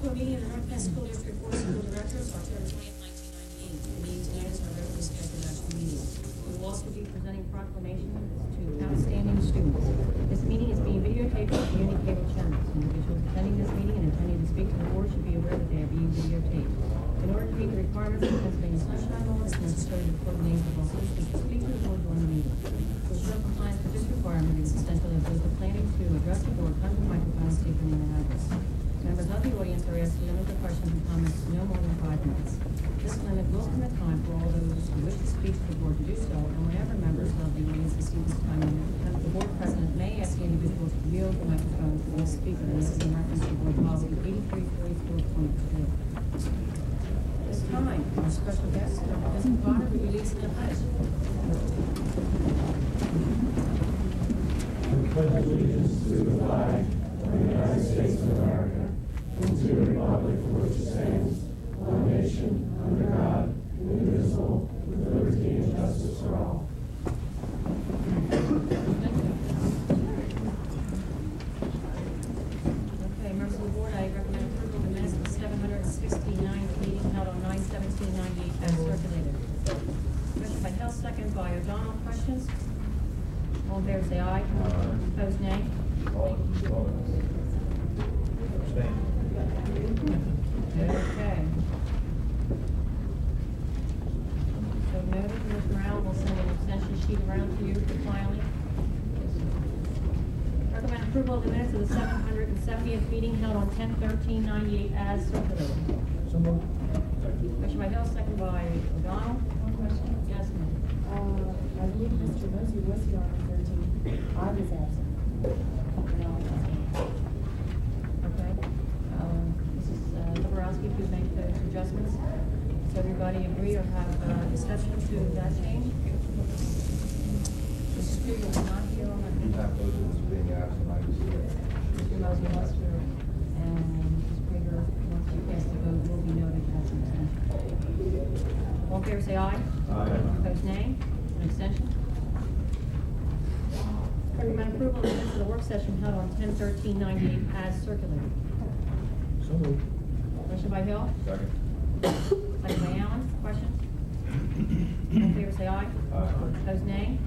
to a meeting of the North Penn School District Board of School Directors, October 20th, 1998. The meeting tonight is our regularly scheduled national meeting. We will also be presenting proclamations to outstanding students. This meeting is being videotaped on community cable channels. Individuals attending this meeting and intending to speak to the board should be aware that they are being videotaped. In order to meet the requirements of the Pennsylvania Sunshine Law, it is necessary to record the names of all citizens who speak to the board during the meeting. To ensure compliance with this requirement, it is essential that those planning to address the board come to the microphone and state their name and address. Members of the audience are asked to limit their questions and comments to no more than 5 minutes. This limit will permit time for all those who wish to speak to the board to do so, and whenever members of the audience receive this time limit, the board president may ask the individuals to yield the microphone to the speaker. This is in reference to board policy 8344.2. This time, our special guest, Dr. Vincent Potter, will be releasing the pledge. I pledge allegiance to the flag of the United States of America and to the republic for which it stands, one nation, under God, indivisible, with liberty and justice for all. Okay, members of the board, I recommend approval of the minutes of the 769th meeting held on 9/17/98 as circulated. Motion by Hill, second by O'Donnell. Questions? All in favor say aye. Opposed, nay. Okay. So noted, Mr. Brown will send an extension sheet around to you for filing. Recommend approval of the minutes of the 770th meeting held on 10/13/98 as circulated. So moved. Motion by Hill, second by O'Donnell. One question? Yes, ma'am. I believe Mr. Mosey was here on the 13th. I was absent. No, I wasn't. Okay. Mrs. Liberowski, please make those adjustments. Does everybody agree or have exception to that change? Mrs. Krieger was not here on that. Not those who was being absent, I was here. Mr. Mosey was here, and Mrs. Krieger, once you cast the vote, will be noted as an extension. All in favor say aye. Aye. Opposed, nay. An extension. Recommend approval of the minutes of the work session held on 10/13/98 as circulated. So moved. Motion by Hill, Second. second by Allen. Questions? All in favor say aye. Aye. Opposed, nay.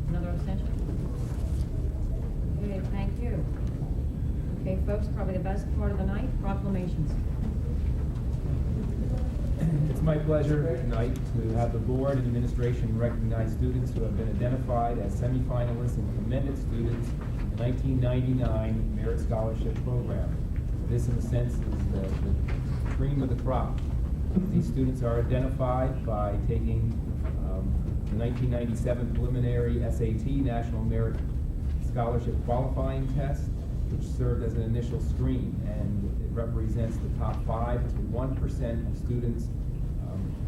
Another abstention. Okay, thank you. Okay, folks, probably the best part of the night, proclamations. It's my pleasure tonight to have the board and administration recognize students who have been identified as semifinalists and commended students in the 1999 Merit Scholarship Program. This, in a sense, is the cream of the crop. These students are identified by taking the 1997 preliminary SAT National Merit Scholarship Qualifying Test, which served as an initial screen, and it represents the top 5 to 1% of students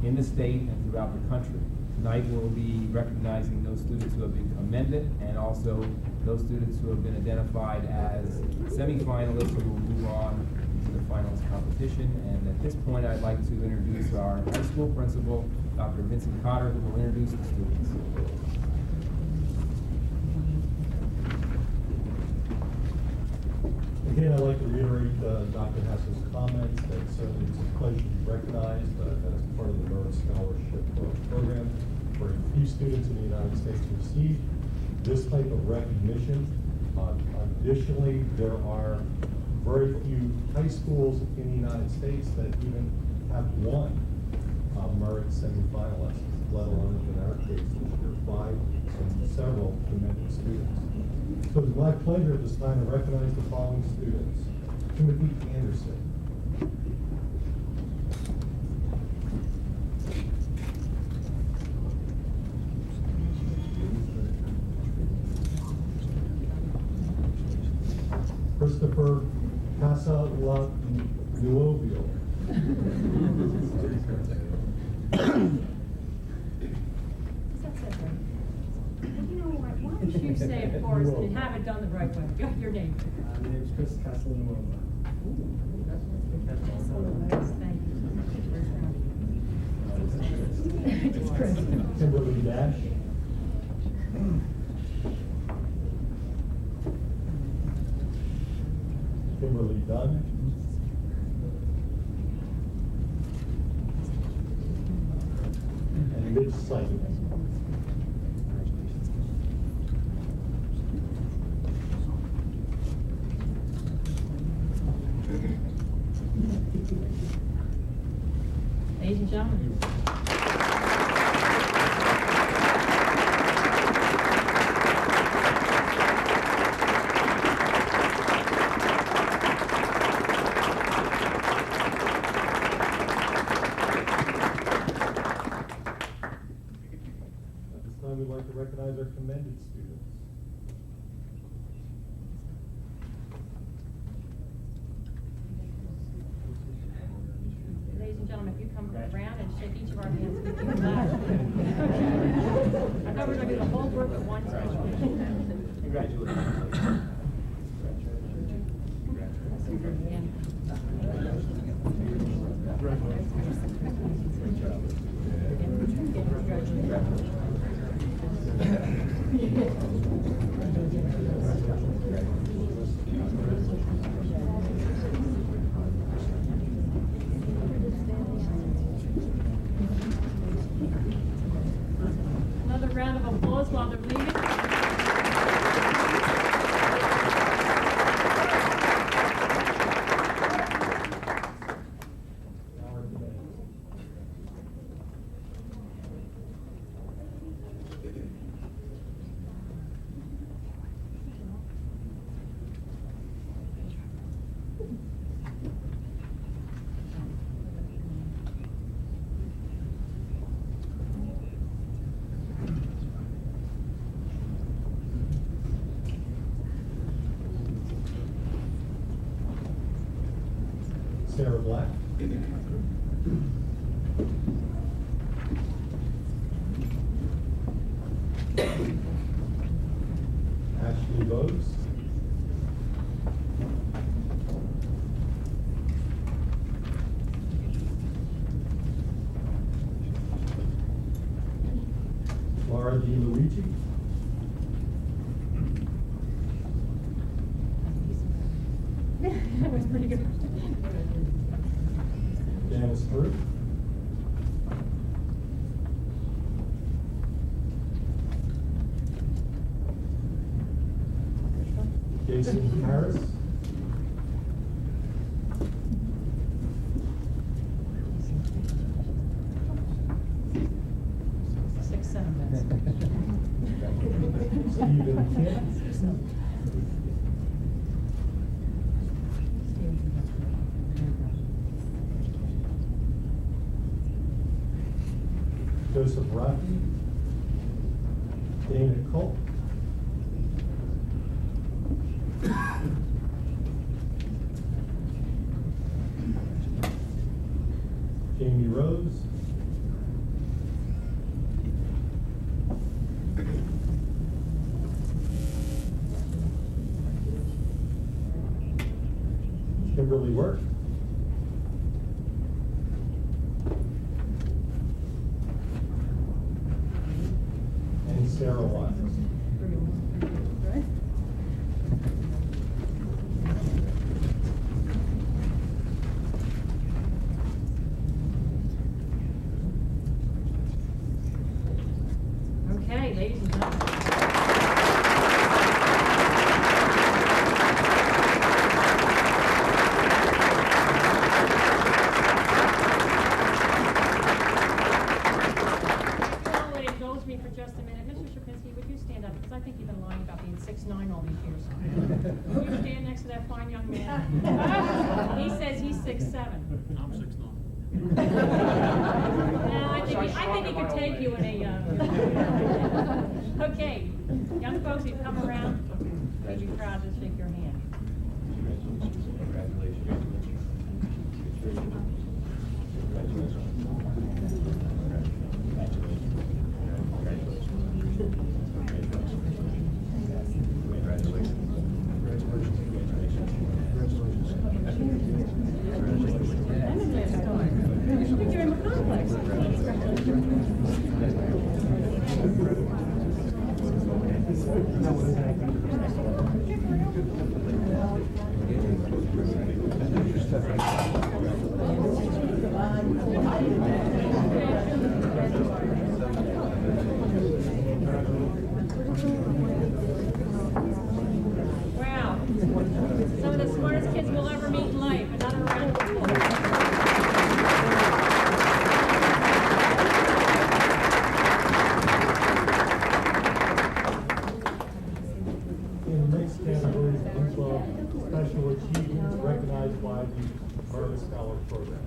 in the state and throughout the country. Tonight we'll be recognizing those students who have been commended and also those students who have been identified as semifinalists who will move on to the finals competition. And at this point I'd like to introduce our high school principal, Dr. Vincent Cotter, who will introduce the students. Again, I'd like to reiterate Dr. Hess's comments that certainly it's a pleasure to be recognized as part of the Merit Scholarship Program. Very few students in the United States receive this type of recognition. Additionally, there are very few high schools in the United States that even have one merit semifinalist, let alone in our case this year 5 and several commended students. So it's my pleasure at this time to recognize the following students. Timothy Anderson. Christopher Casa-Nuovio. Why don't you say it for us and have it done the right way? Got your name. My name is Chris Castellanova. Thank you. It's Chris. Kimberly Dash. Kimberly already done. And mid-site. Ladies and gentlemen. At this time, we'd like to recognize our commended students. Ladies and gentlemen, if you come around and shake each of our hands, we can clap. I thought we were going to do the whole group at one time. Congratulations. Another round of applause while they're leaving. Sarah Black. Ashley Bose. Laura DiLuigi. That was pretty good. Janice Fruit. Jason Harris. Six, 7 minutes. Stephen Kim. Joseph Rocky. Dana Culp. Jamie Rose. Kimberly Work. And Sarah Watts. Okay, ladies and gentlemen. Well, it indulge me for just a minute. Mr. Shapinsky, would you stand up? Because I think you've been lying about being 6'9" all these years. Will you stand next to that fine young man? He says he's 6'7". I'm 6'9". Now, I think he could take you in a, Okay, young folks, you come around, we'd be proud to shake your hand. life. Another round of applause. In the next category is group of special achievements recognized by the Merit Scholar Program.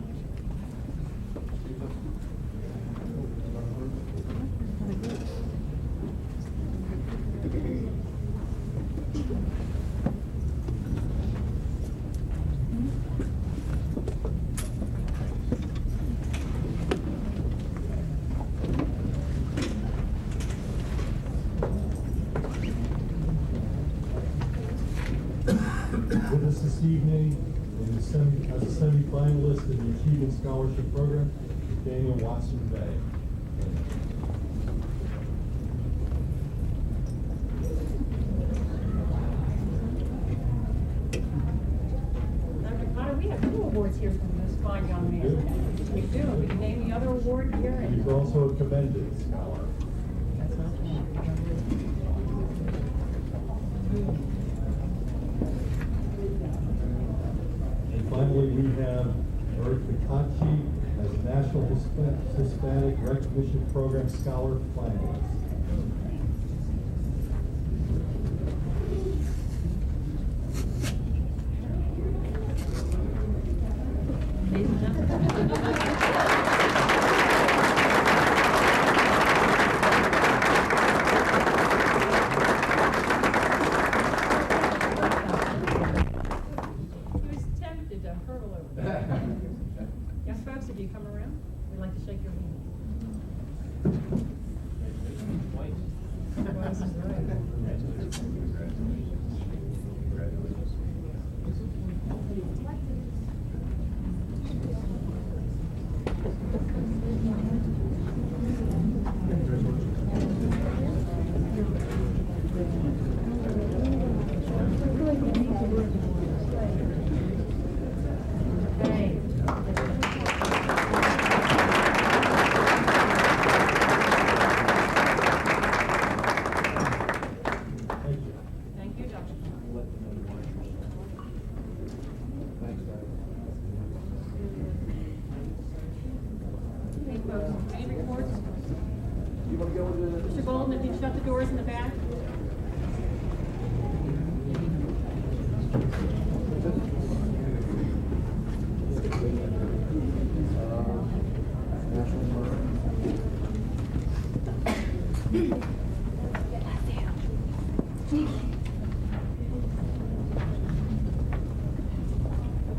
With us this evening as a semi-finalist in the Achievement Scholarship Program is Daniel Watson Bay. Dr. Potter, we have 2 awards here from this fine young man. We do. We can name the other award here. He's also a commended scholar. That's not And finally, we have Eric Picachi as a National Hispanic Recognition Program Scholar finalist. Ladies and gentlemen. He was tempted to hurl over there. Yes, folks, if you come around, we'd like to shake your hand. Twice is right. Hey. Thank you. Thank you, Dr. Hey, folks, any reports? Mr. Golden, if you shut the doors in the back.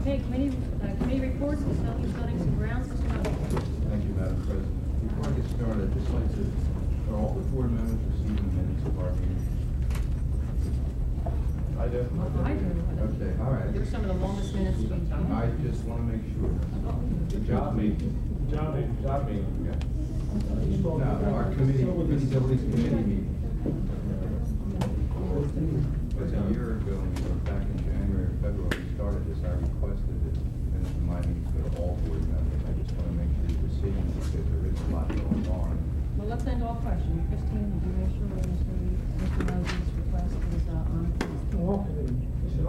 Okay, committee reports, facilities, buildings and grounds, Mr. Miller. Thank you, Madam President. Before I get started, I'd just like to, are all the board members receiving minutes of our meeting? I do. I do. Okay, all right. They're some of the longest minutes we've done. I just want to make sure. Good job, meeting. Job meeting. No, our committee, facilities committee meeting. But a year ago, when we were back in January or February, we started this, I requested that minutes of my meetings go to all board members. I just want to make sure you're receiving because there is a lot going on. Well, let's end all questions. Christine, did you make sure Mr. Mosey's request is on?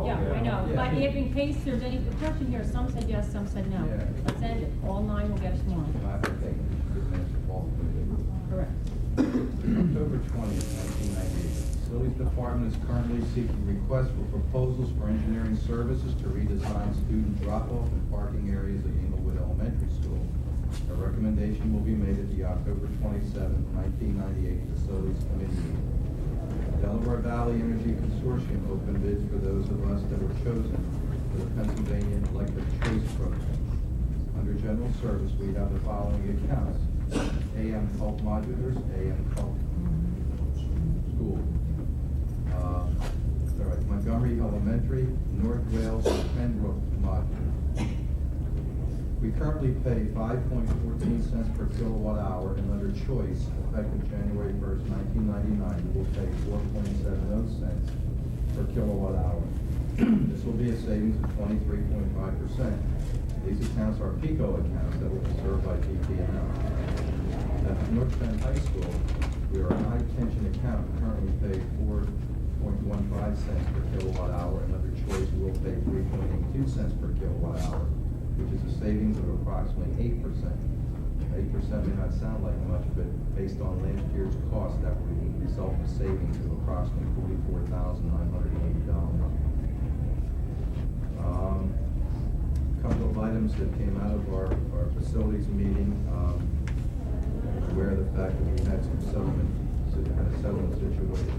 Yeah, I know, but if in case there's any question here, some said yes, some said no. Yeah. Let's end it. All 9 will get us one. I have to take good minutes of all committee. Correct. October 20th, 1998. Facilities Department is currently seeking requests for proposals for engineering services to redesign student drop-off and parking areas at Englewood Elementary School. A recommendation will be made at the October 27th, 1998 Facilities Committee meeting. Delaware Valley Energy Consortium opened bids for those of us that were chosen for the Pennsylvania Electric Choice Program. Under general service, we have the following accounts: AM Culp Modulars, AM Culp School. All right, Montgomery Elementary, North Wales, and Pembroke Modular. We currently pay 5.14 cents per kilowatt hour, and under choice, effective January 1st, 1999, we will pay 4.70 cents per kilowatt hour. This will be a savings of 23.5%. These accounts are PICO accounts that will be served by PP&L. At North Penn High School, we are a high tension account, currently pay 4 0.15 cents per kilowatt hour. Another choice will pay 3.82 cents per kilowatt hour, which is a savings of approximately 8%. 8% may not sound like much, but based on last year's cost, that would result in savings of approximately $44,980. Couple of items that came out of our facilities meeting. Aware of the fact that we had a settlement situation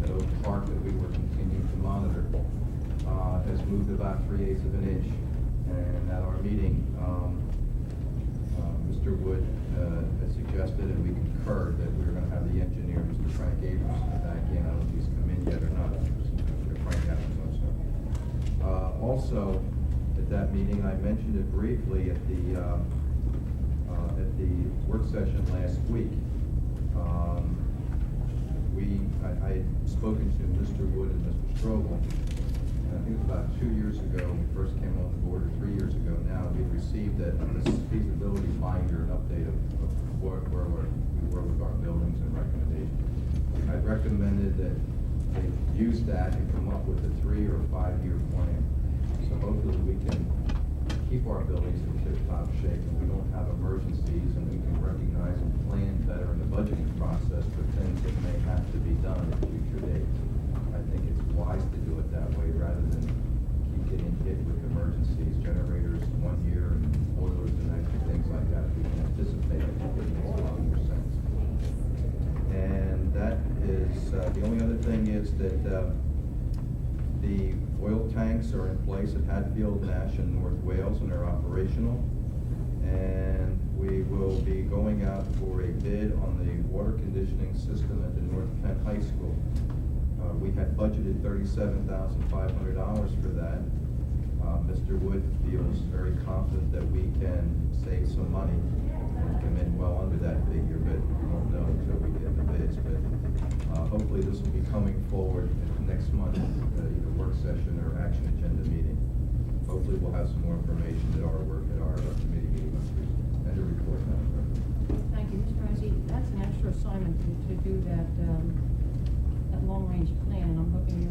at Oak Park that we were continuing to monitor. Has moved about 3/8 of an inch, and at our meeting, Mr. Wood has suggested, and we concurred, that we were going to have the engineer, Mr. Frank Abrams, back in. I don't know if he's come in yet or not. Mr. Frank Abrams, also, at that meeting, I mentioned it briefly at the work session last week. I had spoken to Mr. Wood and Mr. Strobel, and I think it was about 2 years ago, when we first came on the board, or 3 years ago now, we received a feasibility binder, an update of where we were with our buildings and recommendations. I recommended that they use that and come up with a 3 or 5 year plan. So hopefully we can keep our buildings in tip-top shape, and we don't have emergencies, and we can recognize and plan better in the budgeting process for things that may have to be done at future dates. I think it's wise to do it that way rather than keep getting hit with emergencies, generators 1 year, and boilers the next, and things like that. If we can anticipate it, it makes a lot more sense. And that is, the only other thing is that the oil tanks are in place at Hatfield, Nash, and North Wales, and they're operational. And we will be going out for a bid on the water conditioning system at the North Penn High School. We had budgeted $37,500 for that. Mr. Wood feels very confident that we can save some money and come in well under that figure, but we won't know until we get the bids. But hopefully this will be coming forward next month, either work session or action agenda meeting. Hopefully we'll have some more information at our committee meeting and a report. Thank you, Mr. Rossi. That's an extra assignment to do that long-range plan, and I'm hoping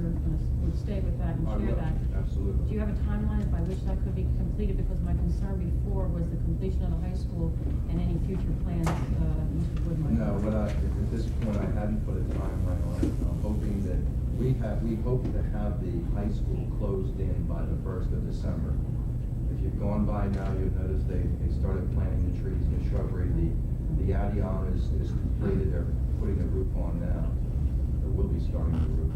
would stay with that and share that. Absolutely. Do you have a timeline by which that could be completed? Because my concern before was the completion of the high school and any future plans, Mr. Wood might. No, at this point, I hadn't put a timeline on it. I'm hoping that we hope to have the high school closed in by the 1st of December. If you've gone by now, you'll notice they started planting the trees and the shrubbery. The addion is completed. They're putting the roof on now. We'll be starting the roof.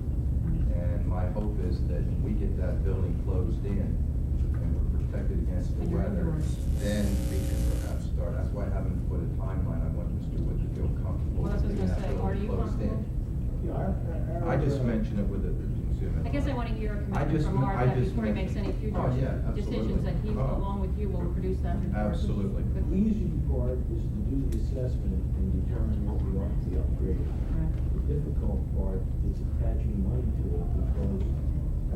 And my hope is that when we get that building closed in and we're protected against the weather, then we can perhaps start. That's why I haven't put a timeline. I want Mr. Wood to feel comfortable. Well, that's what I was getting that gonna say. Are building you closed in. comfortable? I just mentioned it with the consumer. I guess I want to hear a I commitment just- from Art I that just before he meant- makes any future Oh, yeah, absolutely. decisions, that he, Oh. along with you, will produce that report. Absolutely. Good. The easy part is to do the assessment and determine what we want to be upgraded. Right. The difficult part is attaching money to it, because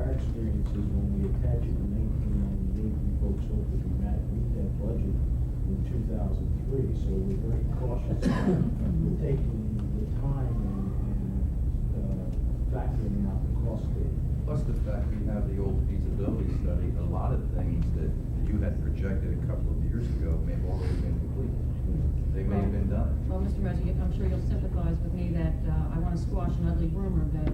our experience is when we attach it in 1998, we folks hope that we meet that budget in 2003, so we're very cautious with taking the time and factoring out the cost data. Plus the fact we have the old feasibility study, a lot of things that you had projected a couple of years ago may have already been complete. They may have been done. Well, Mr. Mezzi, I'm sure you'll sympathize with me that I want to squash an ugly rumor that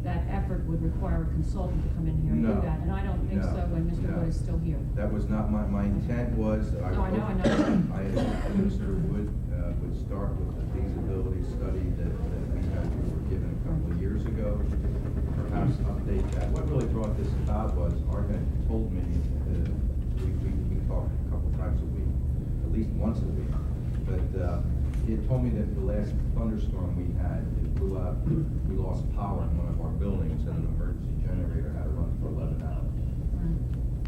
that effort would require a consultant to come in here and No. do that, and I don't think No. so when Mr. No. Wood is still here. That was not my intent was. No, I know. I had Mr. Wood would start with the feasibility study that we were given a couple of years ago. Perhaps update that. What really brought this about was Art had told me we talked a couple times a week, at least once a week. But he had told me that the last thunderstorm we had, it blew out. We lost power in one of our buildings, and an emergency generator had to run for 11 hours.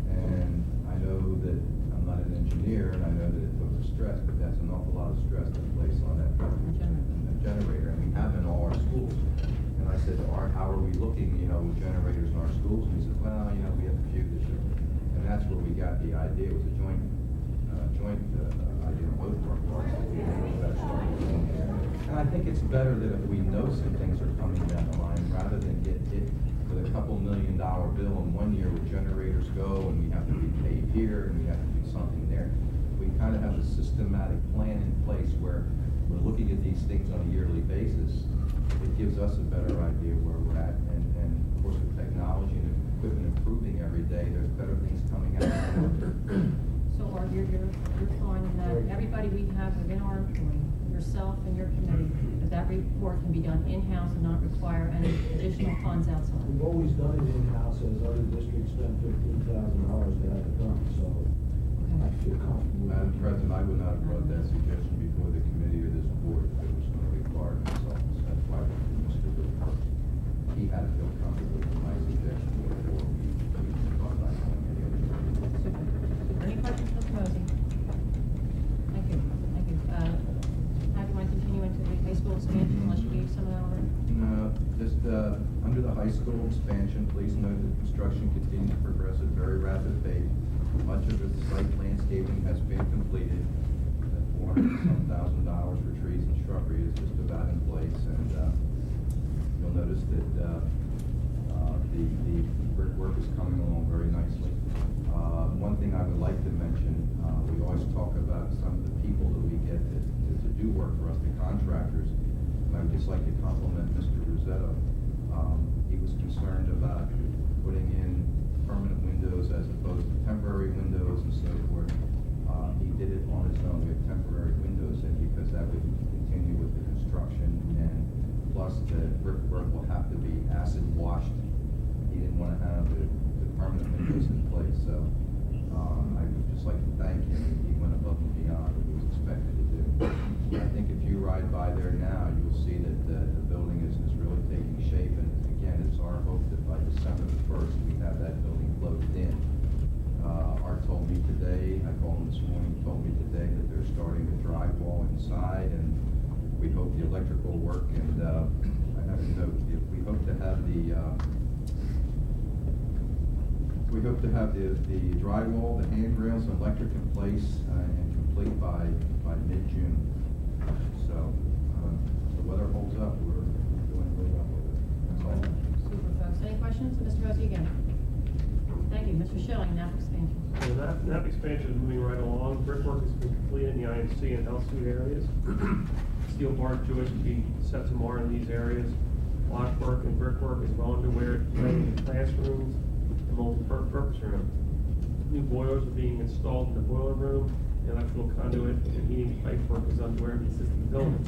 And I know that I'm not an engineer, and I know that it took a stress, but that's an awful lot of stress to place on that generator, and we have in all our schools. And I said, Art, how are we looking, with generators in our schools? And he said, well, we have a few this year. And that's where we got the idea. It was a joint idea on both of our parts. And I think it's better that if we know some things are coming down the line, rather than get hit with a $2 million bill in 1 year where generators go and we have to repay here and we have to do something there. We kind of have a systematic plan in place where we're looking at these things on a yearly basis. It gives us a better idea where we're at, and of course with technology and equipment improving every day, there's better things coming out. So Art, you're finding that everybody we have within our employee, yourself and your committee, that report can be done in-house and not require any additional funds outside? We've always done it in-house, as other districts spend $15,000 to have it done, so I feel comfortable. Madam President, I would not have brought that suggestion before the committee or this board if it was going to require consultants. That's why I went to Mr. Whitaker. He had to feel comfortable with my suggestion before we thought about going any other way. Super. Any questions, Mr. Mosey? Thank you. Thank you. How do you want to continue into the high school expansion unless you gave some of that already? No, just under the high school expansion, please note that construction continues to progress at very rapid pace. Much of the site landscaping has been completed. That $400,000 for trees and shrubbery is just about in place, and you'll notice that the brickwork is coming along very nicely. One thing I would like to mention, we always talk about some of the people that we get to do work for us, the contractors. And I would just like to compliment Mr. Rosetto. He was concerned about putting in permanent windows as opposed to temporary windows and so forth. He did it on his own. We have temporary windows in because that would continue with the construction, and plus the brickwork will have to be acid washed. He didn't want to have the permanent windows in place, so I would just like to thank him. He went above and beyond what he was expected to do. I think if you ride by there now, you'll see that the building is really taking shape, and again, it's our hope that by December the 1st, we have that building closed in. Art told me today, I called him this morning, he told me today that they're starting the drywall inside, and we hope the electrical work, and I have a note, we hope to have the drywall, the handrails, and electric in place and complete by mid-June. So the weather holds up. We're doing really well with it. That's all. Super, folks. Any questions? Mr. Mosey again. Thank you. Mr. Schilling, NAP expansion. So NAP expansion is moving right along. Brickwork has been completed in the IMC and health suite areas. Steel bar joists will be set tomorrow in these areas. Blockwork and brickwork is well underway in the classrooms and multi-purpose room. New boilers are being installed in the boiler room. The electrical conduit and heating pipe work is underway in the existing building.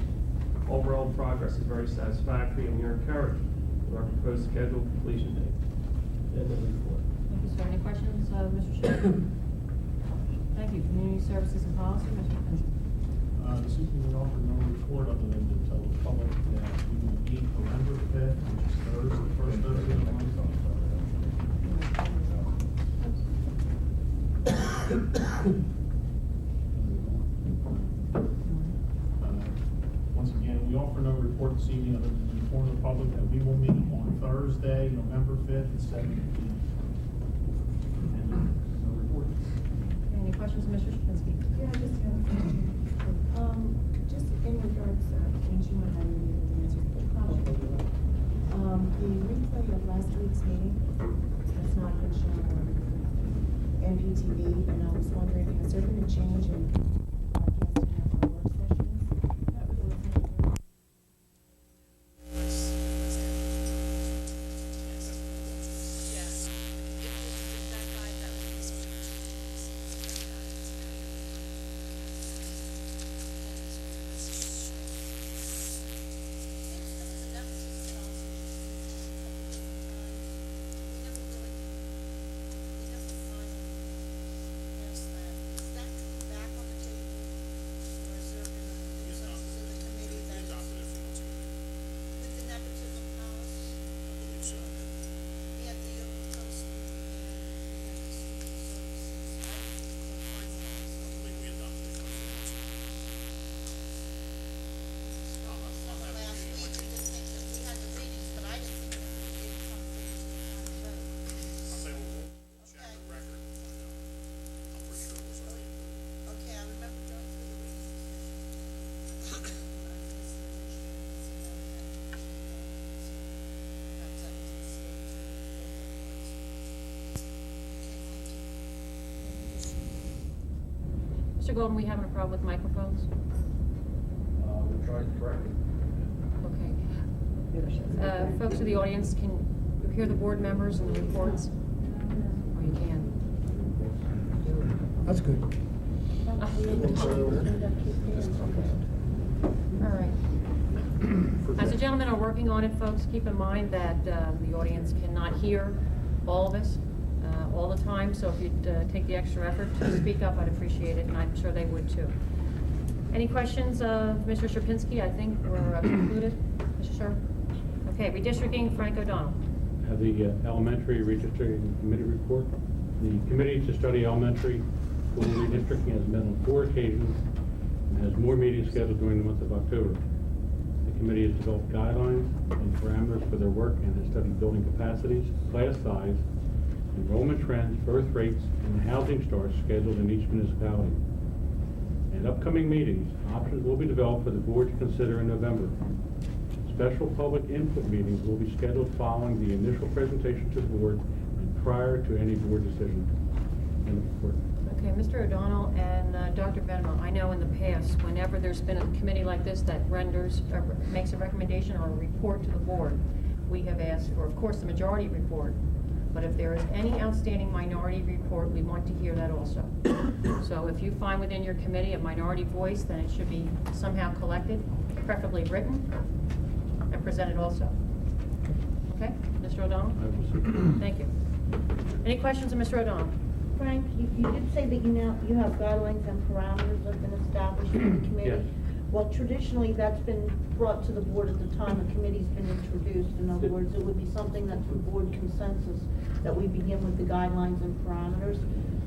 Overall progress is very satisfactory, and we are encouraged with our proposed scheduled completion date. End of report. Thank you, sir. Any questions, Mr. Schilling? Thank you. Community services and policy, Mr. Kinsley. This evening we offer no report other than to tell the public that we will meet November 5th, which is Thursday, the first Thursday of the month. Once again, we offer no report this evening other than to inform the public that we will meet on Thursday, November 5th at 7 p.m. And no report. Okay, any questions, Mr. Shapinsky? Yeah, I just have a question. Just in regards, and you might not even be able to answer, but probably will. The replay of last week's meeting has not been shown on NPTV, and I was wondering, has there been a change in broadcasting of our work sessions? Mr. Golden, we having a problem with microphones? We'll try to correct it. Okay. Folks of the audience, can you hear the board members and the reports? Or you can? That's good. All right. As the gentlemen are working on it, folks, keep in mind that the audience cannot hear all of us all the time, so if you'd take the extra effort to speak up, I'd appreciate it, and I'm sure they would too. Any questions of Mr. Sherpinski? I think we're concluded. Mr. Sher? Okay, redistricting, Frank O'Donnell. Have the elementary redistricting committee report. The committee to study elementary school redistricting has met on 4 occasions and has more meetings scheduled during the month of October. The committee has developed guidelines and parameters for their work and has studied building capacities, class size, enrollment trends, birth rates, and housing starts scheduled in each municipality. At upcoming meetings, options will be developed for the board to consider in November. Special public input meetings will be scheduled following the initial presentation to the board and prior to any board decision. End of report. Okay, Mr. O'Donnell and Dr. Benema, I know in the past, whenever there's been a committee like this that renders, or makes a recommendation or a report to the board, we have asked for, of course, the majority report. But if there is any outstanding minority report, we want to hear that also. So if you find within your committee a minority voice, then it should be somehow collected, preferably written, and presented also. Okay, Mr. O'Donnell? I will see. Thank you. Any questions of Mr. O'Donnell? Frank, you did say that you have guidelines and parameters that have been established for the committee. Yes. Well, traditionally, that's been brought to the board at the time a committee's been introduced. In other words, it would be something that's for board consensus, that we begin with the guidelines and parameters.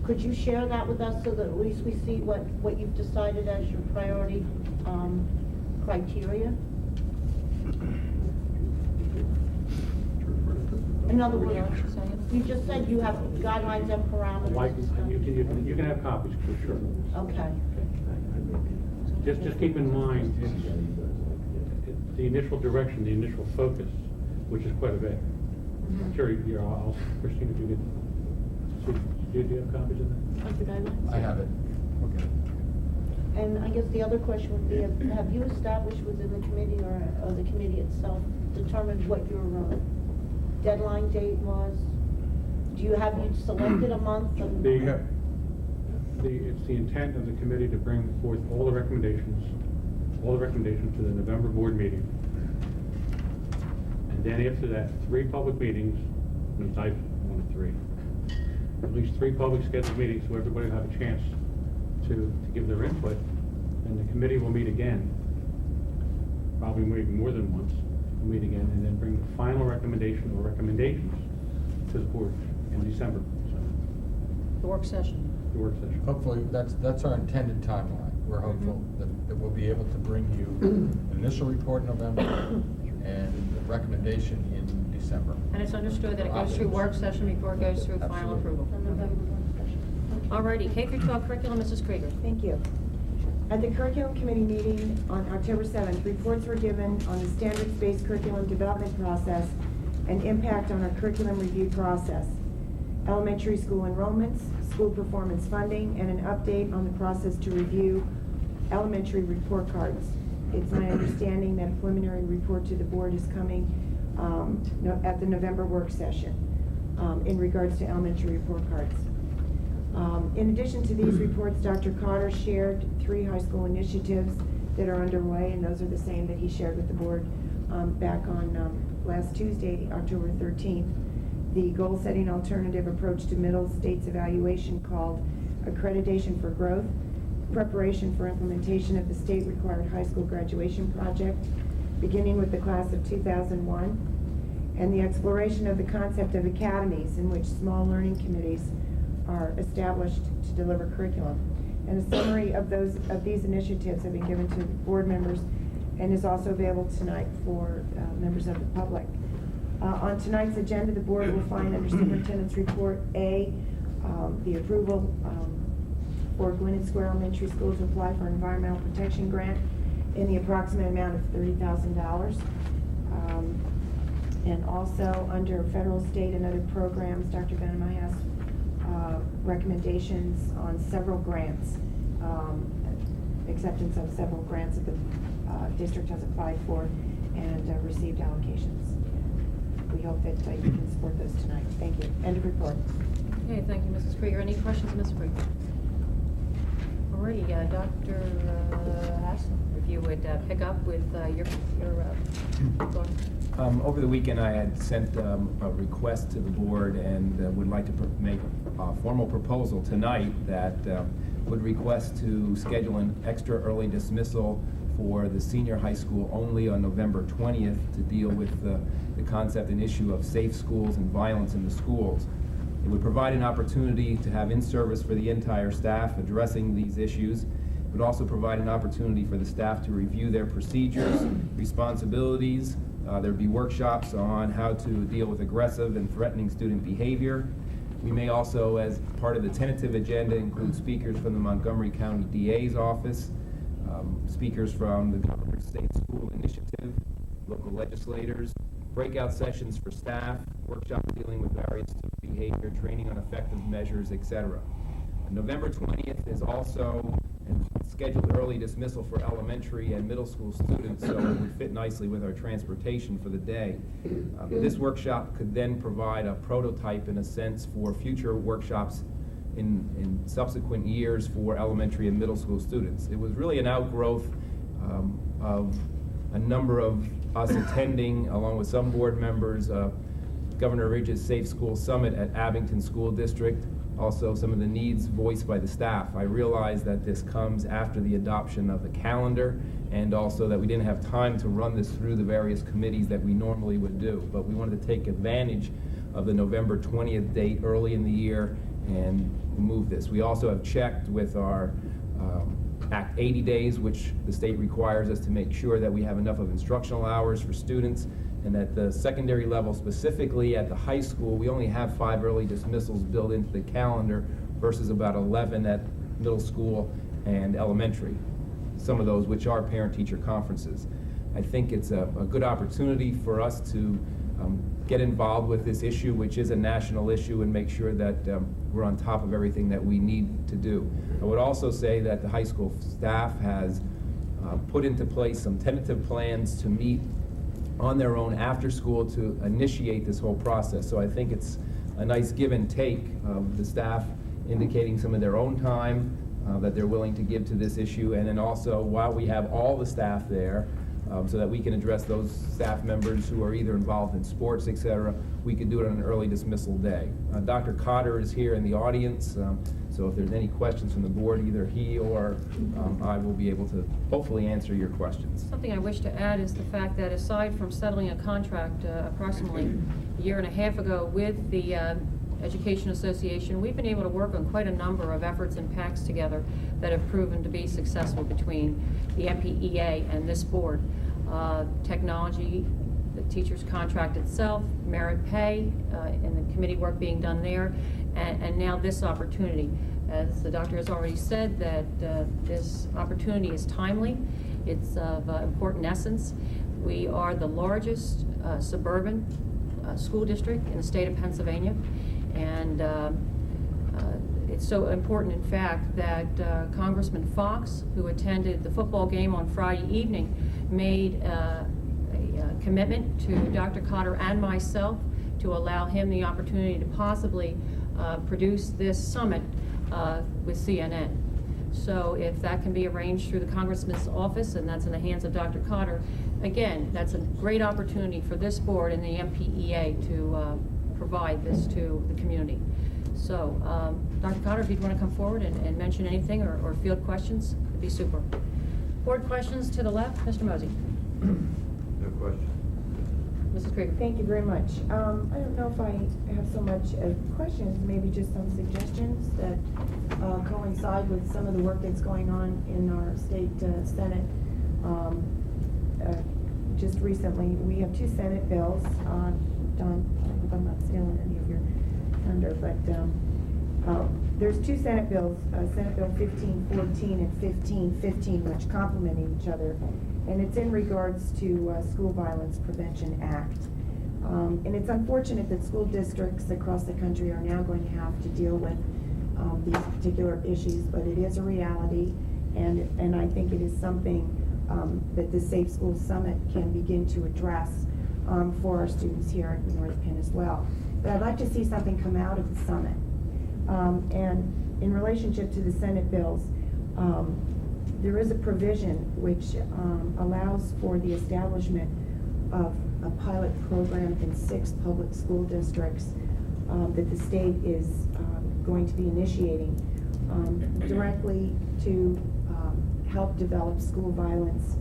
Could you share that with us so that at least we see what you've decided as your priority criteria? In other words, you just said you have guidelines and parameters. Like, and stuff. you can have copies for sure. Okay. Just keep in mind, the initial direction, the initial focus, which is quite a bit. Sure, I'll, Christine, if you could, do you have copies of that? Of the guidelines? I have it. Okay. And I guess the other question would be, have you established within the committee or the committee itself determined what your deadline date was? Do you have you selected a month? It's the intent of the committee to bring forth all the recommendations to the November board meeting. And then after that, 3 public meetings, and I wanted 3. At least 3 public scheduled meetings so everybody will have a chance to give their input. And the committee will meet again, probably maybe more than once, we'll meet again, and then bring the final recommendation or recommendations to the board in December. So, The work session. the work session. Hopefully, that's our intended timeline. We're hopeful that we'll be able to bring you an initial report in November and a recommendation in December. And it's understood that it goes through work session before it goes through final Absolutely. approval. The November work session. Alrighty, K-12 curriculum, Mrs. Krieger. Thank you. At the curriculum committee meeting on October 7th, reports were given on the standards-based curriculum development process and impact on our curriculum review process, elementary school enrollments, school performance funding, and an update on the process to review elementary report cards. It's my understanding that a preliminary report to the board is coming at the November work session in regards to elementary report cards. In addition to these reports, Dr. Cotter shared 3 high school initiatives that are underway, and those are the same that he shared with the board back on last Tuesday, October 13th. The goal-setting alternative approach to middle states evaluation called Accreditation for Growth, preparation for implementation of the state-required high school graduation project, beginning with the class of 2001, and the exploration of the concept of academies in which small learning committees are established to deliver curriculum. And a summary of these initiatives have been given to board members and is also available tonight for members of the public. On tonight's agenda, the board will find under Superintendent's Report A, the approval for Gwinnett Square Elementary School to apply for an environmental protection grant in the approximate amount of $30,000. And also under federal, state, and other programs, Dr. Benema has recommendations on several grants acceptance of several grants that the district has applied for and received allocations. We hope that you can support those tonight. Thank you. End of report. Okay, thank you, Mrs. Krieger. Any questions, Mrs. Krieger? Alrighty, Dr. Hassel, if you would pick up with your thoughts. Over the weekend, I had sent a request to the board and would like to make a formal proposal tonight that would request to schedule an extra early dismissal for the senior high school only on November 20th to deal with the concept and issue of safe schools and violence in the schools. It would provide an opportunity to have in-service for the entire staff addressing these issues. It would also provide an opportunity for the staff to review their procedures, responsibilities. There'd be workshops on how to deal with aggressive and threatening student behavior. We may also, as part of the tentative agenda, include speakers from the Montgomery County DA's office, speakers from the Governor's State School Initiative, local legislators, breakout sessions for staff, workshops dealing with various student behavior, training on effective measures, etc. November 20th is also a scheduled early dismissal for elementary and middle school students, so it would fit nicely with our transportation for the day. This workshop could then provide a prototype, in a sense, for future workshops in subsequent years for elementary and middle school students. It was really an outgrowth of a number of us attending, along with some board members, Governor Ridge's Safe School Summit at Abington School District, also some of the needs voiced by the staff. I realize that this comes after the adoption of the calendar, and also that we didn't have time to run this through the various committees that we normally would do, but we wanted to take advantage of the November 20th date early in the year and move this. We also have checked with our Act 80 days, which the state requires us to make sure that we have enough of instructional hours for students, and at the secondary level, specifically at the high school, we only have 5 early dismissals built into the calendar versus about 11 at middle school and elementary, some of those which are parent-teacher conferences. I think it's a good opportunity for us to get involved with this issue, which is a national issue, and make sure that we're on top of everything that we need to do. I would also say that the high school staff has put into place some tentative plans to meet on their own after school to initiate this whole process. So I think it's a nice give and take of the staff indicating some of their own time that they're willing to give to this issue, and then also while we have all the staff there, so that we can address those staff members who are either involved in sports, etc., we could do it on an early dismissal day. Dr. Cotter is here in the audience, so if there's any questions from the board, either he or I will be able to hopefully answer your questions. Something I wish to add is the fact that aside from settling a contract approximately a year and a half ago with the Education Association, we've been able to work on quite a number of efforts and pacts together that have proven to be successful between the NPEA and this board. Technology, the teacher's contract itself, merit pay, and the committee work being done there, and now this opportunity. As the doctor has already said, that this opportunity is timely, it's of important essence. We are the largest suburban school district in the state of Pennsylvania, and it's so important, in fact, that Congressman Fox, who attended the football game on Friday evening, made a commitment to Dr. Cotter and myself to allow him the opportunity to possibly produce this summit with CNN. So if that can be arranged through the Congressman's office, and that's in the hands of Dr. Cotter, again, that's a great opportunity for this board and the NPEA to provide this to the community. So, Dr. Cotter, if you'd want to come forward and mention anything or field questions, it'd be super. Board questions to the left, Mr. Mosey. No question. Mrs. Krieger. Thank you very much. I don't know if I have so much as questions, maybe just some suggestions that coincide with some of the work that's going on in our state Senate. Just recently, we have 2 Senate bills. Don, I hope I'm not stealing any of your thunder, but there's 2 Senate bills, Senate Bill 1514 and 1515, which complement each other. And it's in regards to School Violence Prevention Act. And it's unfortunate that school districts across the country are now going to have to deal with these particular issues, but it is a reality, and I think it is something that the Safe Schools Summit can begin to address for our students here at North Penn as well. But I'd like to see something come out of the summit. And in relationship to the Senate bills, there is a provision which allows for the establishment of a pilot program in 6 public school districts that the state is going to be initiating directly to help develop school violence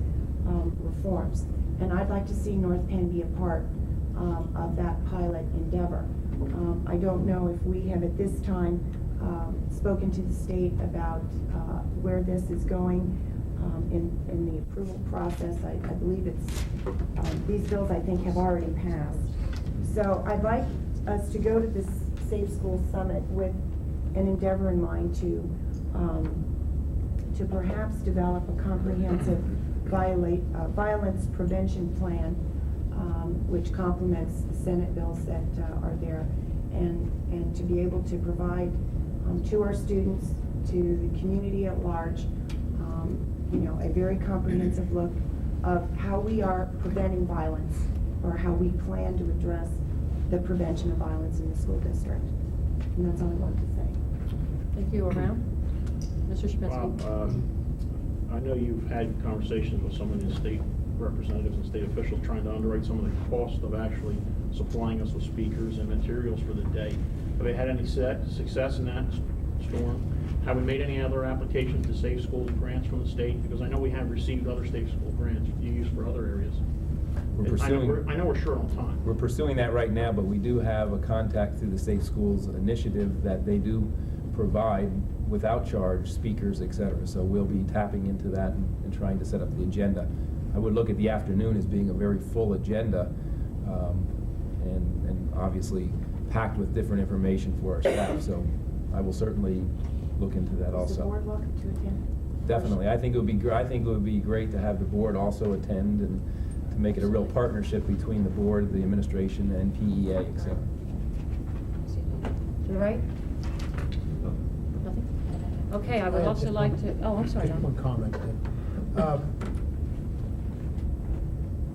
reforms. And I'd like to see North Penn be a part of that pilot endeavor. I don't know if we have at this time spoken to the state about where this is going in the approval process. I believe it's, these bills I think have already passed. So I'd like us to go to this Safe Schools Summit with an endeavor in mind to perhaps develop a comprehensive violence prevention plan which complements the Senate bills that are there, and to be able to provide to our students, to the community at large, a very comprehensive look of how we are preventing violence, or how we plan to address the prevention of violence in the school district. And that's all I wanted to say. Thank you. Around? Mr. Shapinsky? Bob, I know you've had conversations with some of the state representatives and state officials trying to underwrite some of the cost of actually supplying us with speakers and materials for the day. Have they had any success in that storm? Have we made any other applications to Safe Schools grants from the state? Because I know we have received other Safe School grants you use for other areas. I know we're short on time. We're pursuing that right now, but we do have a contact through the Safe Schools initiative that they do provide without charge speakers, etc. So we'll be tapping into that and trying to set up the agenda. I would look at the afternoon as being a very full agenda, and obviously packed with different information for our staff. So I will certainly look into that also. Is the board welcome to attend? Definitely. I think it would be great to have the board also attend, and to make it a real partnership between the board, the administration, and PEA, etc. To the right? Nothing? Okay, I would also like to, oh, I'm sorry, Just Don. one comment.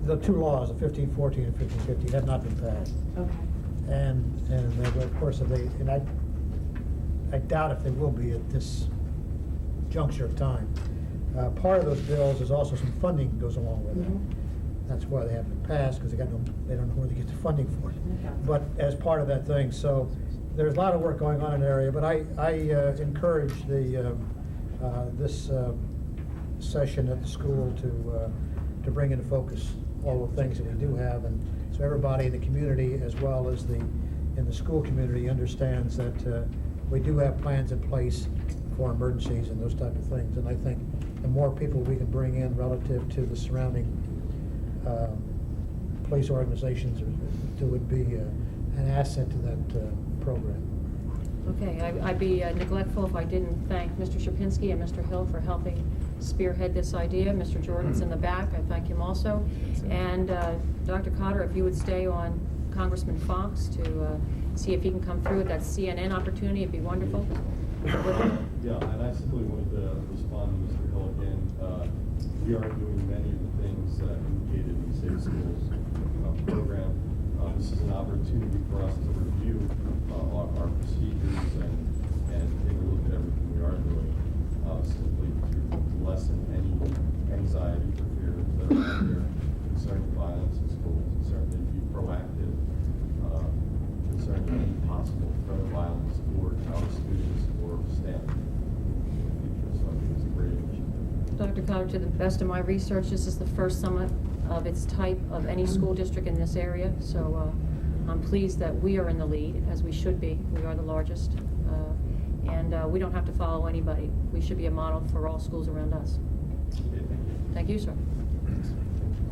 The 2 laws, the 1514 and 1515, have not been passed. Okay. And of course, if they, and I doubt if they will be at this juncture of time. Part of those bills is also some funding goes along with it. That's why they haven't been passed, because they don't know where to get the funding for it. Okay. But as part of that thing, so there's a lot of work going on in the area, but I encourage this session at the school to bring into focus all the things that we do have, and so everybody in the community as well as in the school community understands that we do have plans in place for emergencies and those type of things. And I think the more people we can bring in relative to the surrounding police organizations would be an asset to that program. Okay, I'd be neglectful if I didn't thank Mr. Shapinsky and Mr. Hill for helping spearhead this idea. Mr. Jordan's in the back, I thank him also. And Dr. Cotter, if you would stay on Congressman Fox to see if he can come through with that CNN opportunity, it'd be wonderful. Yeah, and I simply wanted to respond to Mr. Hill again. We are doing many of the things indicated in the Safe Schools program. This is an opportunity for us to review our procedures and take a look at everything we are doing, simply to lessen any anxiety or fear that are out there concerning violence in schools, and certainly be proactive concerning any possible threat of violence towards our students or staff. So I think it's a great initiative. Dr. Cotter, to the best of my research, this is the first summit of its type of any school district in this area. So I'm pleased that we are in the lead, as we should be. We are the largest. And we don't have to follow anybody. We should be a model for all schools around us. Okay, thank you. Thank you, sir.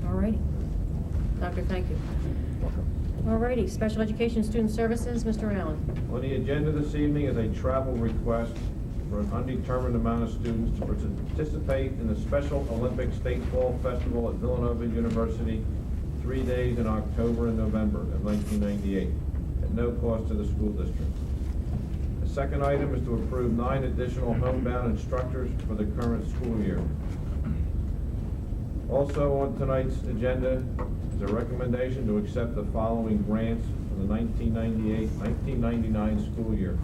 All righty. Doctor, thank you. All righty. Special Education Student Services, Mr. Allen. On the agenda this evening is a travel request for an undetermined amount of students to participate in the Special Olympic State Fall Festival at Villanova University 3 days in October and November of 1998 at no cost to the school district. A Second item is to approve 9 additional homebound instructors for the current school year. Also on tonight's agenda is a recommendation to accept the following grants for the 1998-1999 school year.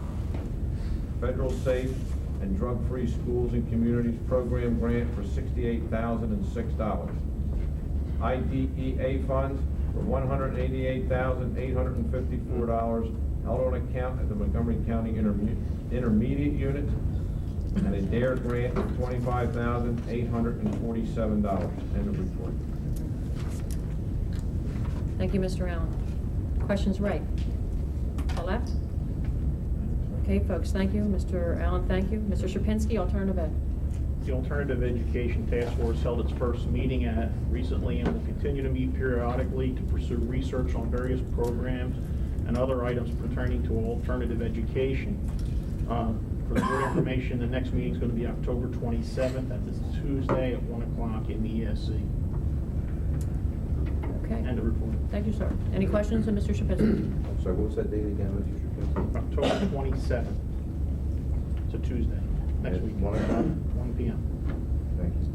Federal Safe and Drug-Free Schools and Communities Program Grant for $68,006. IDEA funds for $188,854 held on account at the Montgomery County Intermediate Unit, and a DARE grant of $25,847. End of report. Thank you, Mr. Allen. Questions, right? All left? Okay, folks, thank you. Mr. Allen, thank you. Mr. Shapinsky, alternative ed. The Alternative Education Task Force held its first meeting recently and will continue to meet periodically to pursue research on various programs and other items pertaining to alternative education. For the board information, the next meeting is going to be October 27th. That is Tuesday at 1 o'clock in the ESC. Okay. End of report. Thank you, sir. Any questions of Mr. Shapinsky? I'm sorry, what was that date again, Mr. Shapinsky? October 27th. It's a Tuesday. Next At week. 1 o'clock? 1 p.m. Thank you.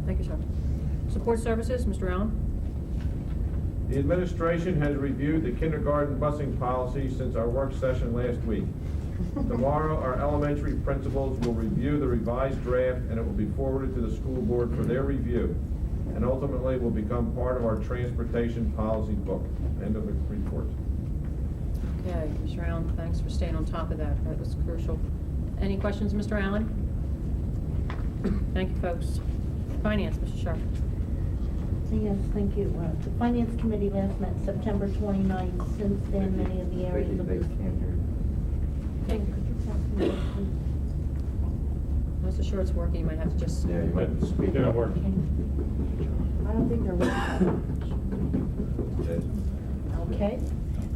Thank you, sir. Support services, Mr. Allen? The administration has reviewed the kindergarten busing policy since our work session last week. Tomorrow, our elementary principals will review the revised draft, and it will be forwarded to the school board for their review, and ultimately will become part of our transportation policy book. End of the report. Okay, Mr. Allen, thanks for staying on top of that. That was crucial. Any questions, Mr. Allen? Thank you, folks. Finance, Mr. Sharp. Yes, thank you. The Finance Committee last met September 29th. Since then, many of the areas of They this... can't hear. Hey, could you pass me that, please? I'm not so sure it's working. You might have to just... Yeah, you might have to speak Didn't up. work. Okay. I don't think they're working. Okay.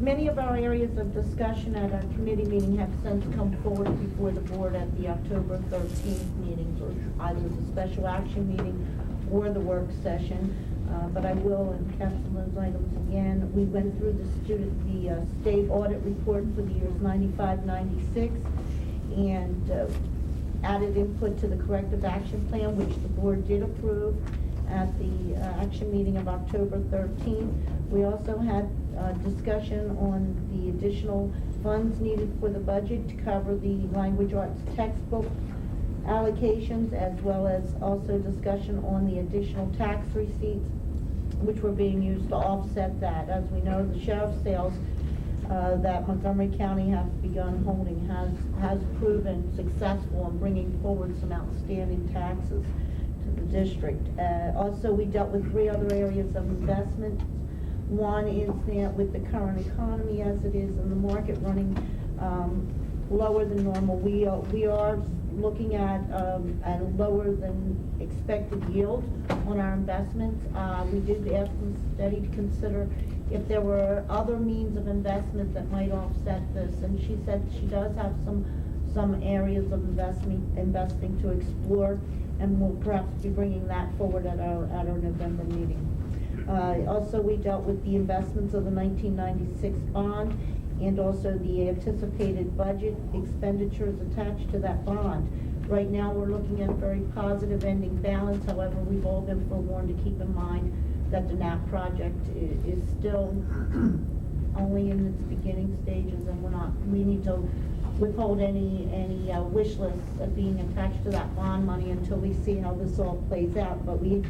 Many of our areas of discussion at our committee meeting have since come forward before the board at the October 13th meeting, or either as a special action meeting or the work session. But I will encapsulate those items again. We went through the state audit report for the years 95, 96, and added input to the corrective action plan, which the board did approve at the action meeting of October 13th. We also had discussion on the additional funds needed for the budget to cover the language arts textbook allocations, as well as also discussion on the additional tax receipts which were being used to offset that. As we know, the sheriff's sales that Montgomery County has begun holding has proven successful in bringing forward some outstanding taxes to the district. Also, we dealt with 3 other areas of investment. One is that with the current economy as it is and the market running lower than normal, we are looking at a lower than expected yield on our investments. We did ask Ms. Steady to consider if there were other means of investment that might offset this, and she said she does have some areas of investing to explore, and we'll perhaps be bringing that forward at our November meeting. Also, we dealt with the investments of the 1996 bond and also the anticipated budget expenditures attached to that bond. Right now, we're looking at a very positive ending balance. However, we've all been forewarned to keep in mind that the NAP project is still only in its beginning stages, and we need to withhold any wish lists of being attached to that bond money until we see how this all plays out. But we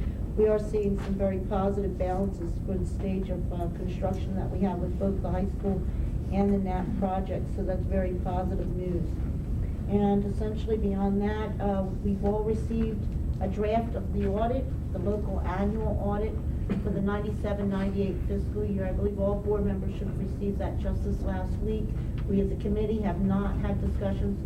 are seeing some very positive balances for the stage of construction that we have with both the high school and the NAP project, so that's very positive news. And essentially beyond that, we've all received a draft of the audit, the local annual audit for the 97-98 fiscal year. I believe all board members should have received that just this last week. We as a committee have not had discussions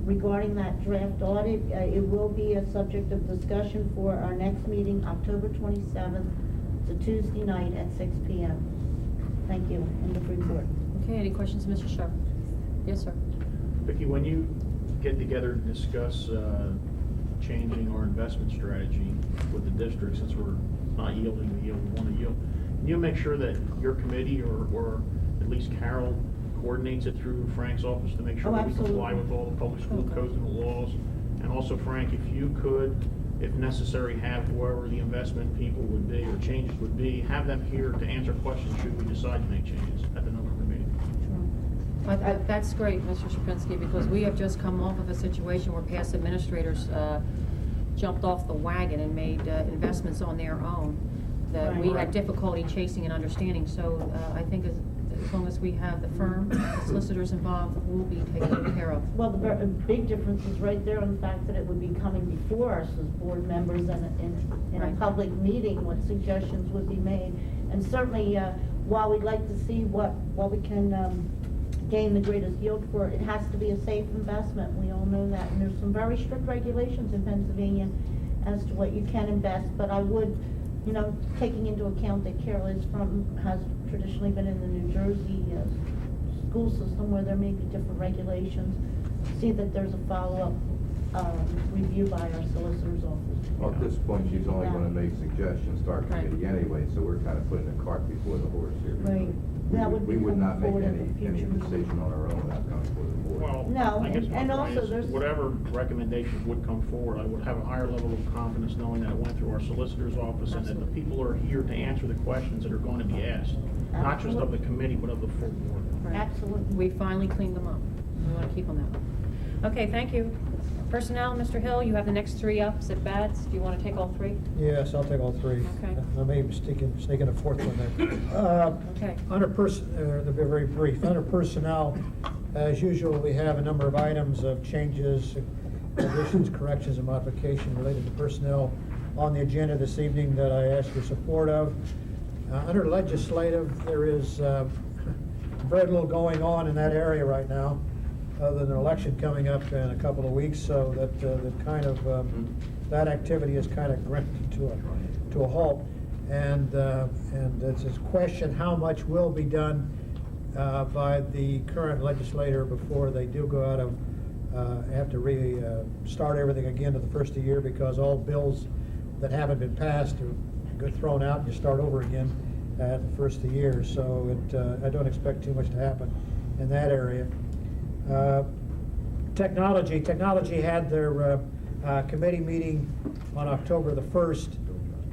regarding that draft audit. It will be a subject of discussion for our next meeting, October 27th. It's a Tuesday night at 6 p.m. Thank you. End of report. Okay, any questions, Mr. Sharp? Yes, sir. Vicki, when you get together to discuss changing our investment strategy with the district, since we're not yielding the yield we want to yield, can you make sure that your committee or at least Carol coordinates it through Frank's office to make sure Oh, that we comply absolutely. with all the public school Okay. codes and the laws. And also, Frank, if you could, if necessary, have whoever the investment people would be or changes would be, have them here to answer questions should we decide to make changes at the November meeting. That's great, Mr. Shapinsky, because we have just come off of a situation where past administrators jumped off the wagon and made investments on their own that we had difficulty chasing and understanding. So I think as long as we have the firm, the solicitors involved, we'll be taken care of. Well, the big difference is right there on the fact that it would be coming before us as board members and in a Right. public meeting, what suggestions would be made. And certainly, while we'd like to see what we can gain the greatest yield for, it has to be a safe investment. We all know that. And there's some very strict regulations in Pennsylvania as to what you can invest. But I would, taking into account that Carol has traditionally been in the New Jersey school system where there may be different regulations, see that there's a follow-up review by our solicitor's office. Well, at this point, she's only gonna make suggestions to our Right. committee anyway, so we're kind of putting the cart before the horse here. Right. That would We be would not make coming forward any at the future meeting. decision on our own without coming before the board. Well, No, I guess and my point also is, there's- whatever recommendations would come forward, I would have a higher level of confidence knowing that it went through our solicitor's office and that the people are here to answer the questions that are going to be asked, not just of the committee, but of the full board. Right. Absolutely. We finally cleaned them up. We want to keep them that way. Okay, thank you. Personnel, Mr. Hill, you have the next three up. Is it bats? Do you want to take all three? Yes, I'll take all three. Okay. I may be sneaking a fourth one there. Okay. They'll be very brief. Under personnel, as usual, we have a number of items of changes, additions, corrections, and modification related to personnel on the agenda this evening that I ask your support of. Under legislative, there is very little going on in that area right now, other than an election coming up in a couple of weeks, so that activity is kind of grinded to a halt. And it's a question how much will be done by the current legislator before they do go out of have to start everything again to the first of the year, because all bills that haven't been passed get thrown out and you start over again at the first of the year. So I don't expect too much to happen in that area. Technology had their committee meeting on October the 1st,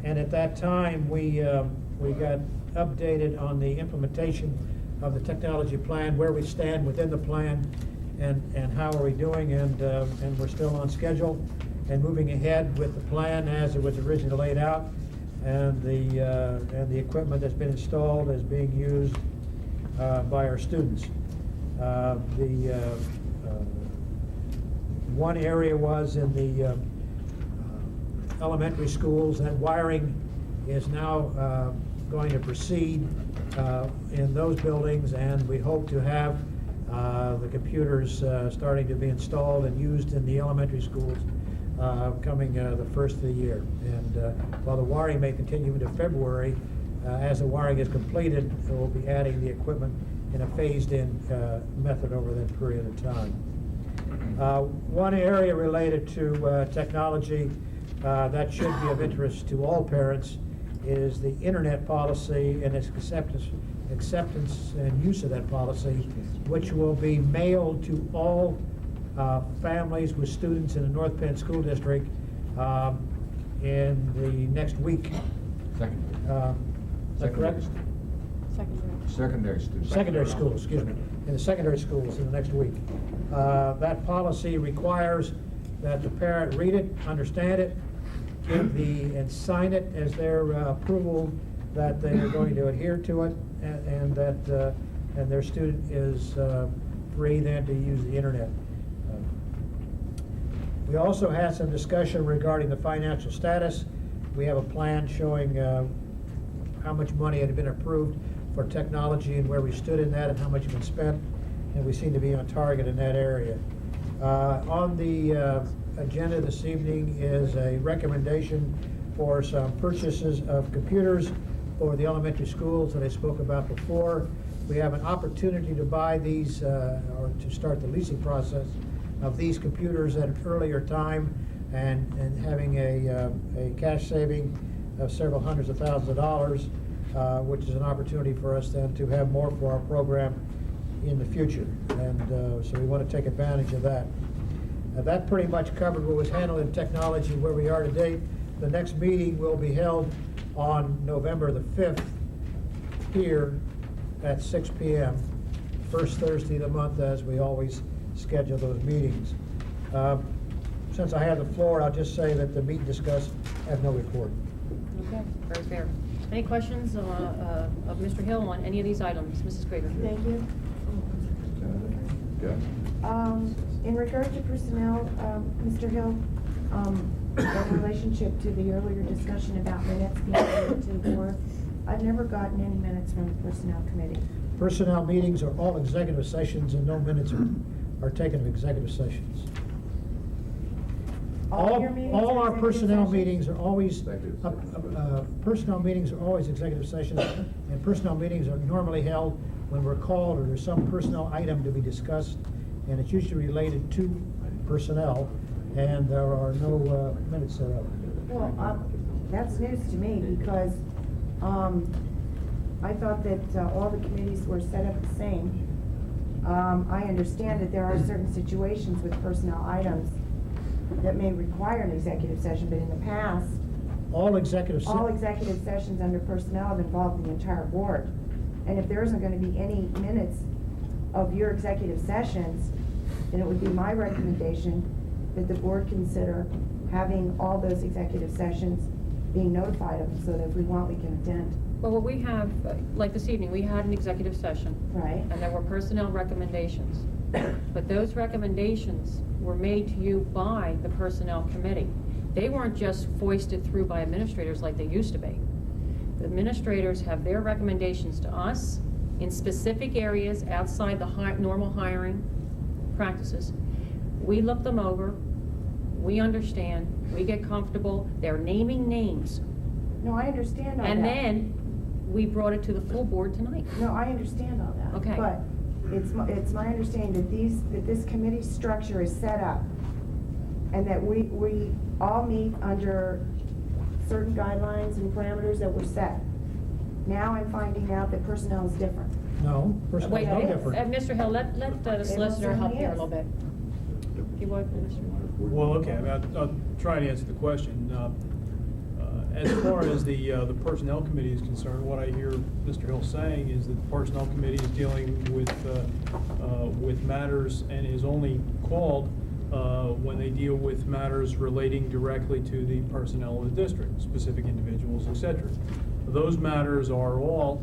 and at that time we got updated on the implementation of the technology plan, where we stand within the plan, and how are we doing, and we're still on schedule and moving ahead with the plan as it was originally laid out, and the equipment that's been installed is being used by our students. One area was in the elementary schools, that wiring is now going to proceed in those buildings, and we hope to have the computers starting to be installed and used in the elementary schools coming the first of the year. And while the wiring may continue into February, as the wiring is completed, we'll be adding the equipment in a phased-in method over that period of time. One area related to technology that should be of interest to all parents is the internet policy and its acceptance and use of that policy, which will be mailed to all families with students in the North Penn School District in the next week. Is that correct? Secondary students. Secondary schools, excuse me, in the secondary schools in the next week. That policy requires that the parent read it, understand it, and sign it as their approval that they are going to adhere to it, and that their student is free then to use the internet. We also had some discussion regarding the financial status. We have a plan showing how much money had been approved for technology and where we stood in that and how much had been spent, and we seem to be on target in that area. On the agenda this evening is a recommendation for some purchases of computers for the elementary schools that I spoke about before. We have an opportunity to buy these or to start the leasing process of these computers at an earlier time, and having a cash saving of several hundreds of thousands of dollars, which is an opportunity for us then to have more for our program in the future, and so we want to take advantage of that. That pretty much covered what was handled in technology, where we are today. The next meeting will be held on November the 5th here at 6 p.m., first Thursday of the month, as we always schedule those meetings. Since I have the floor, I'll just say that the meet and discuss have no report. Okay, very fair. Any questions of Mr. Hill on any of these items? Mrs. Krieger? Thank you. In regard to personnel, Mr. Hill, in relationship to the earlier discussion about minutes being added to the board, I've never gotten any minutes from the personnel committee. Personnel meetings are all executive sessions, and no minutes are taken of executive sessions. All your meetings All are our executive personnel sessions? meetings are always, Executive personnel meetings are always executive sessions, and personnel meetings are normally held when we're called or there's some personnel item to be discussed, and it's usually related to personnel, and there are no minutes thereof. Well, that's news to me, because I thought that all the committees were set up the same. I understand that there are certain situations with personnel items that may require an executive session, but in the past, All executive all executive sessions under personnel have involved the entire board. And if there isn't going to be any minutes of your executive sessions, then it would be my recommendation that the board consider having all those executive sessions being notified of, so that if we want, we can attend. Well, what we have, like this evening, we had an executive session. Right. And there were personnel recommendations. But those recommendations were made to you by the personnel committee. They weren't just foisted through by administrators like they used to be. The administrators have their recommendations to us in specific areas outside the normal hiring practices. We look them over, we understand, we get comfortable, they're naming names. No, I understand all that. And then we brought it to the full board tonight. No, I understand all that. Okay. But it's my understanding that this committee structure is set up, and that we all meet under certain guidelines and parameters that were set. Now I'm finding out that personnel is different. No, personnel Wait, is no different. Mr. Hill, let the solicitor help here a little bit. If you would, Mr. Well, okay, I'll try to answer the question. As far as the Personnel Committee is concerned, what I hear Mr. Hill saying is that the Personnel Committee is dealing with matters and is only called when they deal with matters relating directly to the personnel of the district, specific individuals, etc. Those matters are all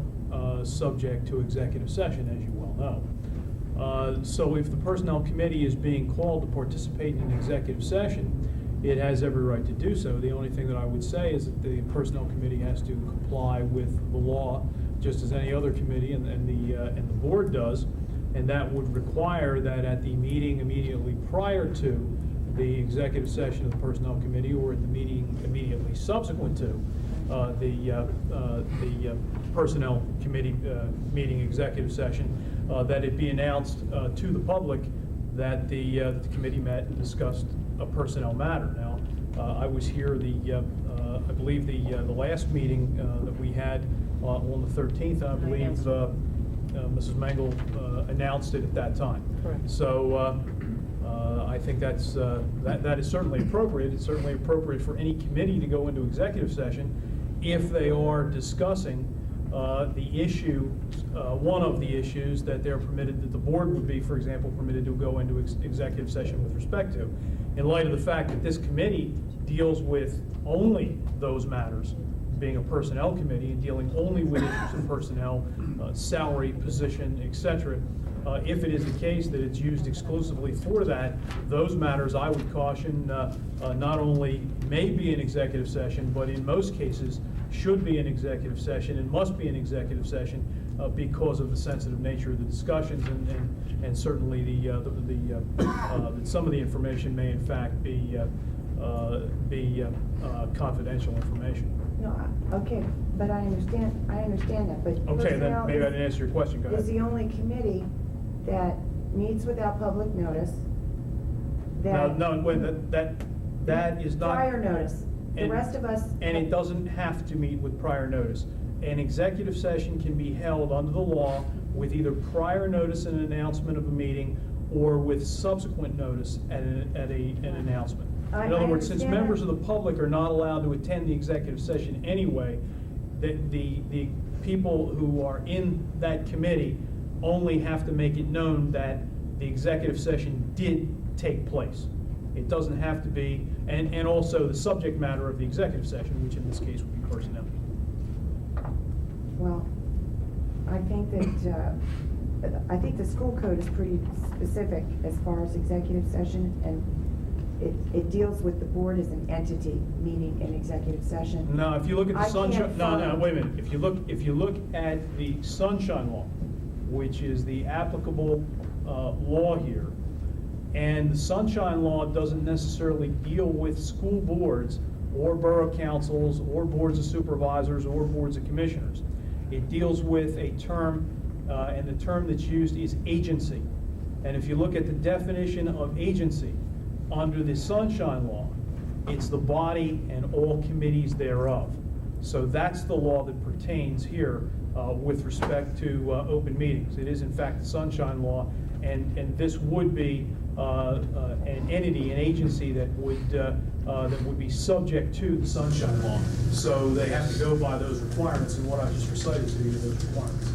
subject to executive session, as you well know. So if the Personnel Committee is being called to participate in an executive session, it has every right to do so. The only thing that I would say is that the Personnel Committee has to comply with the law, just as any other committee and the board does, and that would require that at the meeting immediately prior to the executive session of the Personnel Committee, or at the meeting immediately subsequent to the Personnel Committee meeting executive session, that it be announced to the public that the committee met and discussed a personnel matter. Now, I was here I believe the last meeting that we had on the 13th, and I believe Mrs. Mengel announced it at that time. Correct. So I think that is certainly appropriate. It's certainly appropriate for any committee to go into executive session if they are discussing the issue, one of the issues that they're permitted, that the board would be, for example, permitted to go into executive session with respect to. In light of the fact that this committee deals with only those matters, being a personnel committee and dealing only with issues of personnel, salary, position, etc., if it is the case that it's used exclusively for that, those matters, I would caution, not only may be an executive session, but in most cases should be an executive session and must be an executive session because of the sensitive nature of the discussions, and certainly that some of the information may in fact be confidential information. No, okay, but I understand that, but Okay, then personnel maybe I didn't answer your question. Go ahead. is the only committee that meets without public notice. No, wait, that is not. Prior notice. The rest of us. And it doesn't have to meet with prior notice. An executive session can be held under the law with either prior notice and an announcement of a meeting or with subsequent notice at an announcement. In other words, since members of the public are not allowed to attend the executive session anyway, the people who are in that committee only have to make it known that the executive session did take place. It doesn't have to be, and also the subject matter of the executive session, which in this case would be personnel. Well, I think the school code is pretty specific as far as executive session, and it deals with the board as an entity, meening an executive session. No, if you look at the I sunshine, can't no, find- wait a minute. If you look at the sunshine law, which is the applicable law here, and the sunshine law doesn't necessarily deal with school boards or borough councils or boards of supervisors or boards of commissioners. It deals with a term, and the term that's used is agency. And if you look at the definition of agency under the sunshine law, it's the body and all committees thereof. So that's the law that pertains here with respect to open meetings. It is in fact the sunshine law, and this would be an entity, an agency that would be subject to the sunshine law. So they have to go by those requirements, and what I just recited to you are those requirements.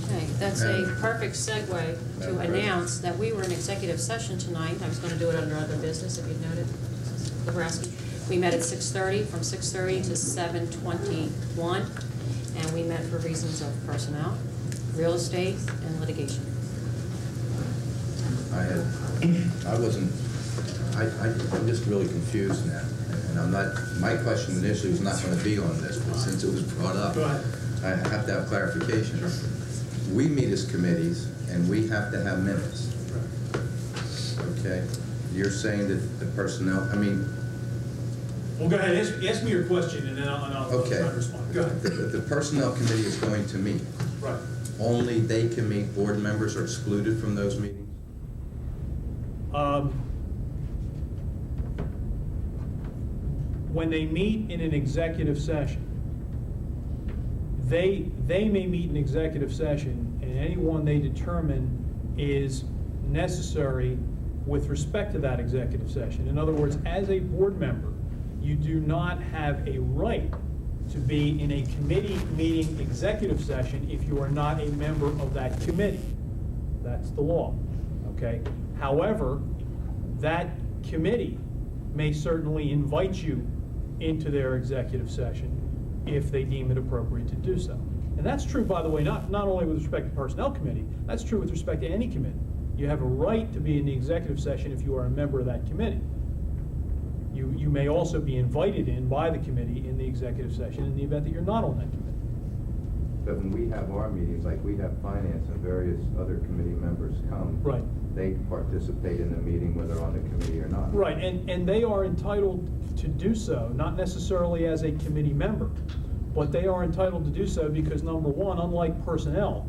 Okay, that's a perfect segue to announce that we were in executive session tonight. I was going to do it under other business, if you've noted, Mrs. Bobrowski. We met at 6:30, from 6:30 to 7:21, and we met for reasons of personnel, real estate, and litigation. I'm just really confused now. And I'm not, my question initially was not going to be on this, but since it was brought up, Go ahead. I have to have clarification. We meet as committees, and we have to have minutes. Okay? You're saying that the personnel, Well, go ahead, ask me your question, and then I'll okay. try to respond. Go ahead. The personnel committee is going to meet. Right. Only they can meet, board members are excluded from those meetings? When they meet in an executive session, they may meet in executive session, and anyone they determine is necessary with respect to that executive session. In other words, as a board member, you do not have a right to be in a committee meeting executive session if you are not a member of that committee. That's the law, okay? However, that committee may certainly invite you into their executive session if they deem it appropriate to do so. And that's true, by the way, not only with respect to the Personnel Committee, that's true with respect to any committee. You have a right to be in the executive session if you are a member of that committee. You may also be invited in by the committee in the executive session in the event that you're not on that committee. But when we have our meetings, like we have finance and various other committee members come. Right. They participate in the meeting whether on the committee or not. Right, and they are entitled to do so, not necessarily as a committee member, but they are entitled to do so because, number one, unlike personnel,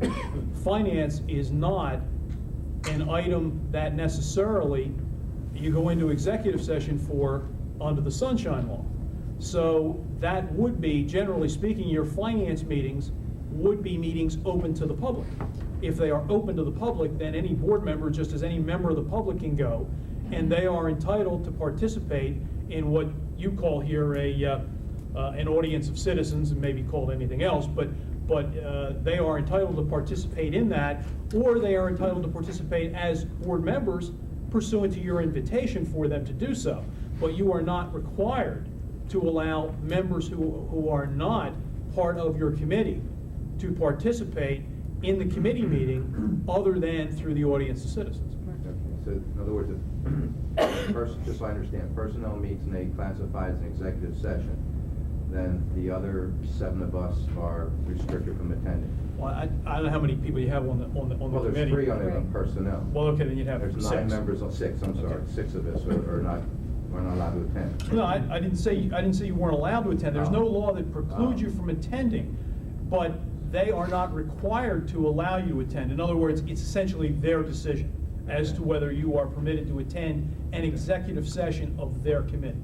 finance is not an item that necessarily you go into executive session for under the sunshine law. So that would be, generally speaking, your finance meetings would be meetings open to the public. If they are open to the public, then any board member, just as any member of the public, can go, and they are entitled to participate in what you call here an audience of citizens, and maybe called anything else, but they are entitled to participate in that, or they are entitled to participate as board members pursuant to your invitation for them to do so. But you are not required to allow members who are not part of your committee to participate in the committee meeting other than through the audience of citizens. Okay, so in other words, just so I understand, personnel meets and they classify as an executive session, then the other 7 of us are restricted from attending. Well, I don't know how many people you have on the committee. Well, there's 3 on it on personnel. Well, okay, then you'd have There's 6. 9 members, 6, I'm sorry, Okay. 6 of us are not allowed to attend. No, I didn't say you weren't allowed to attend. There's no law that precludes you from attending, but they are not required to allow you to attend. In other words, it's essentially their decision as to whether you are permitted to attend an executive session of their committee.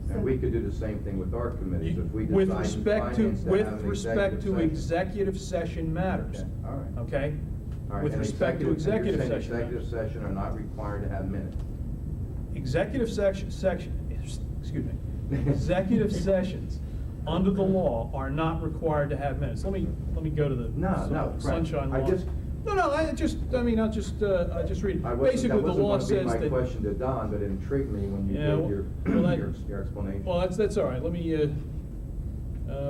And we could do the same thing with our committees, if we With decide in respect to, finance to have with an respect to session. executive session matters, Okay, all right. okay? All right, With and respect to executive you're saying session. Executive session are not required to have minutes. Executive executive sessions under the law are not required to have minutes. Let me go to the No, Frank, sunshine I law. just- I just read. I wasn't, Basically, that the law wasn't says gonna be that. my question to Don, but it intrigued me when you Yeah, gave your explanation. Well, that's all right. Let me,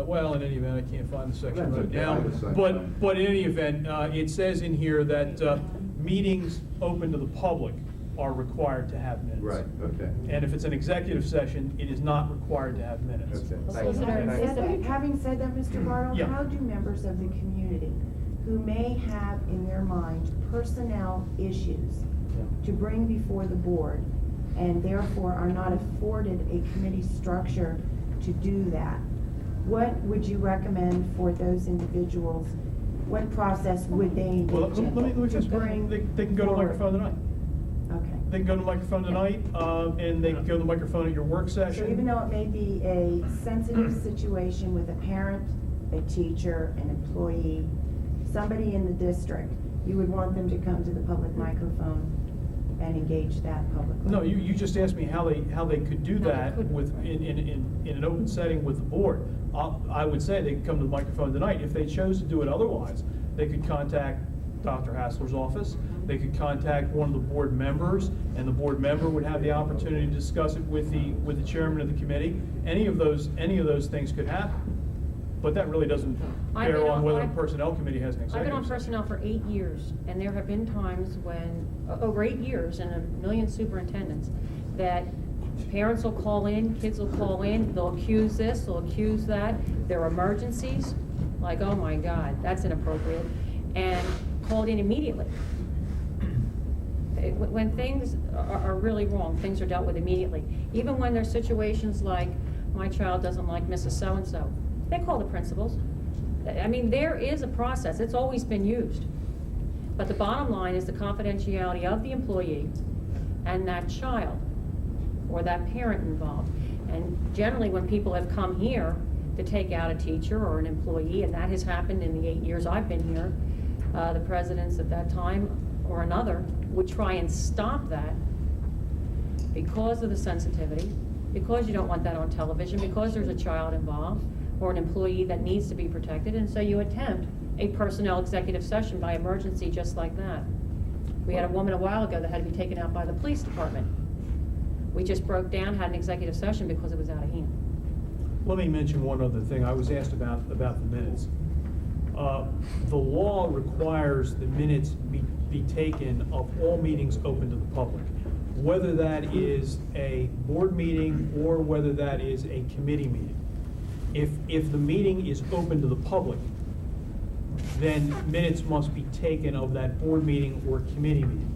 well, in any event, I can't find the section That's right okay. now. I was sunshine. But in any event, it says in here that meetings open to the public are required to have minutes. Right, okay. And if it's an executive session, it is not required to have minutes. Okay. Well, Thank you. Solicitor, Having said that, Mr. Bartle, Yeah. how do members of the community who may have in their mind personnel issues to bring before the board and therefore are not afforded a committee structure to do that, what would you recommend for those individuals? What process would they engage Well, in? let me just to bring, they can go to the forward? microphone tonight. Okay. They can go to the microphone tonight, and they can go to the microphone at your work session. So even though it may be a sensitive situation with a parent, a teacher, an employee, somebody in the district, you would want them to come to the public microphone and engage that publicly? No, you just asked me how they could do How they that could. with, in an open setting with the board. I would say they could come to the microphone tonight. If they chose to do it otherwise, they could contact Dr. Hassler's office. They could contact one of the board members, and the board member would have the opportunity to discuss it with the chairman of the committee. Any of those things could happen. But that really doesn't I've bear been on on- whether the I've- personnel committee has an I've been executive on session. personnel for 8 years, and there have been times when, over 8 years, and a million superintendents, that parents will call in, kids will call in, they'll accuse this, they'll accuse that. There are emergencies, like, oh my God, that's inappropriate, and called in immediately. When things are really wrong, things are dealt with immediately. Even when there's situations like, my child doesn't like Mrs. So-and-so, they call the principals. I mean, there is a process, it's always been used. But the bottom line is the confidentiality of the employee and that child, or that parent involved. And generally, when people have come here to take out a teacher or an employee, and that has happened in the 8 years I've been here, the presidents at that time or another would try and stop that because of the sensitivity, because you don't want that on television, because there's a child involved or an employee that needs to be protected, and so you attempt a personnel executive session by emergency just like that. We had a woman a while ago that had to be taken out by the police department. We just broke down, had an executive session because it was out of hand. Let me mention one other thing. I was asked about the minutes. The law requires the minutes be taken of all meetings open to the public, whether that is a board meeting or whether that is a committee meeting. If the meeting is open to the public, then minutes must be taken of that board meeting or committee meeting.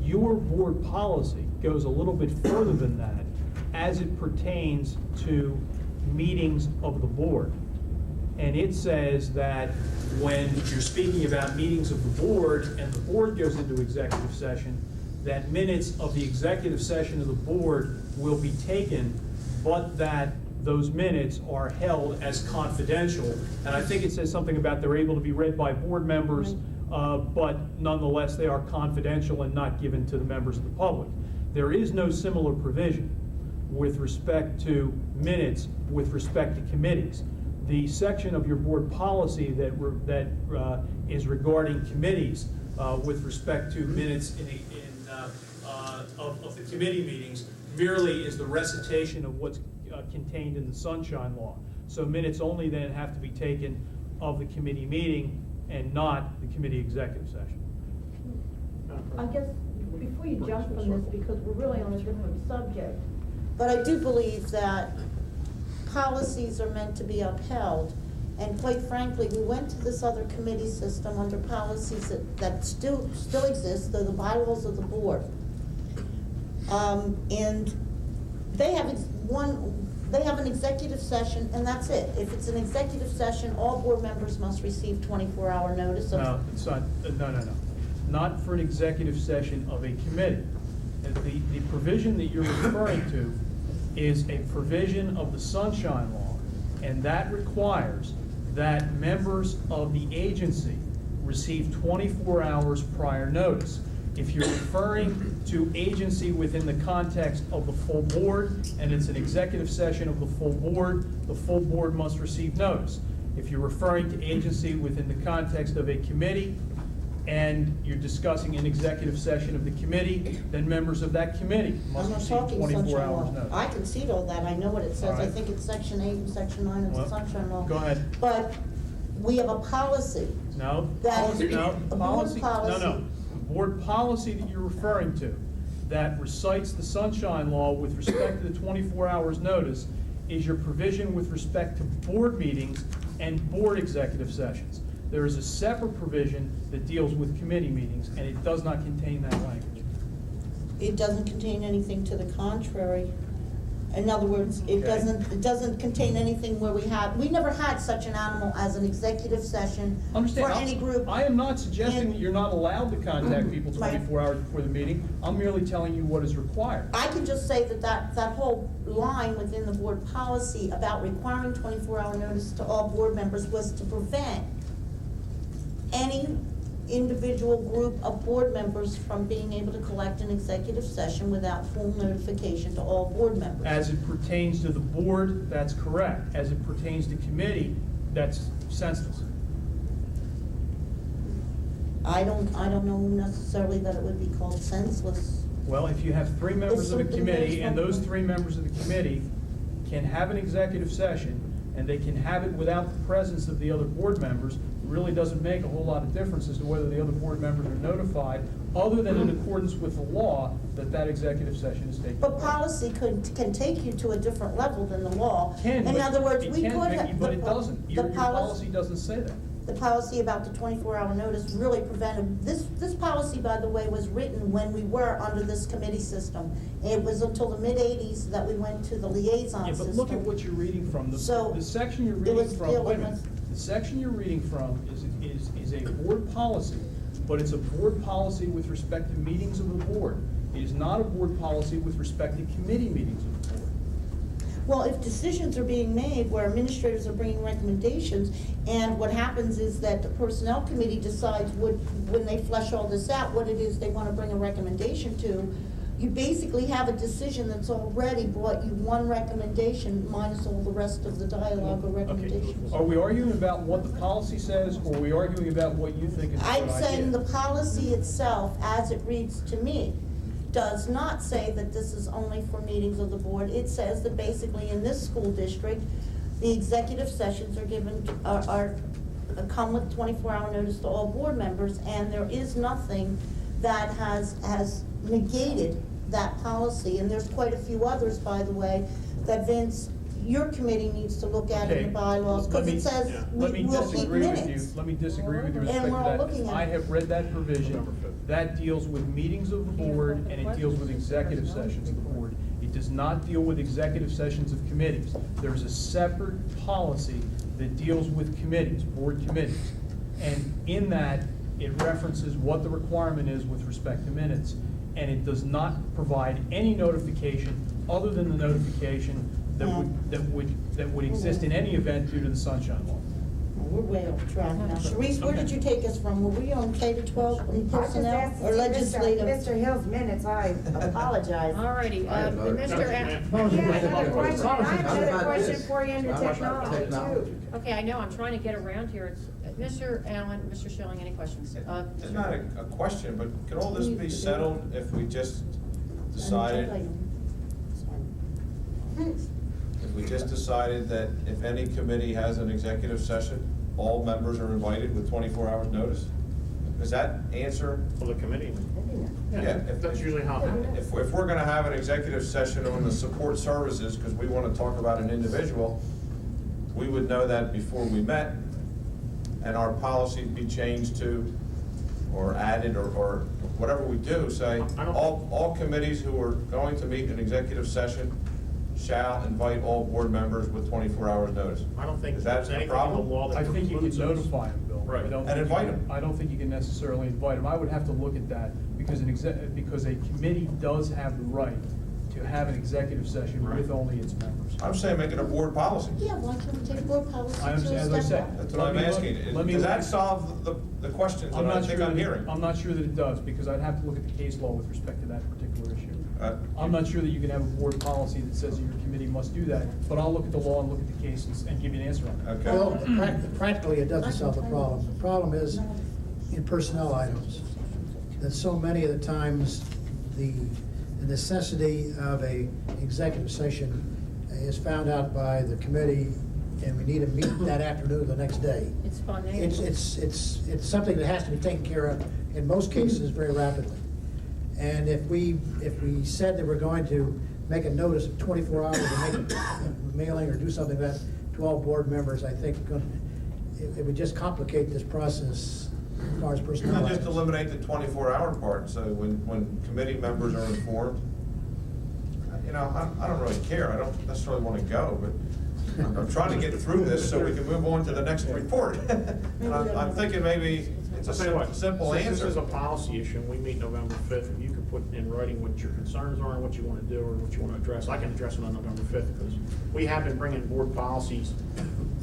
Your board policy goes a little bit further than that as it pertains to meetings of the board. And it says that when you're speaking about meetings of the board and the board goes into executive session, that minutes of the executive session of the board will be taken, but that those minutes are held as confidential. And I think it says something about they're able to be read by board members, but nonetheless they are confidential and not given to the members of the public. There is no similar provision with respect to minutes with respect to committees. The section of your board policy that is regarding committees with respect to minutes of the committee meetings merely is the recitation of what's contained in the Sunshine Law. So minutes only then have to be taken of the committee meeting and not the committee executive session. I guess, before you jump from this, because we're really on a different subject, but I do believe that policies are meant to be upheld. And quite frankly, we went to this other committee system under policies that still exist, they're the bylaws of the board. And they have an executive session, and that's it. If it's an executive session, all board members must receive 24-hour notice of. No, it's not, no. Not for an executive session of a committee. The provision that you're referring to is a provision of the Sunshine Law, and that requires that members of the agency receive 24 hours prior notice. If you're referring to agency within the context of the full board, and it's an executive session of the full board must receive notice. If you're referring to agency within the context of a committee, and you're discussing an executive session of the committee, then members of that committee I'm must not receive talking 24 sunshine hours law. notice. I concede all that, I know what it says, All I right. think it's section 8 and section 9 of the Well, sunshine law. go ahead. But we have a policy. No, That- policy, no, a board policy, no, policy. no. The board policy that you're referring to, that recites the Sunshine Law with respect to the 24 hours notice, is your provision with respect to board meetings and board executive sessions. There is a separate provision that deals with committee meetings, and it does not contain that language. It doesn't contain anything to the contrary. In other words, it Okay. doesn't contain anything where we never had such an animal as an executive session Understand, for any group. I am not suggesting And- that you're not allowed to contact people Right. 24 hours before the meeting. I'm merely telling you what is required. I can just say that whole line within the board policy about requiring 24-hour notice to all board members was to prevent any individual group of board members from being able to collect an executive session without full notification to all board members. As it pertains to the board, that's correct. As it pertains to committee, that's senseless. I don't know necessarily that it would be called senseless. Well, if you have 3 members of a It's something committee, based and on- those 3 members of the committee can have an executive session, and they can have it without the presence of the other board members, it really doesn't make a whole lot of difference as to whether the other board members are notified, other than in accordance with the law, that executive session is taking place. But policy can take you to a different level than the law. Can, In but other words, it we can, could Vicki, have. but it doesn't. The Your policy doesn't say that. The policy about the 24-hour notice really prevented, this policy, by the way, was written when we were under this committee system. It was until the mid-'80s that we went to the liaison Yeah, system. but look at what you're reading from. So, The section you're it reading was from, wait a dealing minute. with- The section you're reading from is a board policy, but it's a board policy with respect to meetings of the board. It is not a board policy with respect to committee meetings of the board. Well, if decisions are being made where administrators are bringing recommendations, and what happens is that the personnel committee decides when they flesh all this out, what it is they want to bring a recommendation to, you basically have a decision that's already brought you one recommendation minus all the rest of the dialogue or Okay, recommendations. are we arguing about what the policy says, or are we arguing about what you think is a good idea? I'm saying the policy itself, as it reads to me, does not say that this is only for meetings of the board. It says that basically in this school district, the executive sessions are given, come with 24-hour notice to all board members, and there is nothing that has negated that policy. And there's quite a few others, by the way, that Vince, your committee needs to look at in Okay, the bylaws, because it says Let me we'll keep disagree with you. minutes. Let me disagree with you with And respect we're all to looking that. at I it. have read that provision. That deals with meetings of the board, and it deals with executive sessions of the board. It does not deal with executive sessions of committees. There's a separate policy that deals with committees, board committees. And in that, it references what the requirement is with respect to minutes. And it does not provide any notification other than the notification that would exist in any event due to the Sunshine Law. We're way off track now. Sharice, where did you take us from? Were we on K to 12 in personnel or legislative? Mr. Hill's minutes, I apologize. All righty, Mr. Allen. Yeah, I have another question. I have another question for you under technology too. Okay, I know, I'm trying to get around here. It's Mr. Allen, Mr. Schilling, any questions? It's not a question, but could all this be settled if we just decided, that if any committee has an executive session, all members are invited with 24 hours notice? Does that answer? For the committee. Yeah, That's usually how it happens. If we're gonna have an executive session on the support services, because we wanna talk about an individual, we would know that before we met, and our policy be changed to, or added, or whatever we do, say, all committees who are going to meet an executive session shall invite all board members with 24 hours notice. I don't think Is that there's a anything in the problem? law that I think you can precludes us. notify them, Bill. Right. I don't And think you invite can- 'em. I don't think you can necessarily invite them. I would have to look at that, because because a committee does have the right to have an executive session with only its members. I'm saying make it a board policy. Yeah, why can't we take board policy I to understand, a as I step said. up? That's what I'm asking. Let me Does look that at- solve the questions that I'm I not think sure I'm that, hearing? I'm not sure that it does, because I'd have to look at the case law with respect to that particular issue. I'm not sure that you can have a board policy that says your committee must do that, but I'll look at the law and look at the case and give you an answer on it. Okay. Well, practically, it doesn't solve the problem. The problem is in personnel items, that so many of the times, the necessity of a executive session is found out by the committee, and we need to meet that afternoon or the next day. It's spontaneous. It's something that has to be taken care of, in most cases, very rapidly. And if we said that we're going to make a notice of 24 hours and make a mailing or do something like that to all board members, I think it would just complicate this process as far as personnel I'll just items. eliminate the 24-hour part, so when committee members are informed, you know, I don't really care, I don't necessarily want to go, but I'm trying to get through this so we can move on to the next report. And I'm thinking maybe it's a I'll tell you what, simple since answer. This is a policy issue, and we meet November 5th, if you could put in writing what your concerns are and what you want to do or what you want to address, I can address it on November 5th, because we have been bringing board policies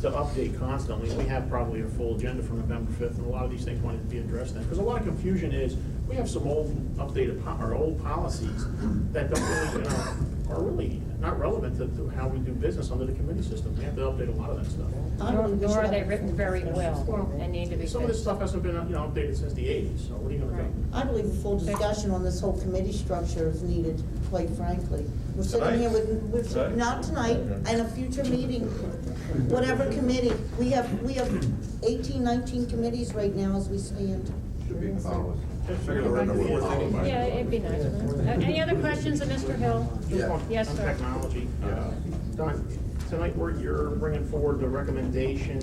to update constantly. We have probably a full agenda for November 5th, and a lot of these things want to be addressed then. Because a lot of confusion is, we have some old old policies that don't really, you know, are really not relevant to how we do business under the committee system. We have to update a lot of that stuff. Nor are they written very well and need to be Some of this fixed. stuff hasn't been, updated since the 80s, so what are you gonna do? I believe a full discussion on this whole committee structure is needed, quite frankly. We're sitting Tonight? here with, not tonight, and a future meeting, whatever committee. We have 18, 19 committees right now as we stand. Should be followed. Figure we're in the fourth inning. Yeah, it'd be nice. Any other questions of Mr. Hill? Yeah. Yes, On sir. technology. Don, tonight you're bringing forward the recommendation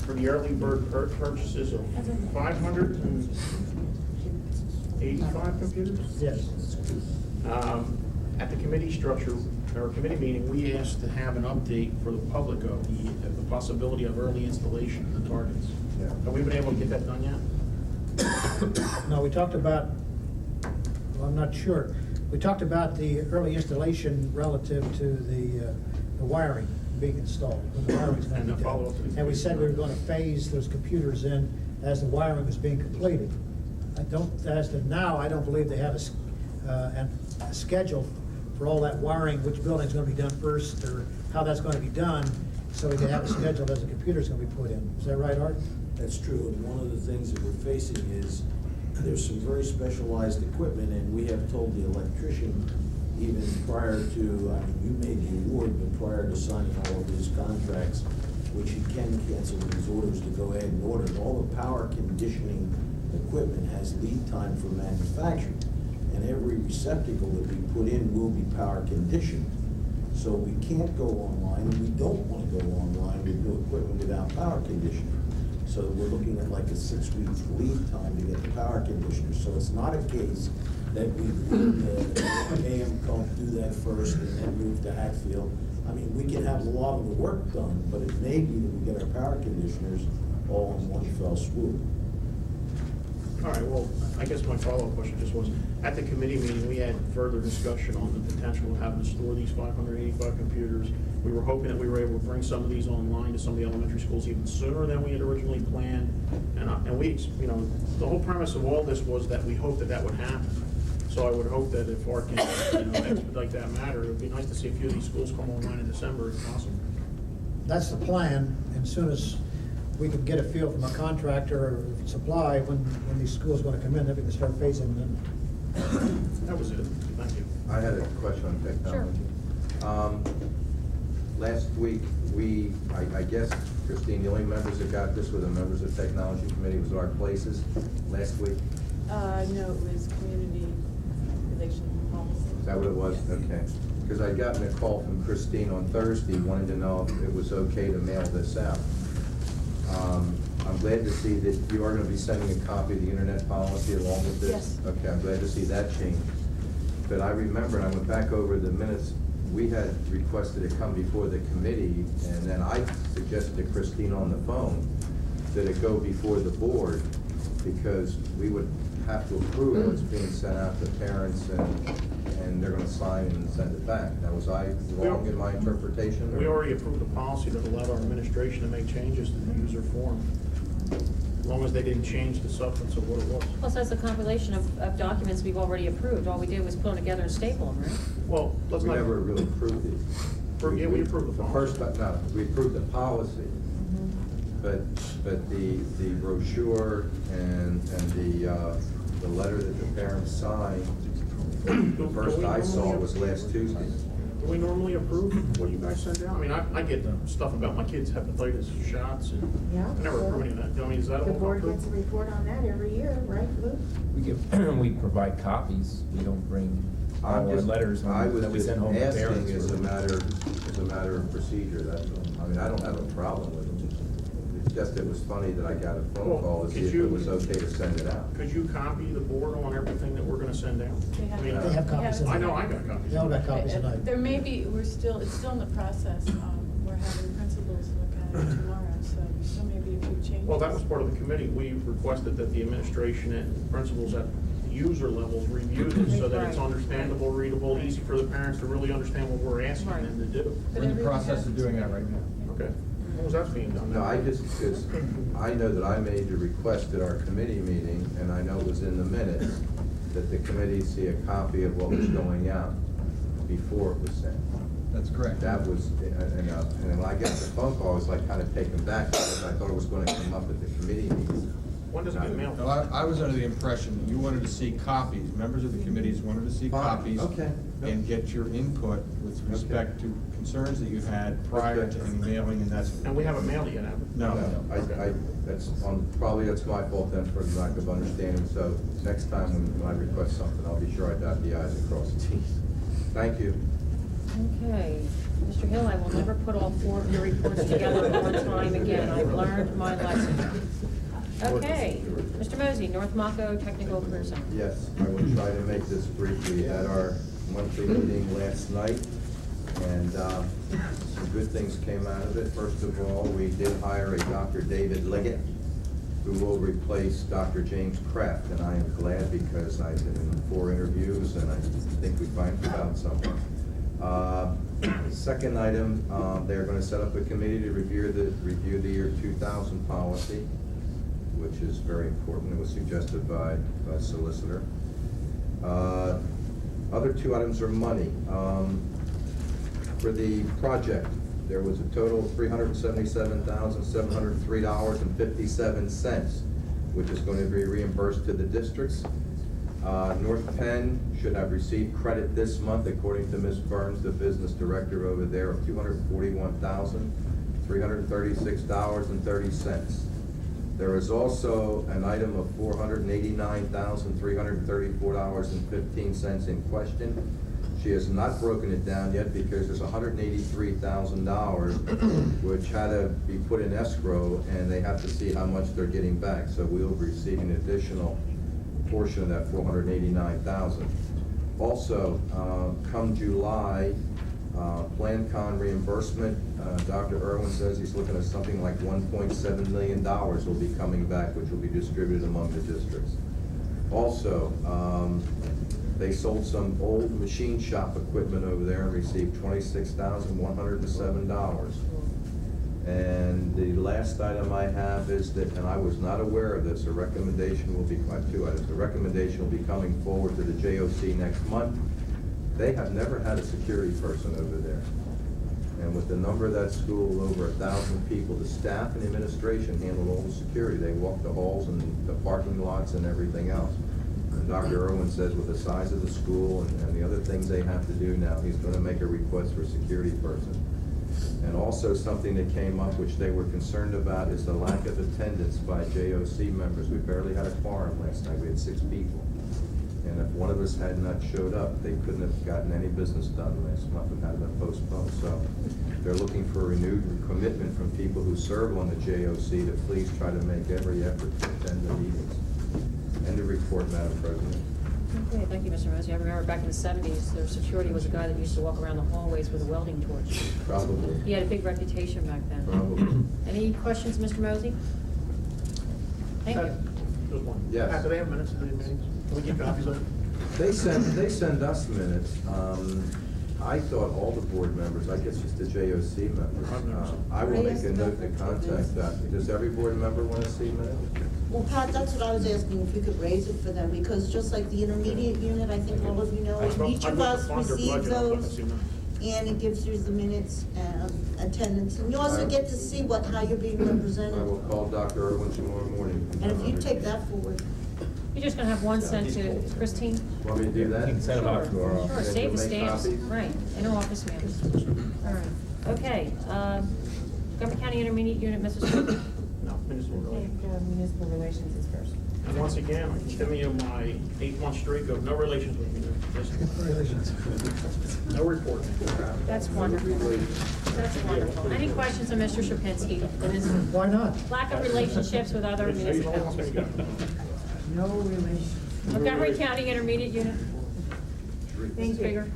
for the early bird purchases of 585 computers? Yes. At the committee structure, or committee meeting, we asked to have an update for the public of the possibility of early installation of the targets. Yeah. Have we been able to get that done yet? No, we talked about, well, I'm not sure. We talked about the early installation relative to the wiring being installed, when the wiring's going And to the be done. follow-up to the And we said we were going to phase those computers in as the wiring was being completed. As of now, I don't believe they have a schedule for all that wiring, which building's going to be done first, or how that's going to be done, so we can have a schedule as the computer's going to be put in. Is that right, Art? That's true, and one of the things that we're facing is there's some very specialized equipment, and we have told the electrician, even prior to, I mean, you made the award, but prior to signing all of his contracts, which he can cancel his orders to go ahead and order. All the power conditioning equipment has lead time for manufacturing, and every receptacle that we put in will be power conditioned. So we can't go online, and we don't want to go online with new equipment without power conditioning. So we're looking at like a 6-week lead time to get the power conditioner. So it's not a case that we AM don't do that first and then move to Hatfield. I mean, we can have a lot of the work done, but it may be that we get our power conditioners all in one fell swoop. All right, well, I guess my follow-up question just was, at the committee meeting, we had further discussion on the potential of having to store these 585 computers. We were hoping that we were able to bring some of these online to some of the elementary schools even sooner than we had originally planned. And we, the whole premise of all this was that we hoped that would happen. So I would hope that if Art can, expedite that matter, it would be nice to see a few of these schools come online in December if possible. That's the plan, and as soon as we can get a feel from a contractor or supply when these schools are going to come in, then we can start phasing them. That was it. Thank you. I had a question on technology. Last week, I guess, Christine, the only members that got this were the members of the Technology Committee, was our places last week? No, it was community relation policy. Is that what it was? Okay. Because I'd gotten a call from Christine on Thursday, wanting to know if it was okay to mail this out. I'm glad to see that you are going to be sending a copy of the internet policy along with this. Yes. Okay, I'm glad to see that change. But I remember, and I went back over the minutes, we had requested it come before the committee, and then I suggested to Christine on the phone that it go before the board, because we would have to approve what's being sent out to parents, and they're gonna sign and send it back. Now, was I wrong in my interpretation? or- We already approved a policy that allowed our administration to make changes to the user form, as long as they didn't change the substance of what it was. Plus, that's a compilation of documents we've already approved. All we did was put them together and staple them, right? Well, let's We not. never really approved these. Yeah, we approved the policy. First, no, we approved the policy, but the brochure and the letter that the parents signed, the first I saw was last Tuesday. Do we normally approve what you guys send out? I mean, I get stuff about my kids' hepatitis shots, and Yeah, I never approve any of that. I mean, is that all? The board approved? gets a report on that every year, right, Lou? We provide copies, we don't bring all I'm our just- letters I was that we just send home to asking parents. as a matter of procedure, that's all. I mean, I don't have a problem with them. It's just, it was funny that I got a phone Well, call to see could if you- it was okay to send it out. Could you copy the board on everything that we're gonna send out? I mean, They have copies. I know I got copies. They all got copies tonight. There may be, it's still in the process, we're having principals look at it tomorrow, so maybe a few changes. Well, that was part of the committee. We requested that the administration and principals at user levels review this so that it's Right. understandable, readable, easy for the parents to really understand what we're asking Right. them to do. We're in the process of doing that right now. Okay. When was that being done? No, because I know that I made the request at our committee meeting, and I know it was in the minutes, that the committee see a copy of what was going out before it was sent. That's correct. That was, and when I got the phone call, I was like kind of taken back, because I thought it was gonna come up at the committee meeting. When does it get mailed? No, I was under the impression that you wanted to see copies, members of the committees wanted to see Fine, copies. okay. And get your input with respect to concerns that you had prior Okay. to any mailing, and that's. And we haven't mailed it yet, have we? No. Probably that's my fault then for the lack of understanding, so next time when I request something, I'll be sure I dot the i's and cross the t's. Thank you. Okay, Mr. Hill, I will never put all four of your reports together one time again. I've learned my lesson. Okay, Mr. Mosey, North Mako Technical Career Center. Yes, I will try to make this brief. We had our monthly meeting last night, and some good things came out of it. First of all, we did hire a Dr. David Liggett, who will replace Dr. James Kraft, and I am glad because I've been in 4 interviews, and I think we finally found someone. Second item, they're going to set up a committee to review the year 2000 policy, which is very important. It was suggested by a solicitor. Other 2 items are money. For the project, there was a total of $377,703.57, which is going to be reimbursed to the districts. North Penn should have received credit this month, according to Ms. Burns, the business director over there, of $241,336.30. There is also an item of $489,334.15 in question. She has not broken it down yet because there's $183,000 which had to be put in escrow, and they have to see how much they're getting back. So we'll receive an additional portion of that $489,000. Also, come July, PlanCon reimbursement, Dr. Irwin says he's looking at something like $1.7 million will be coming back, which will be distributed among the districts. Also, they sold some old machine shop equipment over there and received $26,107. And the last item I have is that, and I was not aware of this, a recommendation will be, 2 items. A recommendation will be coming forward to the JOC next month. They have never had a security person over there. And with the number of that school, over 1,000 people, the staff and the administration handled all the security. They walked the halls and the parking lots and everything else. And Dr. Irwin says with the size of the school and the other things they have to do now, he's going to make a request for a security person. And also something that came up, which they were concerned about, is the lack of attendance by JOC members. We barely had a quorum last night. We had 6 people. And if one of us had not showed up, they couldn't have gotten any business done last month and had been postponed. So they're looking for a renewed commitment from people who serve on the JOC to please try to make every effort to attend the meetings. End of report, Madam President. Okay, thank you, Mr. Mosey. I remember back in the 70s, their security was a guy that used to walk around the hallways with a welding torch. Probably. He had a big reputation back then. Probably. Any questions, Mr. Mosey? Thank you. Just one. Yes. Pat, do they have minutes of the meetings? Can we keep copies of it? They send us minutes. I thought all the board members, I guess just the JOC members. I will make a note to contact that. Does every board member want to see minutes? Well, Pat, that's what I was asking, if you could raise it for them, because just like the intermediate unit, I think all of you know, each of us receives those, and it gives you the minutes and attendance, and you also get to see how you're being I will represented. call Dr. Irwin tomorrow morning. And if you take that forward. You're just gonna have one sent to Christine? Want me to do that? You can send them out to our Sure, office. save the Make stamps, copies? right, in her office mails. All right, okay, Government County Intermediate Unit, Mrs. Strickland. No, municipal relations. Municipal relations is first. And once again, I continue my 8-month streak of no relations with me. Just no report. That's wonderful. That's wonderful. Any questions of Mr. Shapinsky? And his Why not? lack of relationships with other municipalities? No relation. Montgomery County Intermediate Unit, Thank Mrs. you. Krieger.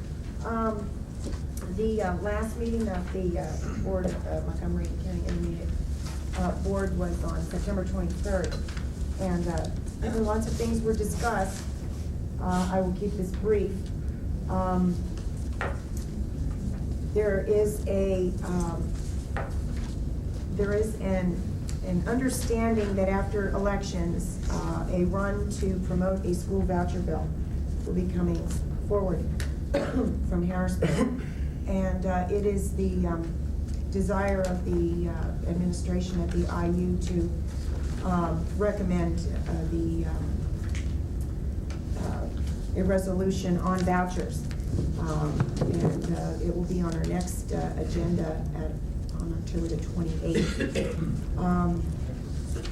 The last meeting of the Board of Montgomery County Intermediate Board was on September 23rd. And lots of things were discussed. I will keep this brief. There is an understanding that after elections, a run to promote a school voucher bill will be coming forward from Harrisburg. And it is the desire of the administration at the IU to recommend a resolution on vouchers. And it will be on our next agenda on October the 28th.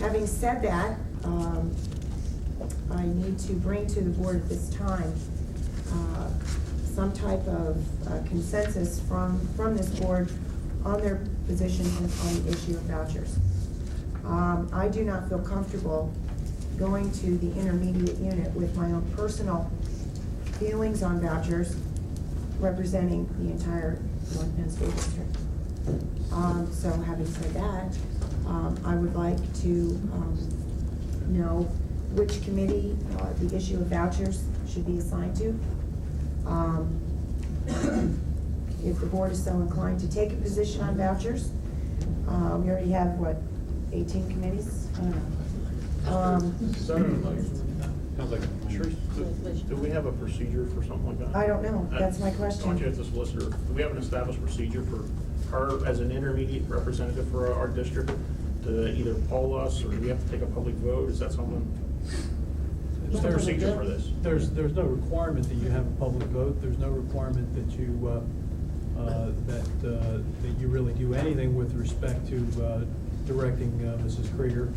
Having said that, I need to bring to the board at this time some type of consensus from this board on their position on the issue of vouchers. I do not feel comfortable going to the intermediate unit with my own personal feelings on vouchers representing the entire North Penn School District. So having said that, I would like to know which committee the issue of vouchers should be assigned to. If the board is so inclined to take a position on vouchers, we already have, 18 committees? I don't know. Sounds like, do we have a procedure for something like that? I don't know. That's my question. I want you as the solicitor, do we have an established procedure for her as an intermediate representative for our district to either poll us, or do we have to take a public vote? Is that something? What's the procedure for this? There's no requirement that you have a public vote. There's no requirement that you, that you really do anything with respect to directing Mrs. Krieger.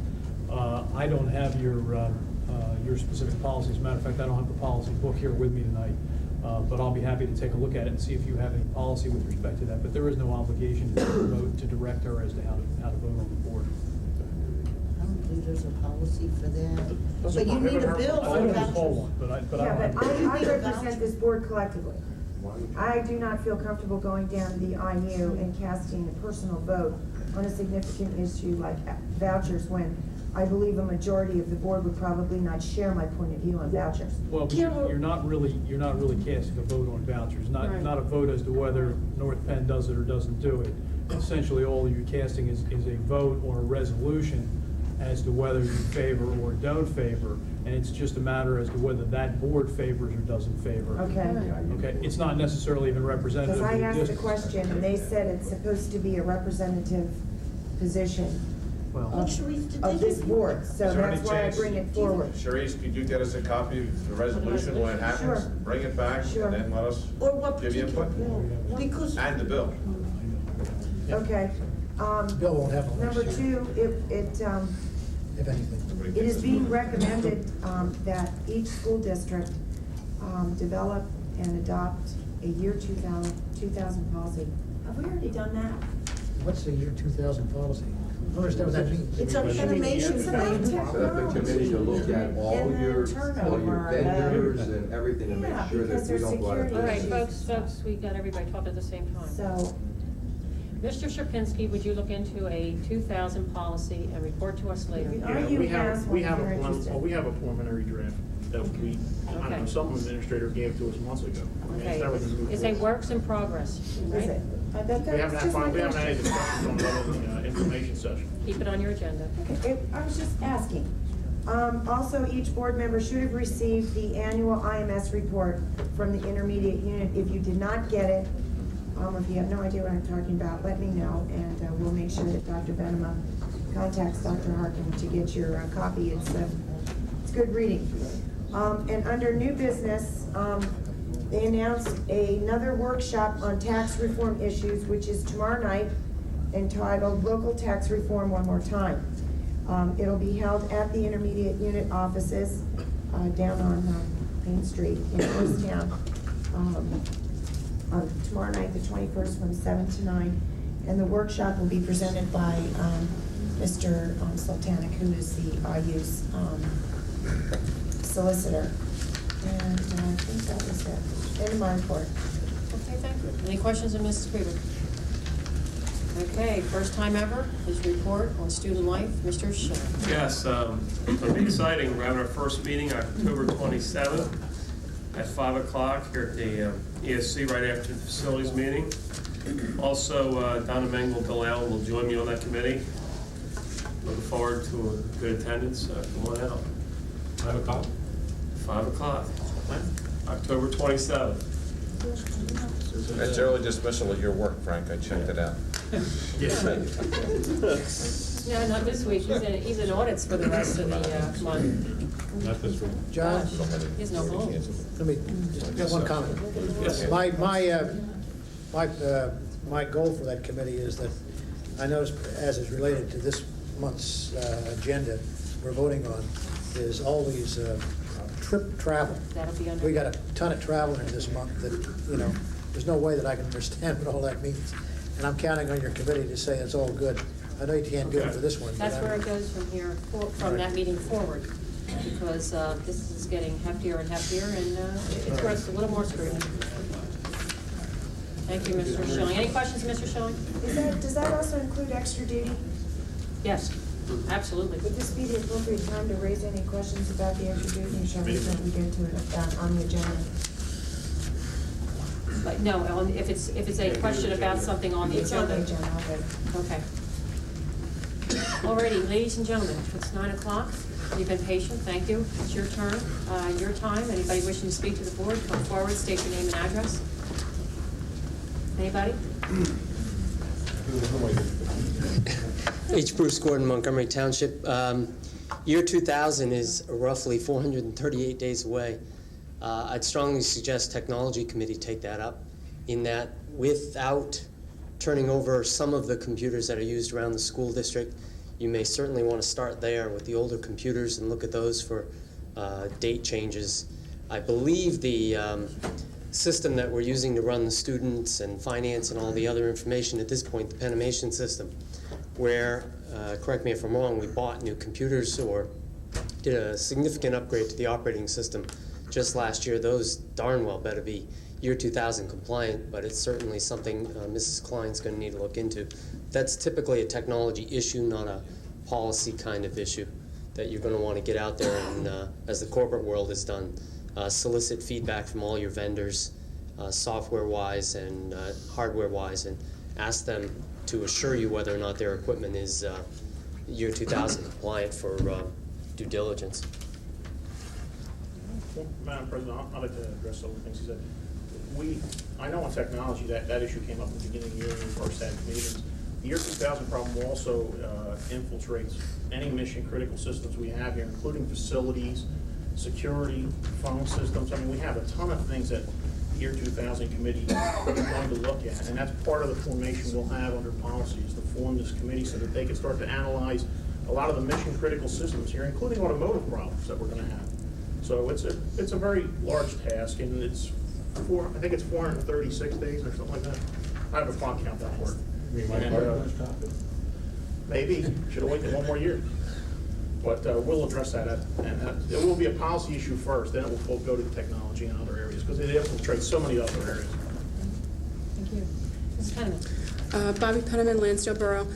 I don't have your specific policies. As a matter of fact, I don't have the policy book here with me tonight, but I'll be happy to take a look at it and see if you have any policy with respect to that. But there is no obligation to vote to direct her as to how to vote on the board. I don't believe there's a policy for that. Doesn't But you need a prohibit her bill from- I for don't recall vouchers. one, but I Yeah, don't but have. I represent this board collectively. I do not feel comfortable going down the IU and casting a personal vote on a significant issue like vouchers when I believe a majority of the board would probably not share my point of view on vouchers. Well, but you're not really casting a vote on vouchers, Right. not a vote as to whether North Penn does it or doesn't do it. Essentially, all you're casting is a vote or a resolution as to whether you favor or don't favor, and it's just a matter as to whether that board favors or doesn't favor. Okay. Okay, it's not necessarily even representative Because of I the asked the district. question and they said it's supposed to be a representative position Well, of this board, so Is there any that's why I chance- bring it forward. Sharice, could you get us a copy of the resolution when it happens? Sure. Bring it back, Sure. and then let us Or what give you particular input. bill? Because And the bill. Okay. Bill won't have one Number next year, two, if anything. it is being recommended that each school district develop and adopt a year 2000 policy. Have we already done that? What's the year 2000 policy? I don't understand what that means. it's a information It's about thing. Set up a committee to look at all And your turnover, vendors and everything to Yeah, make sure that because we there's don't go out of security All right, business. folks, we got everybody talking at the same time. So, Mr. Shapinsky, would you look into a 2000 policy and report to us later? Yeah, you we have, have we one have if a, you're interested. we have a preliminary draft that we, I don't know, Okay. some administrator gave to us months ago. I mean, Okay, it's never been moved it's a forward. works in progress, Is right? it? We haven't had, we haven't had any discussions on that in the information session. Keep it on your agenda. Okay, I was just asking. Also, each board member should have received the annual IMS report from the intermediate unit. If you did not get it, if you have no idea what I'm talking about, let me know, and we'll make sure that Dr. Benema contacts Dr. Harkin to get your copy. It's good reading. And under new business, they announced another workshop on tax reform issues, which is tomorrow night, entitled Local Tax Reform One More Time. It'll be held at the intermediate unit offices down on Main Street in Easttown. On tomorrow night, the 21st, from 7 to 9. And the workshop will be presented by Mr. Sultanic, who is the IU's solicitor. And I think that was it. End of my report. Okay, thank you. Any questions of Mrs. Krieger? Okay, first time ever, his report on student life, Mr. Schilling. Yes, it'll be exciting. We're having our first meeting October 27th at 5 o'clock here at the ESC right after the facilities meeting. Also, Donna Mengel-Delisle will join me on that committee. Looking forward to a good attendance. Come on out. 5 o'clock? 5 o'clock, October 27th. That's early dismissal of your work, Frank, I checked it out. No, not this week. He's in audits for the rest of the month. Not this week. John? He's no home. Let me, just one comment. Yes. My goal for that committee is that, I noticed, as is related to this month's agenda we're voting on, is all these trip travel. That'll be under. We got a ton of travel in this month that, there's no way that I can understand what all that means. And I'm counting on your committee to say it's all good. I know you can't do it for this one. but That's where it goes from here, from that meeting forward, because this is getting heftier and heftier, and it's worth a little more scrutiny. Thank you, Mr. Schilling. Any questions, Mr. Schilling? Does that also include extra duty? Yes, absolutely. Would this be the appropriate time to raise any questions about the extra duty, or shall we get to it on the agenda? But no, if it's a question about something on the It's on the agenda. agenda, okay. Okay. Alrighty, ladies and gentlemen, it's 9 o'clock. You've been patient, thank you. It's your turn, your time. Anybody wishing to speak to the board, come forward, state your name and address. Anybody? H. Bruce Gordon, Montgomery Township. Year 2000 is roughly 438 days away. I'd strongly suggest Technology Committee take that up, in that without turning over some of the computers that are used around the school district, you may certainly want to start there with the older computers and look at those for date changes. I believe the system that we're using to run the students and finance and all the other information at this point, the Penimation system, where, correct me if I'm wrong, we bought new computers or did a significant upgrade to the operating system just last year. Those darn well better be year 2000 compliant, but it's certainly something Mrs. Klein's going to need to look into. That's typically a technology issue, not a policy kind of issue that you're going to want to get out there and, as the corporate world has done, solicit feedback from all your vendors, software-wise and hardware-wise, and ask them to assure you whether or not their equipment is year 2000 compliant for due diligence. Madam President, I'd like to address some of the things he said. I know on technology that issue came up at the beginning of the year when we first had meetings. The year 2000 problem also infiltrates any mission critical systems we have here, including facilities, security, phone systems. I mean, we have a ton of things that the year 2000 committee is going to look at, and that's part of the formation we'll have under policy, is to form this committee so that they can start to analyze a lot of the mission critical systems here, including automotive problems that we're going to have. So it's a very large task, and I think it's 436 days or something like that. I have a clock count that for it. Maybe should have waited one more year, but we'll address that. And it will be a policy issue first, then it will go to technology and other areas because it infiltrates so many other areas. Thank you. Mrs. Henneman. Bobby Penniman, Lansdale Borough.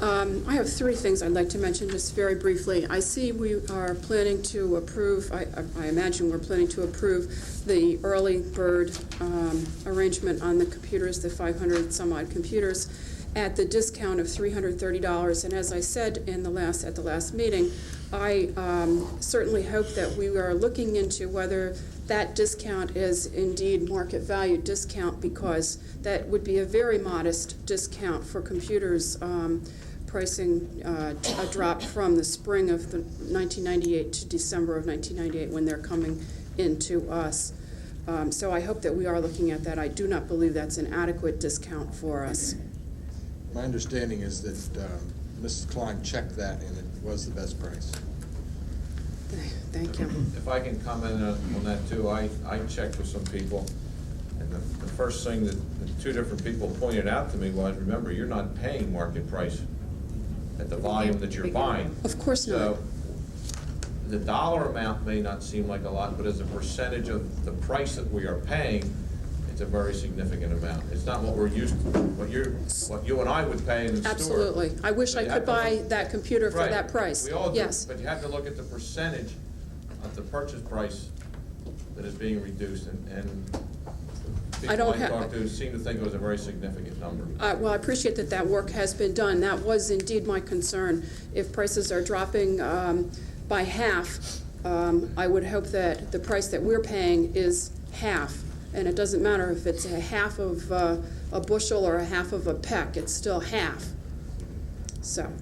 I have three things I'd like to mention just very briefly. I see we are planning to approve, I imagine we're planning to approve the early bird arrangement on the computers, the 500 some odd computers, at the discount of $330. And as I said at the last meeting, I certainly hope that we are looking into whether that discount is indeed market value discount, because that would be a very modest discount for computers pricing a drop from the spring of the 1998 to December of 1998 when they're coming into us. So I hope that we are looking at that. I do not believe that's an adequate discount for us. My understanding is that Mrs. Klein checked that and it was the best price. Thank you. If I can comment on that too, I checked with some people, and the first thing that the two different people pointed out to me was, remember, you're not paying market price at the volume that you're buying. Of course not. So the dollar amount may not seem like a lot, but as a percentage of the price that we are paying, it's a very significant amount. It's not what we're used to, what you and I would pay in the store. Absolutely. I wish I could buy that computer for that price. We all do, yes. But you have to look at the percentage of the purchase price that is being reduced, and people I talked to seem to think it was a very significant number. Well, I appreciate that work has been done. That was indeed my concern. If prices are dropping by half, I would hope that the price that we're paying is half. And it doesn't matter if it's a half of a bushel or a half of a peck, it's still half. So,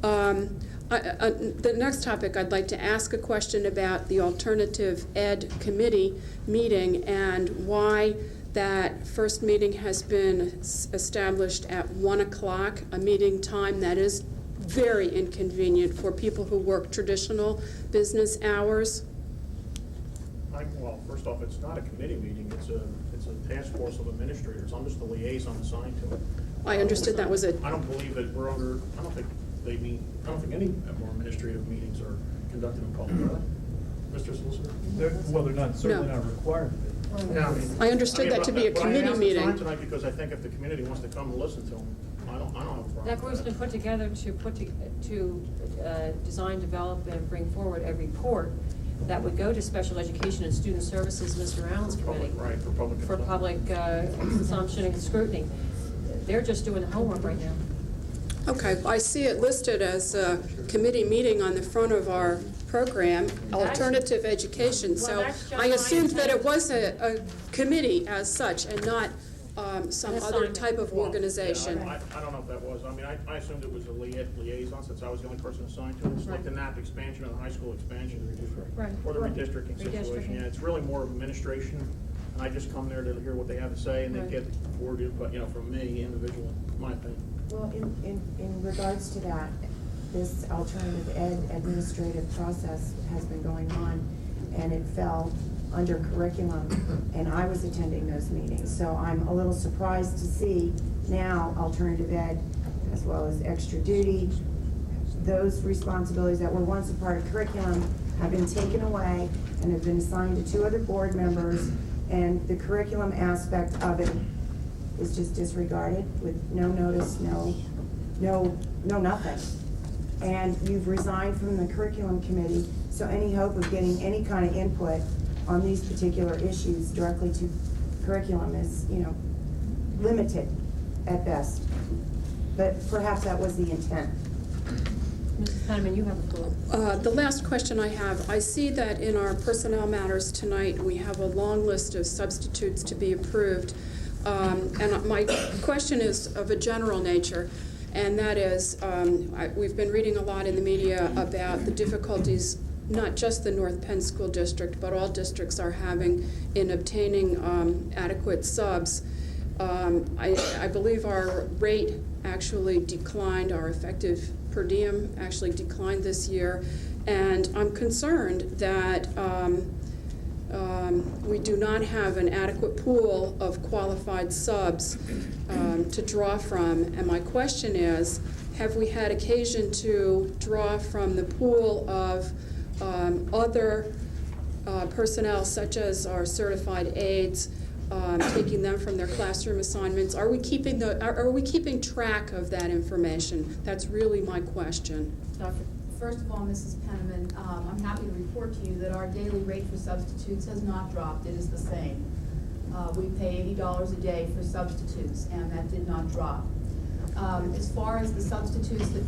the next topic, I'd like to ask a question about the Alternative Ed Committee meeting and why that first meeting has been established at 1 o'clock, a meeting time that is very inconvenient for people who work traditional business hours. Well, first off, it's not a committee meeting, it's a task force of administrators. I'm just the liaison assigned to it. I understood that was a... I don't believe that we're under, I don't think any more administrative meetings are conducted in public, are they? Mr. Solicitor? They're not, certainly not required to be. Yeah, I understood that to be a committee meeting. I asked the time tonight because I think if the community wants to come and listen to them, I don't have a problem. That group's been put together to design, develop, and bring forward a report that would go to Special Education and Student Services, Mr. Allen's committee. Right, for public consumption and scrutiny. They're just doing the homework right now. Okay, I see it listed as a committee meeting on the front of our program, Alternative Education. So I assumed that it was a committee as such and not some other type of organization. Yeah, I don't know if that was. I mean, I assumed it was a liaison since I was the only person assigned to it. It's like the NAP expansion or the high school expansion, or the redistricting situation. Yeah, it's really more of administration, and I just come there to hear what they have to say, and they get forward input, from me individually, in my opinion. Well, in regards to that, this alternative ed administrative process has been going on, and it fell under curriculum, and I was attending those meetings. So I'm a little surprised to see now alternative ed, as well as extra duty, those responsibilities that were once a part of curriculum have been taken away and have been assigned to 2 other board members, and the curriculum aspect of it is just disregarded with no notice, no nothing. And you've resigned from the curriculum committee, so any hope of getting any kind of input on these particular issues directly to curriculum is, limited at best. But perhaps that was the intent. Mrs. Penniman, you have the floor. The last question I have, I see that in our personnel matters tonight, we have a long list of substitutes to be approved. And my question is of a general nature, and that is, we've been reading a lot in the media about the difficulties not just the North Penn School District, but all districts are having in obtaining adequate subs. I believe our rate actually declined, our effective per diem actually declined this year, and I'm concerned that we do not have an adequate pool of qualified subs to draw from. And my question is, have we had occasion to draw from the pool of other personnel such as our certified aides taking them from their classroom assignments? Are we keeping track of that information? That's really my question. Doctor, first of all, Mrs. Penniman, I'm happy to report to you that our daily rate for substitutes has not dropped. It is the same. We pay $80 a day for substitutes, and that did not drop. As far as the substitutes that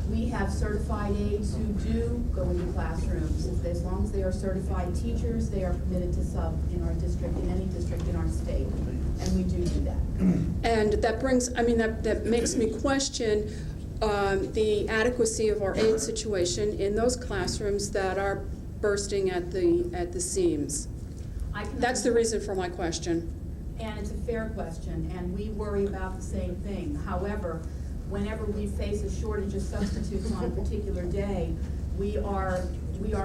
we have certified aides who do go into classrooms. As long as they are certified teachers, they are permitted to sub in our district, in any district in our state, and we do that. And that makes me question the adequacy of our aid situation in those classrooms that are bursting at the seams. That's the reason for my question. And it's a fair question, and we worry about the same thing. However, whenever we face a shortage of substitutes on a particular day, we are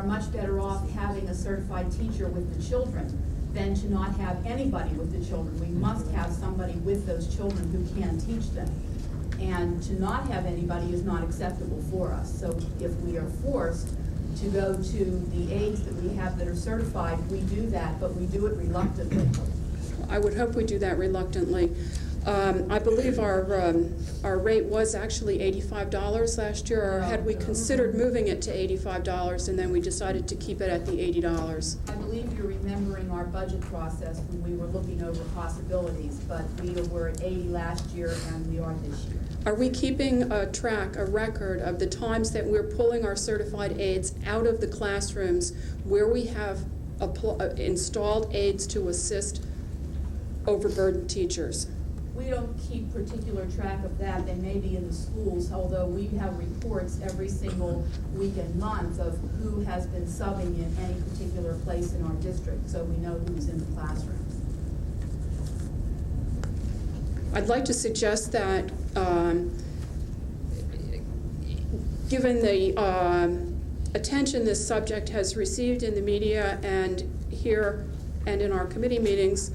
much better off having a certified teacher with the children than to not have anybody with the children. We must have somebody with those children who can teach them. And to not have anybody is not acceptable for us. So if we are forced to go to the aides that we have that are certified, we do that, but we do it reluctantly. I would hope we do that reluctantly. I believe our rate was actually $85 last year, or had we considered moving it to $85 and then we decided to keep it at the $80? I believe you're remembering our budget process when we were looking over possibilities, but we were at 80 last year and we are this year. Are we keeping a record of the times that we're pulling our certified aides out of the classrooms where we have installed aides to assist overburdened teachers? We don't keep particular track of that. They may be in the schools, although we have reports every single week and month of who has been subbing in any particular place in our district, so we know who's in the classrooms. I'd like to suggest that, given the attention this subject has received in the media and here and in our committee meetings,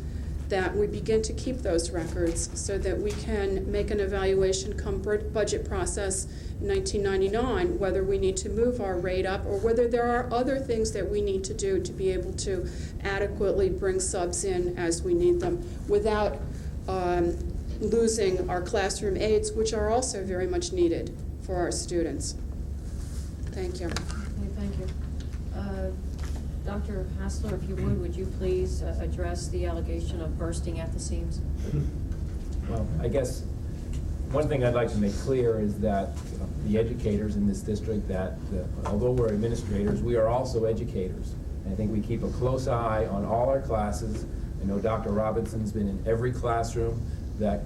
that we begin to keep those records so that we can make an evaluation come budget process in 1999, whether we need to move our rate up or whether there are other things that we need to do to be able to adequately bring subs in as we need them without losing our classroom aides, which are also very much needed for our students. Thank you. Okay, thank you. Dr. Hassler, if you would you please address the allegation of bursting at the seams? Well, I guess one thing I'd like to make clear is that the educators in this district, that although we're administrators, we are also educators. And I think we keep a close eye on all our classes. I know Dr. Robinson's been in every classroom that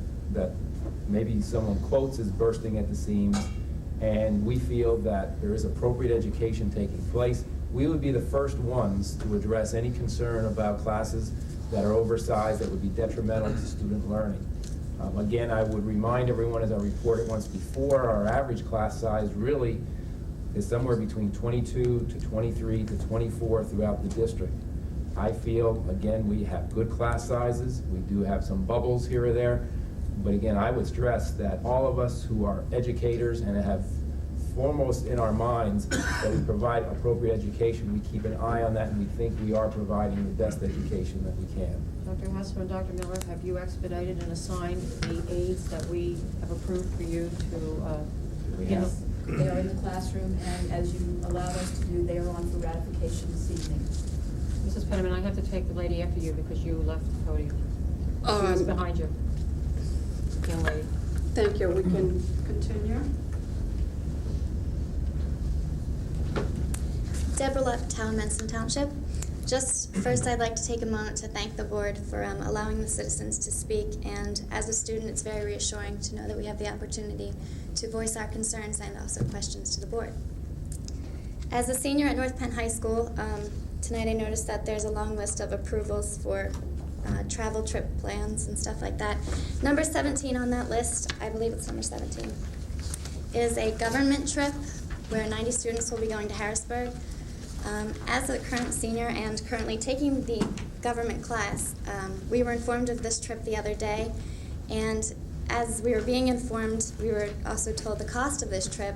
maybe someone quotes as bursting at the seams, and we feel that there is appropriate education taking place. We would be the first ones to address any concern about classes that are oversized that would be detrimental to student learning. Again, I would remind everyone, as I reported once before, our average class size really is somewhere between 22 to 23 to 24 throughout the district. I feel, again, we have good class sizes. We do have some bubbles here or there. But again, I would stress that all of us who are educators and have foremost in our minds that we provide appropriate education, we keep an eye on that, and we think we are providing the best education that we can. Dr. Hassler and Dr. Miller, have you expedited and assigned the aides that we have approved for you to Yes, they are in the classroom, and as you allowed us to do, they are on for ratification this evening. Mrs. Penniman, I have to take the lady after you because you left the podium. She was behind you. Young lady. Thank you. We can continue. Deborah Left, Talmenson Township. Just first, I'd like to take a moment to thank the board for allowing the citizens to speak, and as a student, it's very reassuring to know that we have the opportunity to voice our concerns and also questions to the board. As a senior at North Penn High School, tonight I noticed that there's a long list of approvals for travel trip plans and stuff like that. Number 17 on that list, I believe it's number 17, is a government trip where 90 students will be going to Harrisburg. As a current senior and currently taking the government class, we were informed of this trip the other day, and as we were being informed, we were also told the cost of this trip,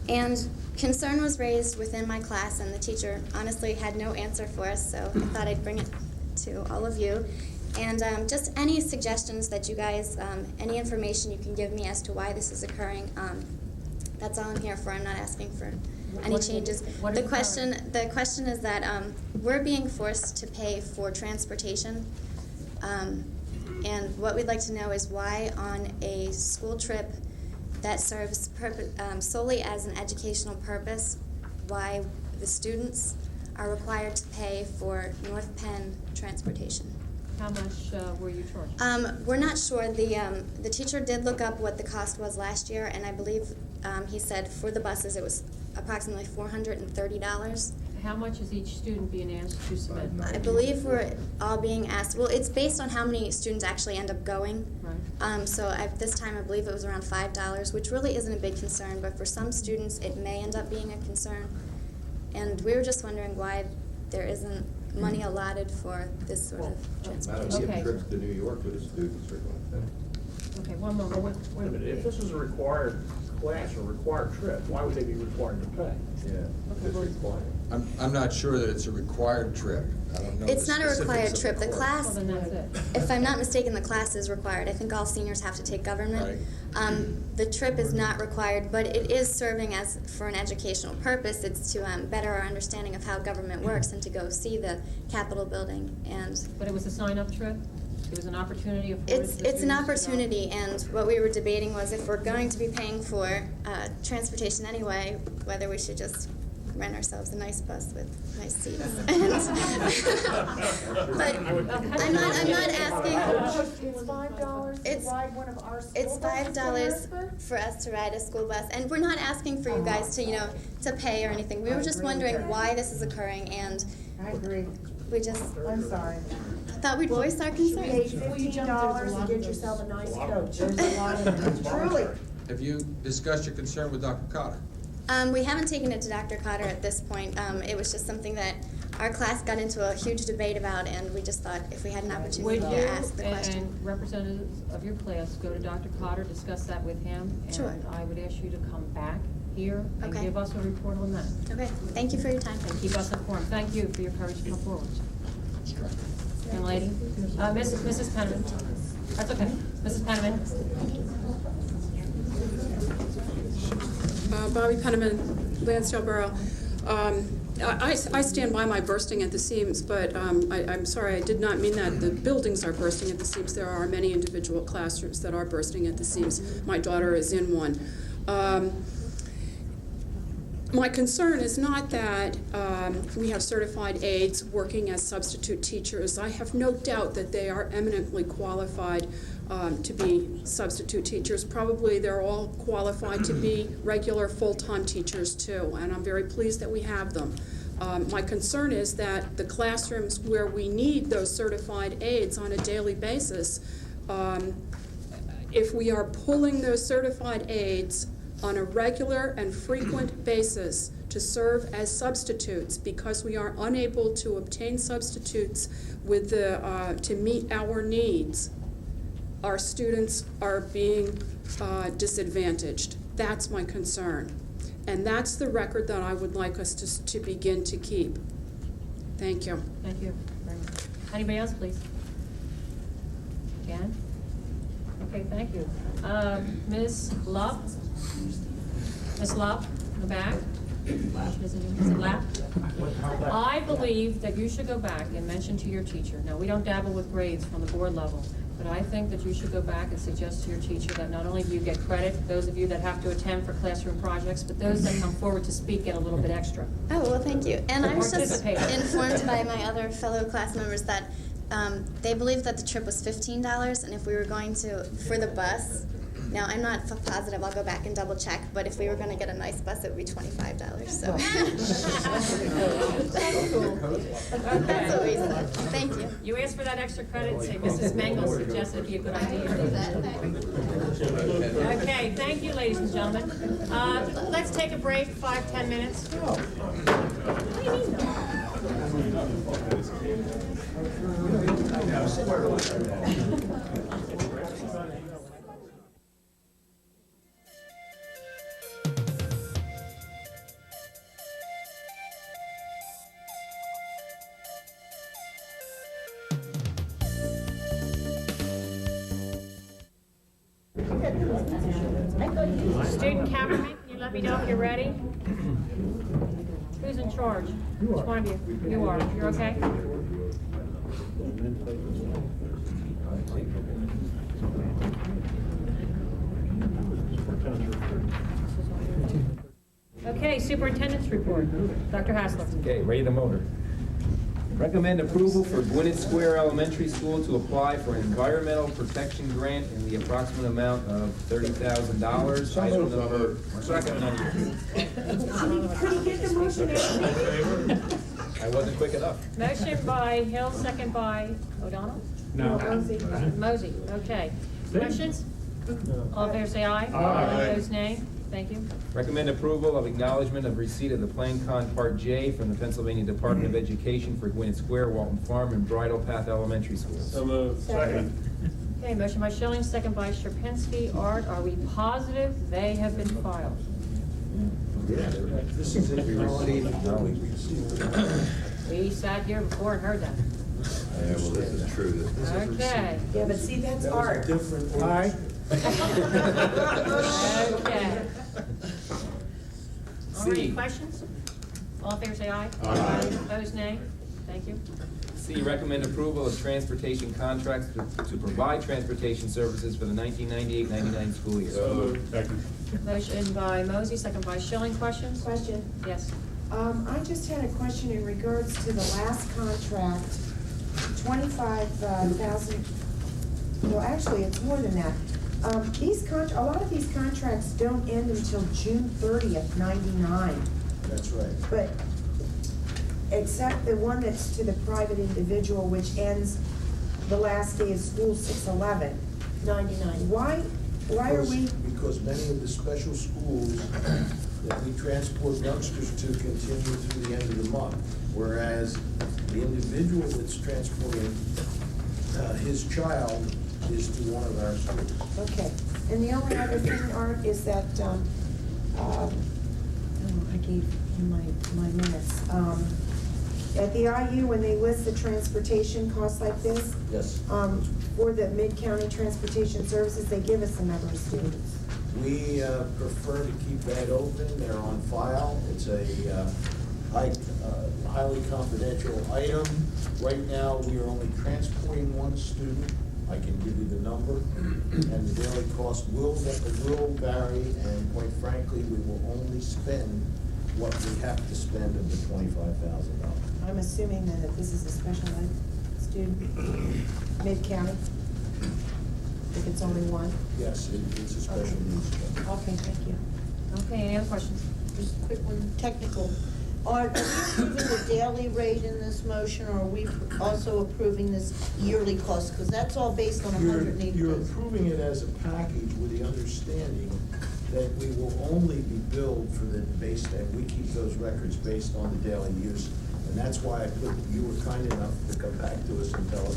and concern was raised within my class, and the teacher honestly had no answer for us, so I thought I'd bring it to all of you. And just any suggestions that you guys, any information you can give me as to why this is occurring, that's all I'm here for. I'm not asking for any changes. The question is that we're being forced to pay for transportation. And what we'd like to know is why on a school trip that serves solely as an educational purpose, why the students are required to pay for North Penn transportation. How much were you charged? We're not sure. The teacher did look up what the cost was last year, and I believe he said for the buses it was approximately $430. How much is each student being asked to submit? I believe we're all being asked, well, it's based on how many students actually end up going. Right. So at this time, I believe it was around $5, which really isn't a big concern, but for some students, it may end up being a concern. And we were just wondering why there isn't money allotted for this sort of transportation. Okay. Trips to New York with the students are going to. Okay, one moment. Wait a minute, if this is a required class or required trip, why would they be required to pay? Yeah, it's required. I'm not sure that it's a required trip. I don't know. It's the not a required specifics of trip. The course. class, Well, then that's it. if I'm not mistaken, the class is required. I think all seniors have to take government. The trip is not required, but it is serving as for an educational purpose. It's to better our understanding of how government works and to go see the Capitol building. And But it was a sign-up trip? It was an opportunity afforded to the it's an students to go? opportunity, and what we were debating was if we're going to be paying for transportation anyway, whether we should just rent ourselves a nice bus with nice seats. But I'm not asking. It's $5 to ride one of our school It's buses to $5 Harrisburg? for us to ride a school bus, and we're not asking for you guys to, to pay or anything. We were just wondering why this is occurring, and I agree. we just I'm sorry. thought we'd voice our You concern. paid $15 and get yourself a nice coach. There's a lot in it. Truly. Have you discussed your concern with Dr. Cotter? We haven't taken it to Dr. Cotter at this point. It was just something that our class got into a huge debate about, and we just thought if we had an opportunity Would to you ask the question. and representatives of your class go to Dr. Cotter, discuss that with him? Sure. And I would ask you to come back here and Okay. give us a report on that. Okay, thank you for your time. And keep us informed. Thank you for your courage to come forward. Young lady, Mrs. Penniman. That's okay. Mrs. Penniman. Bobby Penniman, Lansdale Borough. I stand by my bursting at the seams, but I'm sorry, I did not mean that. The buildings are bursting at the seams. There are many individual classrooms that are bursting at the seams. My daughter is in one. My concern is not that we have certified aides working as substitute teachers. I have no doubt that they are eminently qualified to be substitute teachers. Probably they're all qualified to be regular full-time teachers too, and I'm very pleased that we have them. My concern is that the classrooms where we need those certified aides on a daily basis, if we are pulling those certified aides on a regular and frequent basis to serve as substitutes because we are unable to obtain substitutes with to meet our needs, our students are being disadvantaged. That's my concern. And that's the record that I would like us to begin to keep. Thank you. Thank you very much. Anybody else, please? Again? Okay, thank you. Ms. Lupp? Ms. Lupp, in the back? Is it Lapp? I believe that you should go back and mention to your teacher, now, we don't dabble with grades from the board level, but I think that you should go back and suggest to your teacher that not only do you get credit, those of you that have to attend for classroom projects, but those that come forward to speak get a little bit extra. Oh, well, thank you. And I was just Participate. informed by my other fellow class members that they believed that the trip was $15, and if we were going to, for the bus, now I'm not positive, I'll go back and double check, but if we were going to get a nice bus, it would be $25, so. That's what we said. Thank you. You asked for that extra credit, say Mrs. Mengel suggested it'd be a good idea. Okay, thank you, ladies and gentlemen. Let's take a break, 5-10 minutes. What do you mean, no? Student cameraman, can you let me know if you're ready? Who's in charge? Which one of you? You are. You're okay? Okay, superintendent's report. Dr. Hassler. Okay, ready the motor. Recommend approval for Gwinnett Square Elementary School to apply for an environmental protection grant in the approximate amount of $30,000. Item number, second on your. Could you get the motion in? I wasn't quick enough. Motion by Hill, second by O'Donnell? No. Mosey, okay. Questions? All in favor say aye. Aye. Opposed, nay. Thank you. Recommend approval of acknowledgement of receipt of the Plain Con Part J from the Pennsylvania Department of Education for Gwinnett Square, Walton Farm, and Bridle Path Elementary Schools. So moved. Second. Okay, motion by Schilling, second by Sherpinski. Art, are we positive they have been filed? This is it, we received it. We sat here before and heard that. Yeah, well, this is true. This is Okay. Yeah, but see, that's That was a art. different. Aye. Okay. All right, C. questions? All in favor say aye. Aye. Opposed, nay. Thank you. C, recommend approval of transportation contracts to provide transportation services for the 1998-99 school year. So moved. Second. Motion by Mosey, second by Schilling. Questions? Question. Yes. I just had a question in regards to the last contract, 25,000, well, actually, it's more than that. A lot of these contracts don't end until June 30th, 99. That's right. But, except the one that's to the private individual, which ends the last day of school, 6/11, 99. Why are we? Because many of the special schools that we transport youngsters to continue through the end of the month, whereas the individual that's transporting his child is to one of our schools. Okay, and the only other thing, Art, is that, I gave you my minutes. At the IU, when they list the transportation costs like this. Yes. For the Mid-County Transportation Services, they give us the number of students. We prefer to keep that open. They're on file. It's a highly confidential item. Right now, we are only transporting one student. I can give you the number, and the daily cost will vary, and quite frankly, we will only spend what we have to spend of the $25,000. I'm assuming then that this is a special ed student, Mid-County, if it's only one? Yes, it's a special needs student. Okay, thank you. Okay, any other questions? Just a quick one, technical. Are we approving the daily rate in this motion, or are we also approving this yearly cost? Because that's all based on 180 You're days. approving it as a package with the understanding that we will only be billed for the base, and we keep those records based on the daily use. And that's why you were kind enough to come back to us and tell us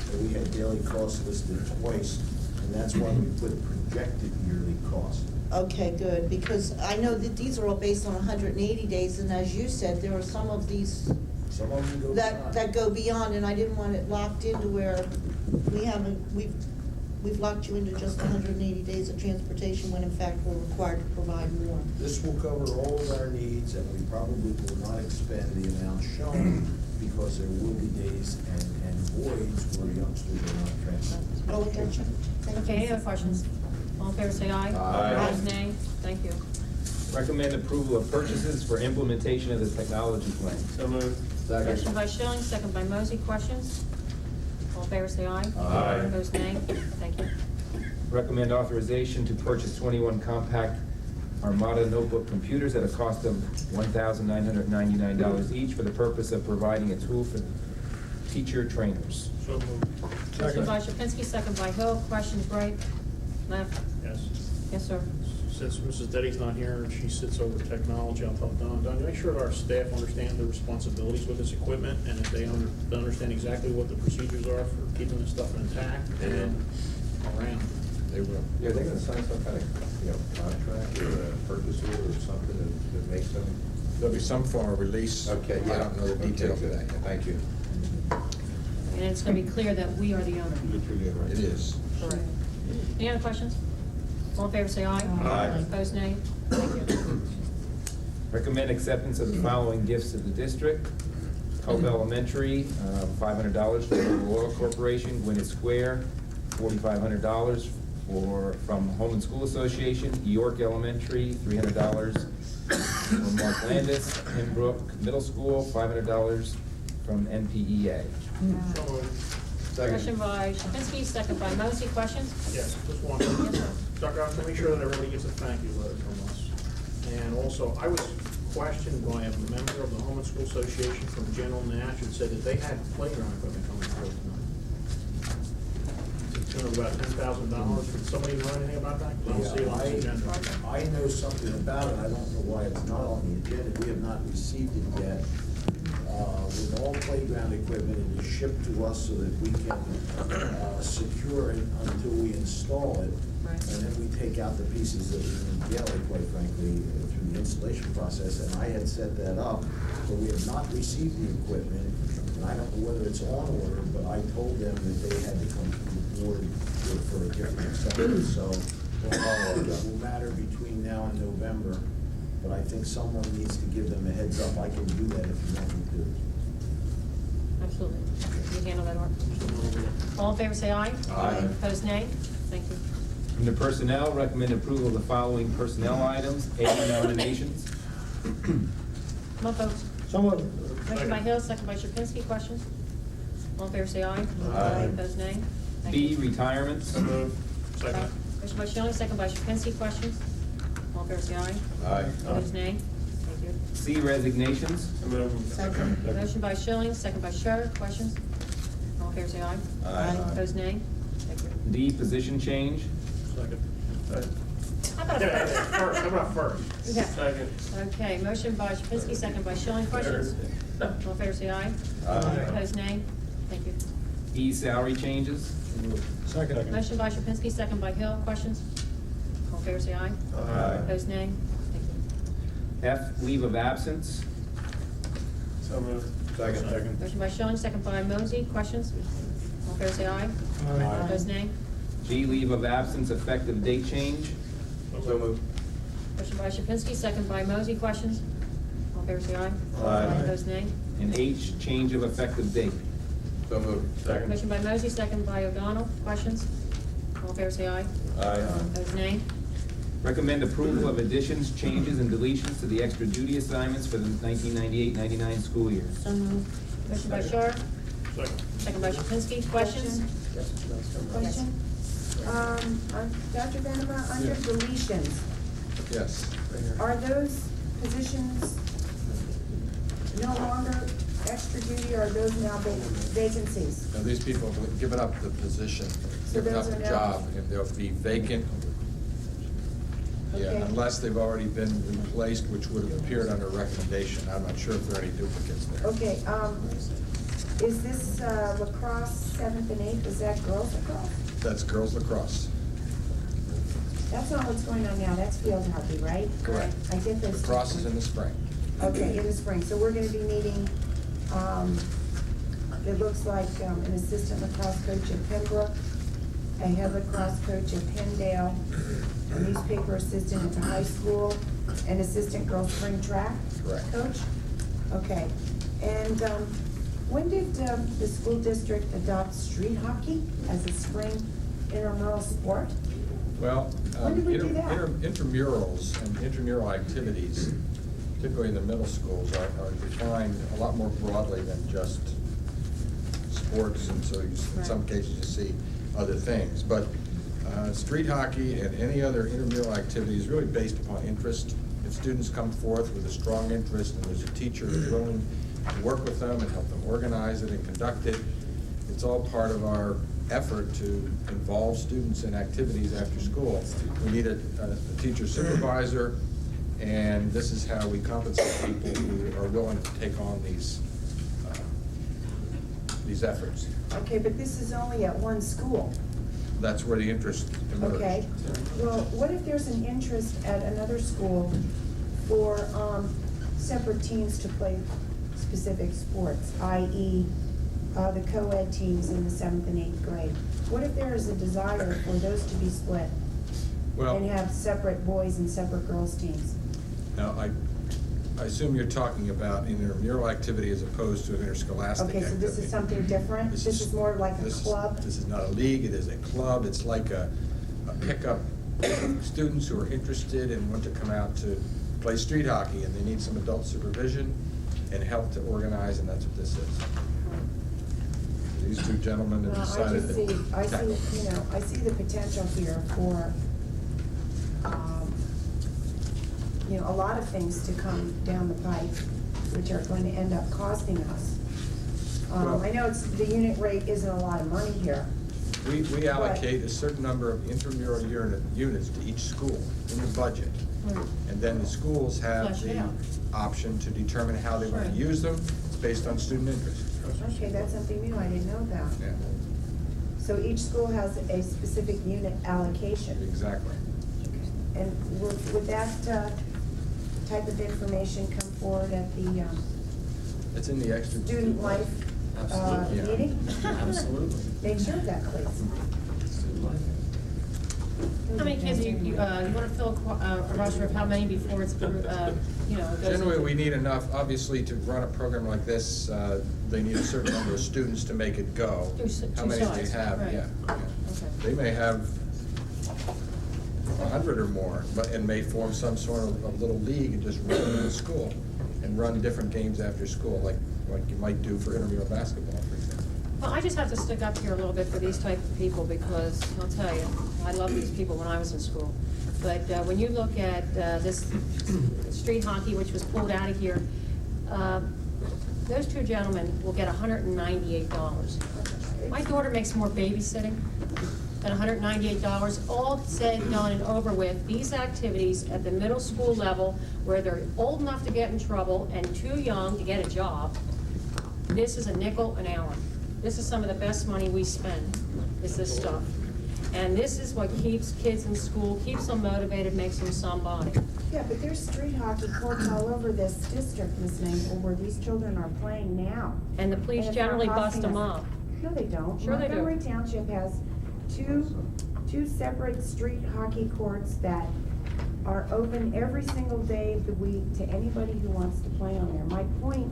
that we had daily costs listed twice, and that's why we put projected yearly cost. Okay, good, because I know that these are all based on 180 days, and as you said, there are some of these Some of them go that go beyond, and I didn't want it locked into where we've locked you into just 180 days of transportation when in fact we're required to provide more. This will cover all of our needs, and we probably will not expend the amount shown because there will be days and voids where youngsters are not transferred. Oh, gotcha. Okay, any other questions? All in favor say aye. Aye. Opposed, nay. Thank you. Recommend approval of purchases for implementation of the technology plan. So moved. Motion by Schilling, second by Mosey. Questions? All in favor say aye. Aye. Opposed, nay. Thank you. Recommend authorization to purchase 21 compact Armada notebook computers at a cost of $1,999 each for the purpose of providing a tool for teacher trainers. So moved. Motion by Sherpinski, second by Hill. Questions, right? Left? Yes. Yes, sir. Since Mrs. Detty's not here and she sits over technology, I'll tell Don, make sure that our staff understand the responsibilities with this equipment, and if they understand exactly what the procedures are for keeping this stuff intact and around. They will. Yeah, they're gonna sign some kind of, contract or a purchase order or something that makes them. There'll be some form of release. Okay, I don't know the details of that yet. Thank you. And it's going to be clear that we are the owner. It is. Correct. Any other questions? All in favor, say aye. Aye. Opposed, nay. Thank you. Recommend acceptance of the following gifts to the district. Hope Elementary, $500 from the Oil Corporation. Gwinnett Square, $4,500 from Home and School Association. York Elementary, $300 from Mark Landis. Pembroke Middle School, $500 from NPEA. Motion by Shapinsky, second by Mosey. Questions? Yes, just one. Yes, sir. Dr. I have to make sure that everybody gets a thank you letter from us. And also, I was questioned by a member of the Home and School Association from General Nash who said that they had playground equipment coming forth tonight. It's going to about $10,000. Did somebody know anything about that? 'Cause I don't see it on the agenda. I know something about it, I don't know why it's not on the agenda, we have not received it yet. With all playground equipment, it is shipped to us so that we can secure it until we install it. Right. And then we take out the pieces that we can galley, quite frankly, through the installation process. And I had set that up, but we have not received the equipment. And I don't know whether it's on order, but I told them that they had to come to the board for a different acceptance. So it will matter between now and November. But I think someone needs to give them a heads up. I can do that if you want me to. Absolutely. You handle that, Art? All in favor, say aye. Aye. Opposed, nay. Thank you. From the personnel, recommend approval of the following personnel items. A, nominations. Come on, folks. So moved. Motion by Hill, second by Shapinsky. Questions? All in favor, say aye. Aye. Opposed, nay. Thank B, you. retirements. Second. Motion by Schilling, second by Shapinsky. Questions? All in favor, say aye. Aye. Opposed, nay. Thank you. C, resignations. Second. Motion by Schilling, second by Scher. Questions? All in favor, say aye. Aye. Opposed, nay. Thank you. D, position change. Second. How about a Yeah, first? first, how about first? Yeah. Second. Okay, motion by Shapinsky, second by Schilling. Questions? All in favor, say aye. Aye. Opposed, nay. Thank you. E, salary changes. Second. Motion by Shapinsky, second by Hill. Questions? All in favor, say aye. Aye. Opposed, nay. Thank you. F, leave of absence. So moved. Second. Motion by Schilling, second by Mosey. Questions? All in favor, say aye. Opposed, nay. G, leave of absence, effective date change. So moved. Motion by Shapinsky, second by Mosey. Questions? All in favor, say aye. Aye. Opposed, nay. And H, change of effective date. So moved. Motion by Mosey, second by O'Donnell. Questions? All in favor, say aye. Aye. Opposed, nay. Recommend approval of additions, changes, and deletions to the extra duty assignments for the 1998-99 school year. So moved. Motion by Schar, Second. second by Shapinsky. Questions? Question? Dr. Venema, under deletions, Yes. are those positions no longer extra duty, or are those now vacancies? Now, these people have given up the position, So given up those the are now- job, and they'll be vacant. Yeah, Okay. unless they've already been replaced, which would have appeared under recommendation. I'm not sure if there are any duplicates there. Okay, is this lacrosse 7th and 8th, is that girls lacrosse? That's girls lacrosse. That's not what's going on now, that's field hockey, right? Correct. I get those. two. Lacrosse is in the spring. Okay, in the spring, so we're gonna be meeting, it looks like an assistant lacrosse coach at Pembroke, a head lacrosse coach at Penndale, a newspaper assistant at the high school, an assistant girls spring track Correct. coach? Okay, and when did the school district adopt street hockey as a spring intramural sport? Well, When did we do that? intramurals and intramural activities, particularly in the middle schools, are defined a lot more broadly than just sports, and so in some cases you see other things. But street hockey and any other intramural activity is really based upon interest. If students come forth with a strong interest and there's a teacher who's willing to work with them and help them organize it and conduct it, it's all part of our effort to involve students in activities after school. We need a teacher supervisor, and this is how we compensate people who are willing to take on these efforts. Okay, but this is only at one school. That's where the interest emerged. Okay, well, what if there's an interest at another school for separate teams to play specific sports, i.e. The co-ed teams in the 7th and 8th grade? What if there is a desire for those to be split? Well- and have separate boys and separate girls teams. Now, I assume you're talking about intramural activity as opposed to interscholastic Okay, activity. so this is something different? This is more like a club? This is not a league, it is a club. It's like a pickup students who are interested and want to come out to play street hockey, and they need some adult supervision and help to organize, and that's what this is. These two gentlemen have decided to I tackle. see the potential here for, a lot of things to come down the pipe, which are going to end up costing us. I know the unit rate isn't a lot of money here. We allocate a certain number of intramural units to each school in the budget. And then the schools have Flesh it the out. option to determine how they want to use them based on student interest. Okay, that's something new, I didn't know that. Yeah, So each school has a specific unit allocation. exactly. And would that type of information come forward at the It's in the extra. student life Absolutely, yeah. meeting? Absolutely. Make sure of that, please. How many kids you want to fill a roster of how many before it's, goes Generally, into- we need enough, obviously, to run a program like this, they need a certain number of students to make it go. How Two many they sides, have, right. yeah. Okay. They may have 100 or more, and may form some sort of little league and just run in the school and run different games after school, like you might do for intramural basketball, for example. Well, I just have to stick up here a little bit for these type of people, because I'll tell you, I loved these people when I was in school. But when you look at this street hockey, which was pulled out of here, those two gentlemen will get $198. My daughter makes more babysitting than $198. All said, done, and over with, these activities at the middle school level, where they're old enough to get in trouble and too young to get a job, this is a nickel an hour. This is some of the best money we spend, is this stuff. And this is what keeps kids in school, keeps them motivated, makes them somebody. Yeah, but there's street hockey courts all over this district, Ms. Mabel, where these children are playing now. And the police it's not generally bust costing them us- up. No, they don't. Sure they do. Montgomery Township has two separate street hockey courts that are open every single day of the week to anybody who wants to play on there. My point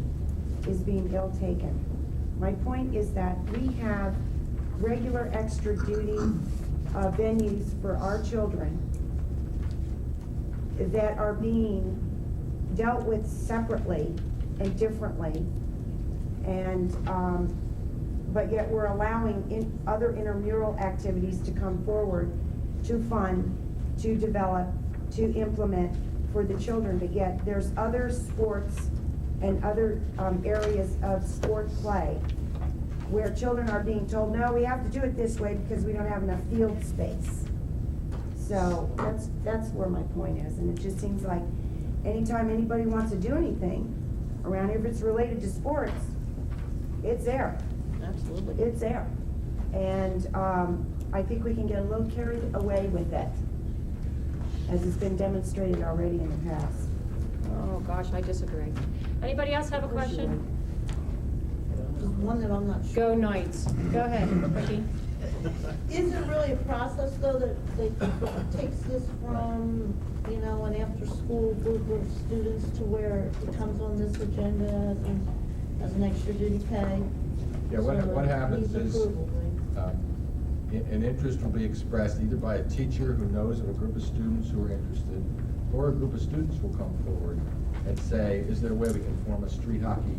is being ill taken. My point is that we have regular extra duty venues for our children that are being dealt with separately and differently. And, but yet we're allowing other intramural activities to come forward to fund, to develop, to implement for the children. But yet there's other sports and other areas of sport play where children are being told, no, we have to do it this way because we don't have enough field space. So that's where my point is, and it just seems like anytime anybody wants to do anything around here, if it's related to sports, it's there. Absolutely. It's there. And I think we can get a little carried away with it, as it's been demonstrated already in the past. Oh, gosh, I disagree. Anybody else have a question? There's one that I'm not sure. Go Knights. Go ahead, Vicki. Is it really a process, though, that takes this from, an after-school group of students to where it comes on this agenda as an extra duty pay? Yeah, what happens Needs is, approval, right? an interest will be expressed either by a teacher who knows of a group of students who are interested, or a group of students will come forward and say, is there a way we can form a street hockey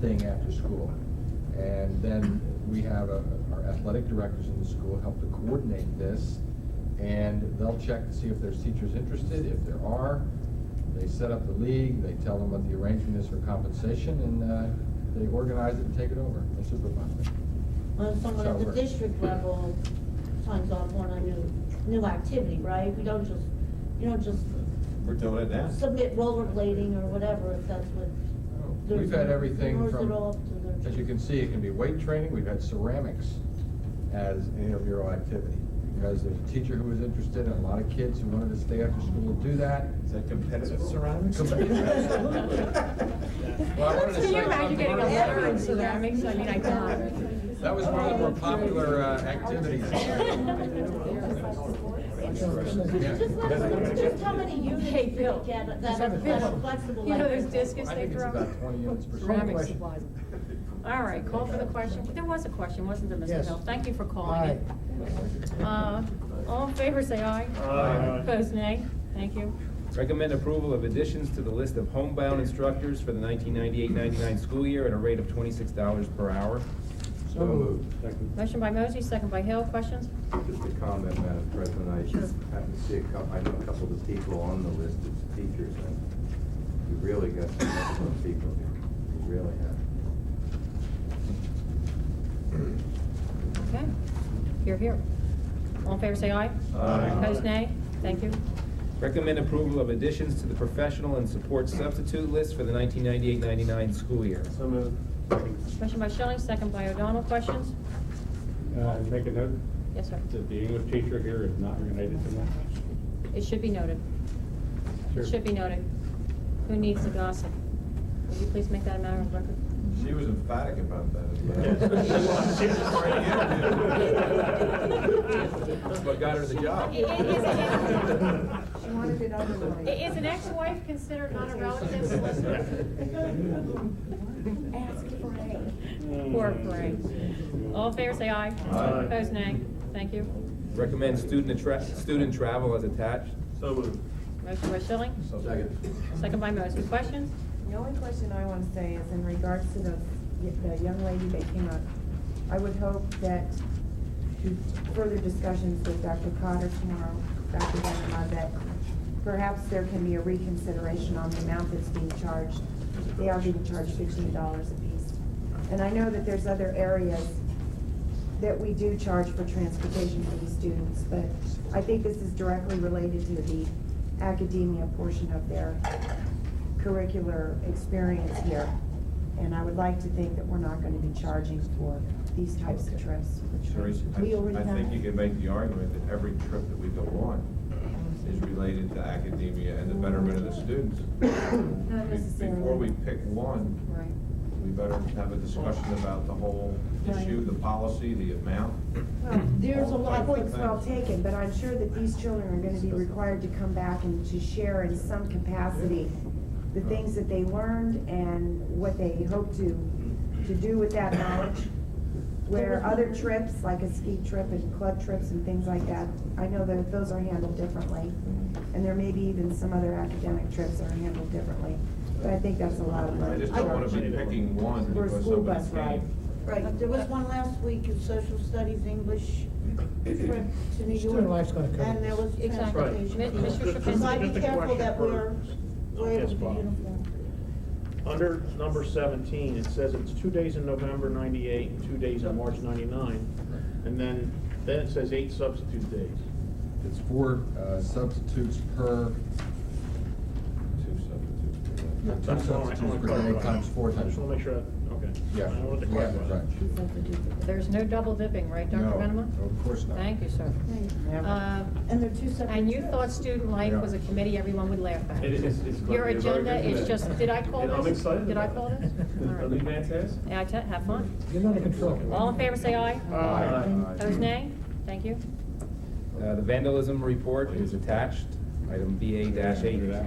thing after school? And then we have our athletic directors in the school help to coordinate this, and they'll check to see if there's teachers interested. If there are, they set up the league, they tell them what the arrangement is for compensation, and they organize it and take it over and supervise it. When someone So at the we're- district level signs off on a new activity, right? You don't just We're doing it now. submit rollerblading or whatever, if that's what. We've had everything Or is from, it all up to their. as you can see, it can be weight training. We've had ceramics as an intramural activity, because there's a teacher who was interested, and a lot of kids who wanted to stay after school to do that. Is that competitive ceramics? Well, I wanted to Can say you imagine something. getting a letter in ceramics? I mean, I got it. That was one of the more popular activities. Just how many units Bill. that are flexible You know, like there's this? discus I they think it's throw. about 20 units per Ceramic square. supplies. All right, call for the question. There was a question, wasn't there, Mr. Yes. Hill? Thank you for calling it. All in favor, say aye. Aye. Opposed, nay. Thank you. Recommend approval of additions to the list of homebound instructors for the 1998-99 school year at a rate of $26 per hour. So moved. Second. Motion by Mosey, second by Hill. Questions? Just a comment, Madam President, I happen to see I know a couple of the people on the list as teachers, and we really got some excellent people here. We really have. Okay. Here. All in favor, say aye. Aye. Opposed, nay. Thank you. Recommend approval of additions to the professional and support substitute list for the 1998-99 school year. So moved. Motion by Schilling, second by O'Donnell. Questions? Make a note Yes, sir. that the English teacher here is not related to that. It should be noted. Sure. It should be noted. Who needs the gossip? Will you please make that a matter of record? She was emphatic about that. That's what got her the job. She wanted it otherwise. Is an ex-wife considered not a relative solicitor? Ask Frank. Poor Frank. All in favor, say aye. Aye. Opposed, nay. Thank you. Recommend student travel as attached. So moved. Motion by Schilling, second by Mosey. Questions? The only question I want to say is in regards to the young lady that came up. I would hope that through further discussions with Dr. Cotter tomorrow, Dr. Benema, that perhaps there can be a reconsideration on the amount that's being charged. They are being charged $15 apiece. And I know that there's other areas that we do charge for transportation for these students, but I think this is directly related to the academia portion of their curricular experience here. And I would like to think that we're not going to be charging for these types of trips. Teresa, We already I think have- you can make the argument that every trip that we go on is related to academia and the betterment of the students. Not necessarily. Before we pick one, Right. we better have a discussion about the whole issue, the policy, the amount. Well, there's a lot of All points types of well things. taken, but I'm sure that these children are going to be required to come back and to share in some capacity the things that they learned and what they hope to do with that knowledge. Where other trips, like a ski trip and club trips and things like that, I know that those are handled differently. And there may be even some other academic trips that are handled differently. But I think that's a lot of I money. just don't want to be picking one For a because school somebody bus ride. came. Right, there was one last week, a social studies English trip to New York. Student life's gonna cover And there was Exactly. transportation. Mr. So Shapinsky. I'd be Just a careful question that for- we're able Yes, to be Bob. uniform. Under number 17, it says it's 2 days in November 98 and 2 days in March 99. And then it says 8 substitute days. It's 4 substitutes per, Two substitutes. yeah, 2 That's all right. substitutes per day times 4 I times. just want to make sure, okay. Yeah, I wanted to yeah, clarify. right. There's no double dipping, right, Dr. No, Benema? of course not. Thank you, sir. And they're two separate And you trips. thought student life was a committee everyone would laugh at. It's Your going to be a very agenda good is event. just, did I call And this? I'm excited Did I about call it. this? All It'll be right. fantastic. Yeah, have fun. You're under control. All in favor, say aye. Aye. Opposed, nay. Thank you. The vandalism report is attached, item BA-8.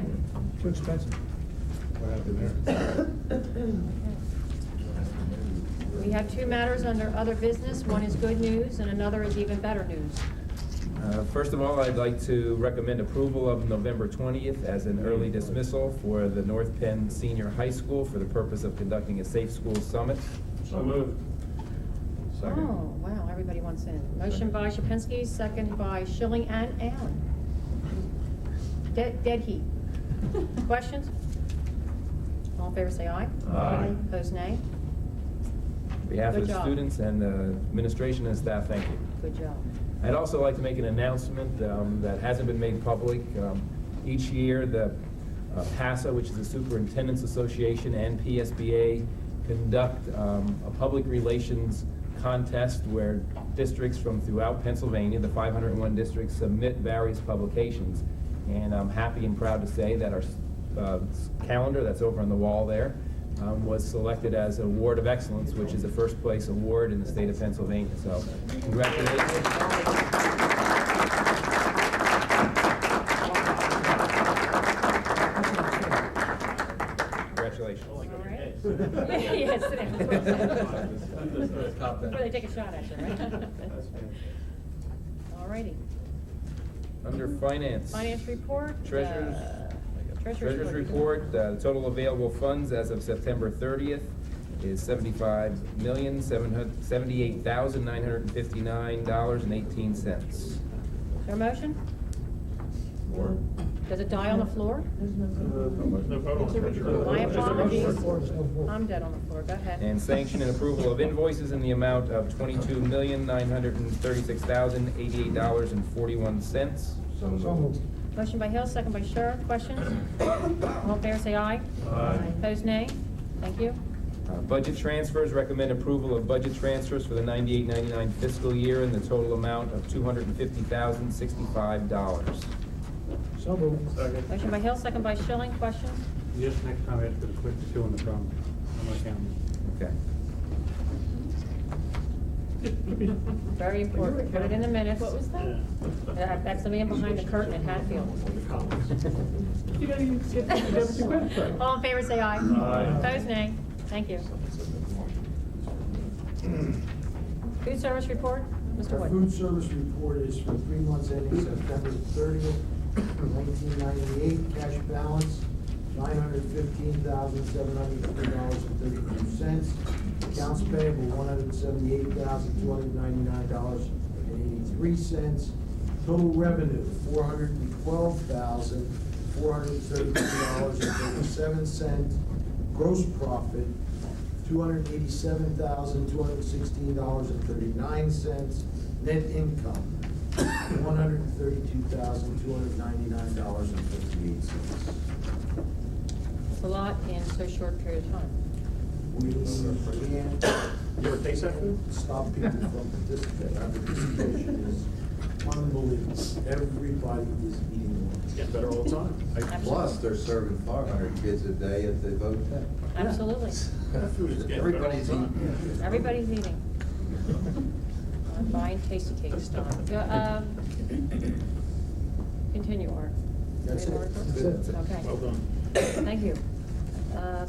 Too expensive. What happened there? We have 2 matters under other business. One is good news and another is even better news. First of all, I'd like to recommend approval of November 20th as an early dismissal for the North Penn Senior High School for the purpose of conducting a Safe School Summit. So moved. Second. Oh, wow, everybody wants in. Motion by Shapinsky, second by Schilling and Allen. Dead heat. Questions? All in favor, say aye. Aye. Opposed, nay. On behalf Good of the job. students and the administration and staff, thank you. Good job. I'd also like to make an announcement that hasn't been made public. Each year, the PASA, which is the Superintendent's Association, and NPSD conduct a public relations contest where districts from throughout Pennsylvania, the 501 districts, submit various publications. And I'm happy and proud to say that our calendar that's over on the wall there was selected as an Award of Excellence, which is the first place award in the state of Pennsylvania. So congratulations. Congratulations. Yes, sit down. Before they take a shot at you, right? All righty. Under Finance. Finance report. Treasurer's report, the total available funds as of September 30th is $75,078,959.18. Is there a motion? Does it die on the floor? My apologies. I'm dead on the floor. Go ahead. And sanction and approval of invoices in the amount of $22,936,088.41. So moved. Motion by Hill, second by Scher. Questions? All in favor, say aye. Aye. Opposed, nay. Thank you. Budget transfers, recommend approval of budget transfers for the 98-99 fiscal year in the total amount of $250,065. So moved. Motion by Hill, second by Schilling. Questions? Yes, next time I ask for the quick two on the phone. I'm not counting. Okay. Very important. Put it in the minutes. What was that? That's the man behind the curtain at Hatfield. All in favor, say aye. Aye. Opposed, nay. Thank you. Food service report, Mr. Our Wood. food service report is for 3 months ending September 30th, 1998. Cash balance, $915,703.32. Accounts payable, $178,299.83. Total revenue, $412,432.37. Gross profit, $287,216.39. Net income, $132,299.58. It's a lot in so short period of time. We can't You ever taste that food? stop people from participating. Our participation is unbelievable. Everybody is eating more. It's getting better all the time. Plus, they're serving 500 kids a day at the vote tent. Absolutely. Everybody's eating. Everybody's eating. I'm buying tasty cakes, Don. Continue, Art. That's Any more it. reports? That's it. Okay. Well done. Thank you.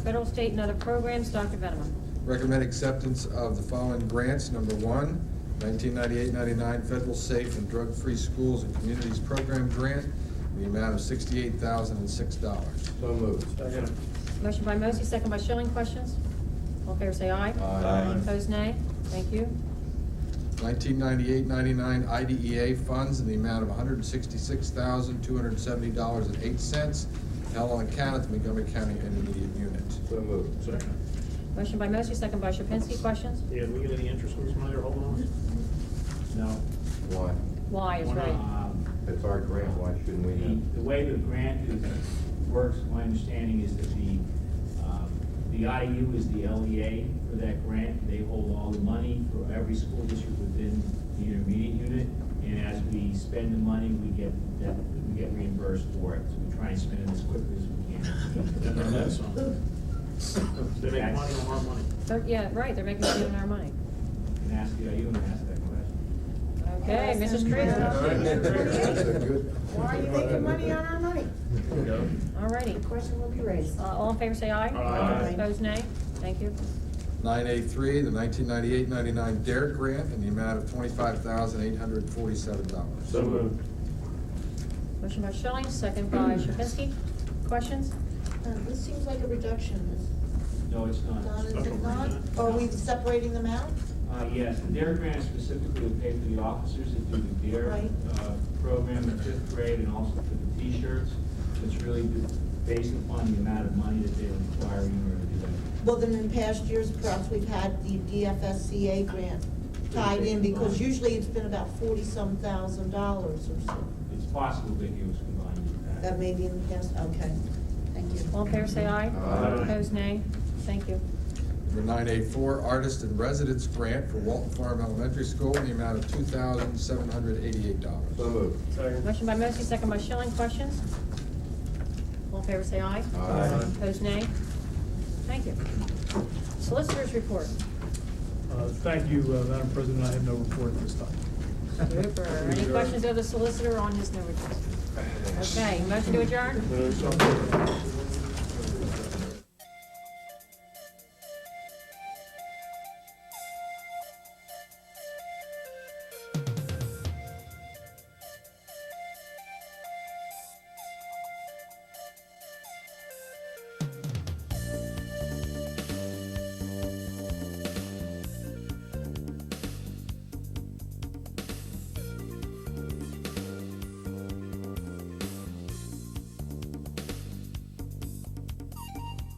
Federal, state, and other programs, Dr. Venema. Recommend acceptance of the following grants. Number 1, 1998-99 Federal Safe and Drug-Free Schools and Communities Program Grant, in the amount of $68,006. So moved. Motion by Mosley, second by Schilling. Questions? All in favor, say aye. Aye. Opposed, nay. Thank you. 1998-99 IDEA funds in the amount of $166,270.08, held on account at the Montgomery County Intermediate Unit. So moved. Second. Motion by Mosley, second by Shapinsky. Questions? Yeah, do we get any interest on this money or hold on? No. Why? Why is right. It's our grant, why shouldn't we know? The way the grant works, my understanding is that the IU is the LEA for that grant. They hold all the money for every school district within the intermediate unit. And as we spend the money, we get reimbursed for it. So we try and spend it as quickly as we can. That's they make money on our money. Yeah, right, they're making money on our money. You can ask the IU and ask that question. Okay, Mrs. Tree. Why are you making money on our money? All righty. The question will be raised. All in favor, say aye. Aye. Opposed, nay. Thank you. 9A3, the 1998-99 DARE grant, in the amount of $25,847. So moved. Motion by Schilling, second by Shapinsky. Questions? This seems like a reduction. No, it's not. Don, is Special it not? grant. Are we separating them out? Yes, the DARE grant specifically would pay for the officers that do the DARE Right. program in 5th grade and also for the T-shirts. It's really based upon the amount of money that they require in order to do that. Well, then in past years, perhaps we've had the DFSCA grant tied in, because usually it's been about $40-some thousand or so. It's possible that it was combined with that. That may be in the past, okay. Thank you. All in favor, say aye. Aye. Opposed, nay. Thank you. Number 9A4, Artist in Residence Grant for Walton Farm Elementary School, in the amount of $2,788. So moved. Second. Motion by Mosley, second by Schilling. Questions? All in favor, say aye. Aye. Opposed, nay. Thank you. Solicitors report. Thank you, Madam President. I have no report at this time. Super. Any questions of the solicitor on his no report? Okay, motion to adjourn?